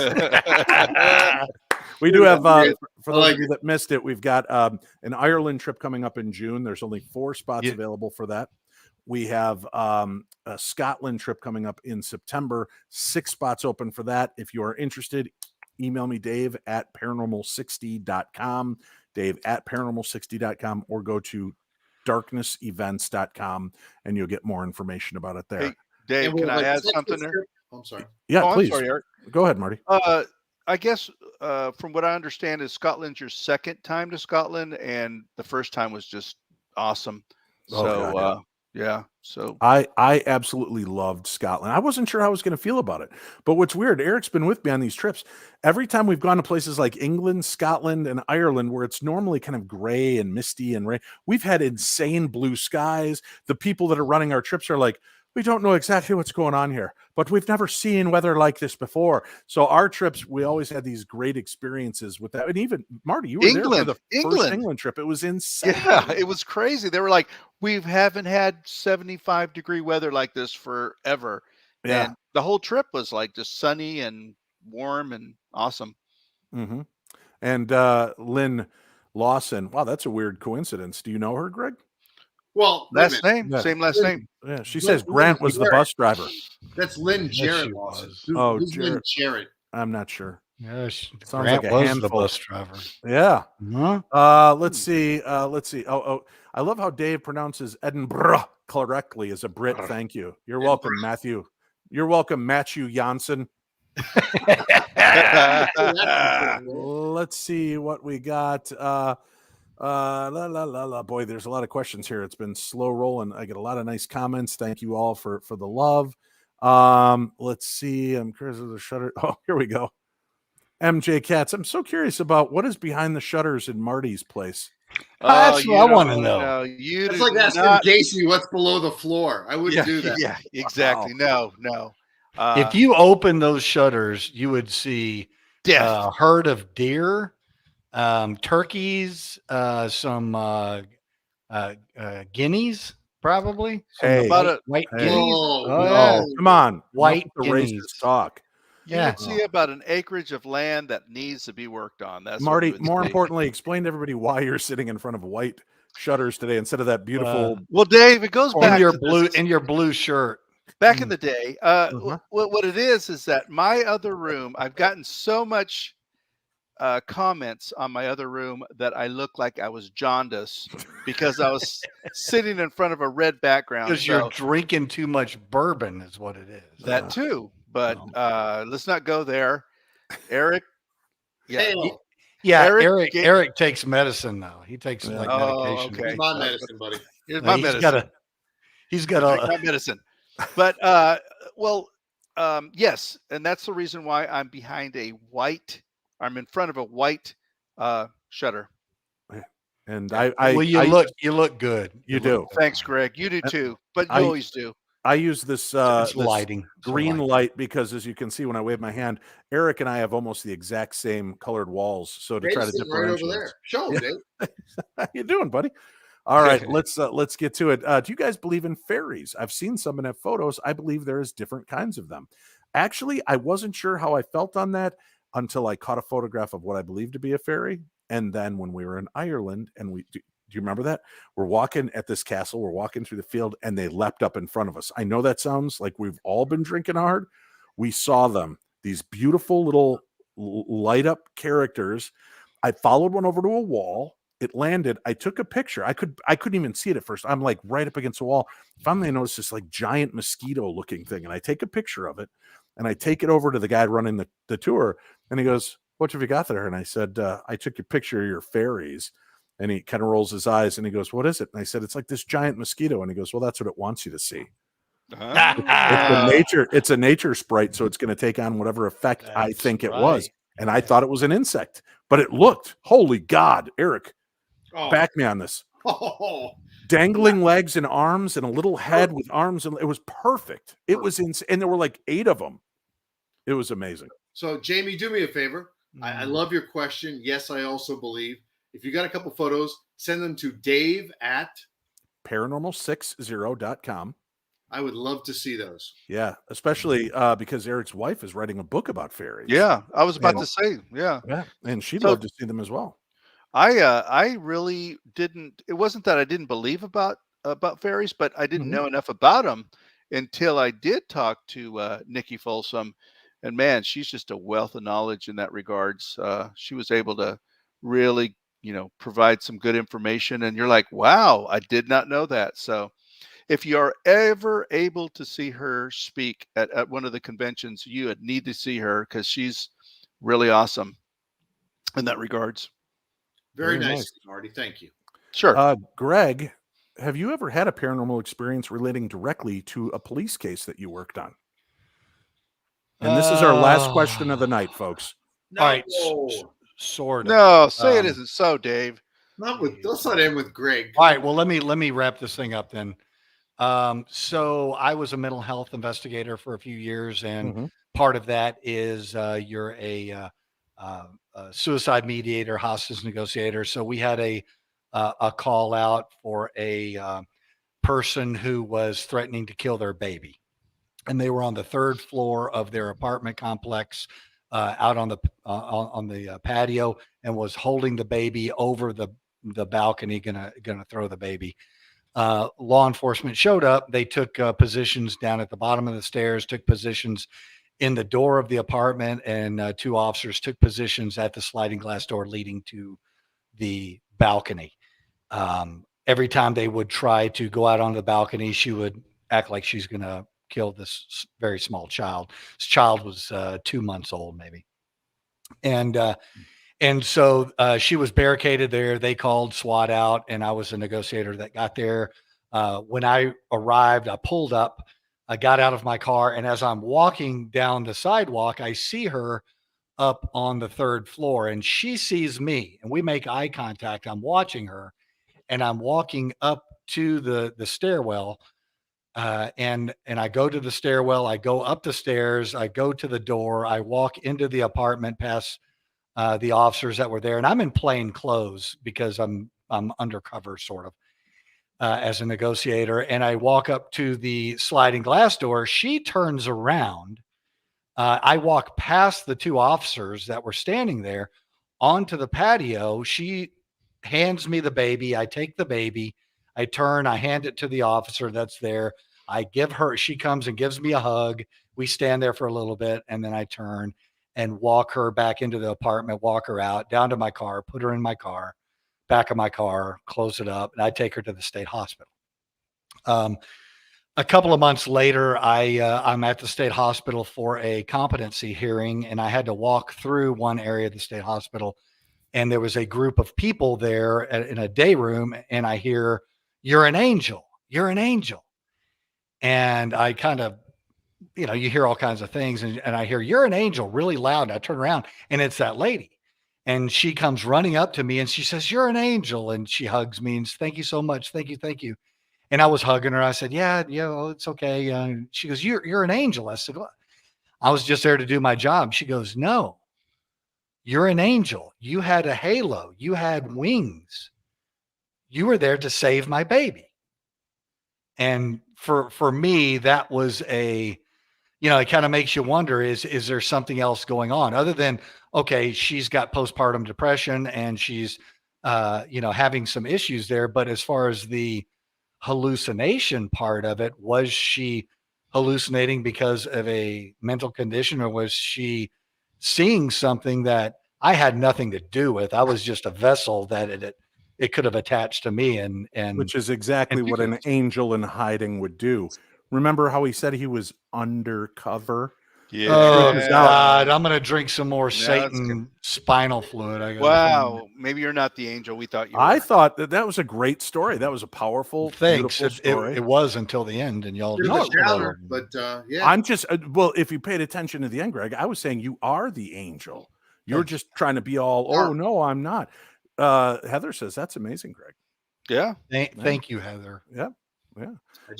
We do have, for those of you that missed it, we've got an Ireland trip coming up in June. There's only 4 spots available for that. We have a Scotland trip coming up in September. 6 spots open for that. If you are interested, email me, Dave@paranormal60.com, Dave@paranormal60.com, or go to darknessevents.com and you'll get more information about it there. Hey, Dave, can I add something there? I'm sorry. Yeah, Oh, please. I'm sorry, Eric. Go ahead, Marty. I guess from what I understand is Scotland's your second time to Scotland, and the first time was just awesome. Oh, So God, yeah. So I absolutely loved Scotland. I wasn't sure how I was going to feel about it. But what's weird, Eric's been with me on these trips. Every time we've gone to places like England, Scotland, and Ireland, where it's normally kind of gray and misty and rain, we've had insane blue skies. The people that are running our trips are like, we don't know exactly what's going on here, but we've never seen weather like this before. So our trips, we always had these great experiences with that. And even Marty, you were there for the first England trip. It was insane. Yeah, it was crazy. They were like, we haven't had 75-degree weather like this forever. Yeah. And the whole trip was like just sunny and warm and awesome. Mm-hmm. And Lynn Lawson. Wow, that's a weird coincidence. Do you know her, Greg? Well, last name, Yeah. same last name. Yeah, she says Grant was the bus driver. That's Lynn Jarrett. she Lawson. was. Who's Jarrett. Lynn Jarrett? I'm not sure. Yeah, Sounds Grant like a was handful. the bus driver. Yeah. Huh? Let's see. Oh, I love how Dave pronounces Edinburgh correctly as a Brit. Thank you. You're welcome, Matthew. You're welcome, Matthew Janssen. Let's see what we got. Boy, there's a lot of questions here. It's been slow rolling. I get a lot of nice comments. Thank you all for the love. Let's see. I'm curious of the shutter. Oh, here we go. MJ Katz. I'm so curious about what is behind the shutters in Marty's place. That's what I want to know. It's like asking Gacy what's below the floor. I wouldn't do that. Yeah, exactly. Wow. No. If you open those shutters, you would see a herd of deer, turkeys, some guineas, probably. Hey, about white hey. guineas. Oh, come on. White the guineas. racist talk. You would see about an acreage of land that needs to be worked on. That's Marty, what you would more see. importantly, explain to everybody why you're sitting in front of white shutters today instead of that beautiful. Well, Dave, it goes back in your to blue this. in your blue shirt. Back in the day, what it is that my other room, I've gotten so much comments on my other room that I look like I was jaundiced because I was sitting in front of a red background. Because you're drinking too much bourbon is what it is. That too. But let's not go there. Eric. Yeah. Eric takes medicine now. He takes like medication. Okay. Here's my medicine, buddy. Here's my medicine. He's got a medicine. But yes, and that's the reason why I'm behind I'm in front of a white shutter. And you look good. You do. Thanks, Greg. You do too. But you always do. I use this, it's lighting. green light because, as you can see when I wave my hand, Eric and I have almost the exact same colored walls. So to try to differentiate. Right over there. Show him, Dave. How you doing, buddy? All right, let's get to it. Do you guys believe in fairies? I've seen some and have photos. I believe there is different kinds of them. Actually, I wasn't sure how I felt on that until I caught a photograph of what I believe to be a fairy. And then when we were in Ireland, and do you remember that? We're walking at this castle, we're walking through the field, and they leapt up in front of us. I know that sounds like we've all been drinking hard. We saw them, these beautiful little light up characters. I followed one over to a wall. It landed. I took a picture. I couldn't even see it at first. I'm like right up against the wall. Finally, I noticed this like giant mosquito looking thing, and I take a picture of it, and I take it over to the guy running the tour, and he goes, "What have you got there?" And I said, "I took a picture of your fairies." And he kind of rolls his eyes and he goes, "What is it?" And I said, "It's like this giant mosquito." And he goes, "Well, that's what it wants you to see." It's a nature sprite, so it's going to take on whatever effect I think it was. And I thought it was an insect, but it looked, holy God, Eric, back me on this. Dangling legs and arms and a little head with arms. And it was perfect. It was insane. And there were like 8 of them. It was amazing. So, Jamie, do me a favor. I love your question. Yes, I also believe. If you got a couple photos, send them to Dave at paranormal60.com. I would love to see those. Yeah, especially because Eric's wife is writing a book about fairies. Yeah, I was about to say, yeah, and she'd love to see them as well. I really didn't. It wasn't that I didn't believe about about fairies, but I didn't Mhm. know enough about them until I did talk to Nikki Folsom, and man, she's just a wealth of knowledge in that regards. She was able to really, provide some good information, and you're like, wow, I did not know that. So if you are ever able to see her speak at one of the conventions, you would need to see her because she's really awesome in that regards. Very Very nice, nice. Marty. Thank you. Sure. Greg, have you ever had a paranormal experience relating directly to a police case that you worked on? And this is our last question of the night, folks. All right, No. sort of. No, say it isn't so, Dave. Let's not end with Greg. All right, well, let me wrap this thing up then. So I was a mental health investigator for a few years, and Mhm. part of that is you're a suicide mediator, hostage negotiator. So we had a call out for a person who was threatening to kill their baby, and they were on the third floor of their apartment complex, out on the patio, and was holding the baby over the balcony, gonna throw the baby. Law enforcement showed up. They took positions down at the bottom of the stairs, took positions in the door of the apartment, and two officers took positions at the sliding glass door leading to the balcony. Every time they would try to go out on the balcony, she would act like she's going to kill this very small child. This child was 2 months old, maybe. And so she was barricaded there. They called SWAT out, and I was a negotiator that got there. When I arrived, I pulled up, I got out of my car, and as I'm walking down the sidewalk, I see her up on the third floor, and she sees me, and we make eye contact. I'm watching her, and I'm walking up to the stairwell, and I go to the stairwell. I go up the stairs. I go to the door. I walk into the apartment past the officers that were there, and I'm in plain clothes because I'm undercover sort of as a negotiator. And I walk up to the sliding glass door. She turns around. I walk past the two officers that were standing there onto the patio. She hands me the baby. I take the baby. I turn. I hand it to the officer that's there. I give her. She comes and gives me a hug. We stand there for a little bit, and then I turn and walk her back into the apartment, walk her out, down to my car, put her in my car, back of my car, close it up, and I take her to the state hospital. A couple of months later, I'm at the state hospital for a competency hearing, and I had to walk through one area of the state hospital, and there was a group of people there in a day room, and I hear, "You're an angel. You're an angel." And I kind of, you hear all kinds of things, and I hear, "You're an angel," really loud. And I turn around, and it's that lady. And she comes running up to me and she says, "You're an angel." And she hugs me and says, "Thank you so much. Thank you. Thank you." And I was hugging her. I said, "Yeah, well, it's okay." She goes, "You're an angel." I said, "Well, I was just there to do my job." She goes, "No, you're an angel. You had a halo. You had wings. You were there to save my baby." And for me, that was it kind of makes you wonder, is there something else going on other than, okay, she's got postpartum depression and she's, having some issues there. But as far as the hallucination part of it, was she hallucinating because of a mental condition, or was she seeing something that I had nothing to do with? I was just a vessel that it could have attached to me, and Which is exactly what an angel in hiding would do. Remember how he said he was undercover? Yeah. Oh God, I'm gonna drink some more Satan spinal fluid. I guess. Wow, maybe you're not the angel we thought you were. I thought that was a great story. That was a powerful, Thanks. beautiful story. It was until the end, and y'all. But yeah, I'm just well. If you paid attention to the end, Greg, I was saying you are the angel. You're just trying to be all. Oh no, I'm not. Heather says that's amazing, Greg. Yeah. Thank you, Heather. Yeah.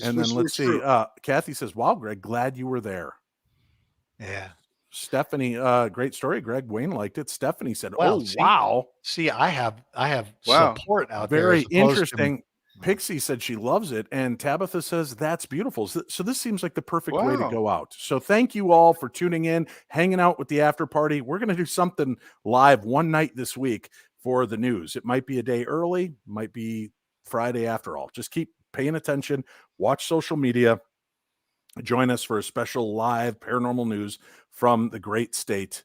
And then let's see. Kathy says, "Wow, Greg, glad you were there." Yeah. Stephanie, great story, Greg. Wayne liked it. Stephanie said, Well, "Oh, wow. See, I have support out there. Very as opposed to- interesting." Pixie said she loves it, and Tabitha says that's beautiful. So this seems like the perfect way to go out. So thank you all for tuning in, hanging out with the after party. We're going to do something live one night this week for the news. It might be a day early, might be Friday after all. Just keep paying attention, watch social media. Join us for a special live paranormal news from the great state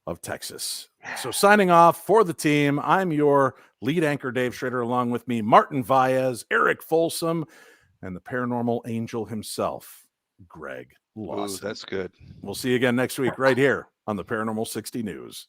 of Texas. So signing off for the team, I'm your lead anchor, Dave Schrader, along with me, Martin Vaez, Eric Folsom, and the paranormal angel himself, Greg Lawson. Ooh, that's good. We'll see you again next week right here on the Paranormal 60 News.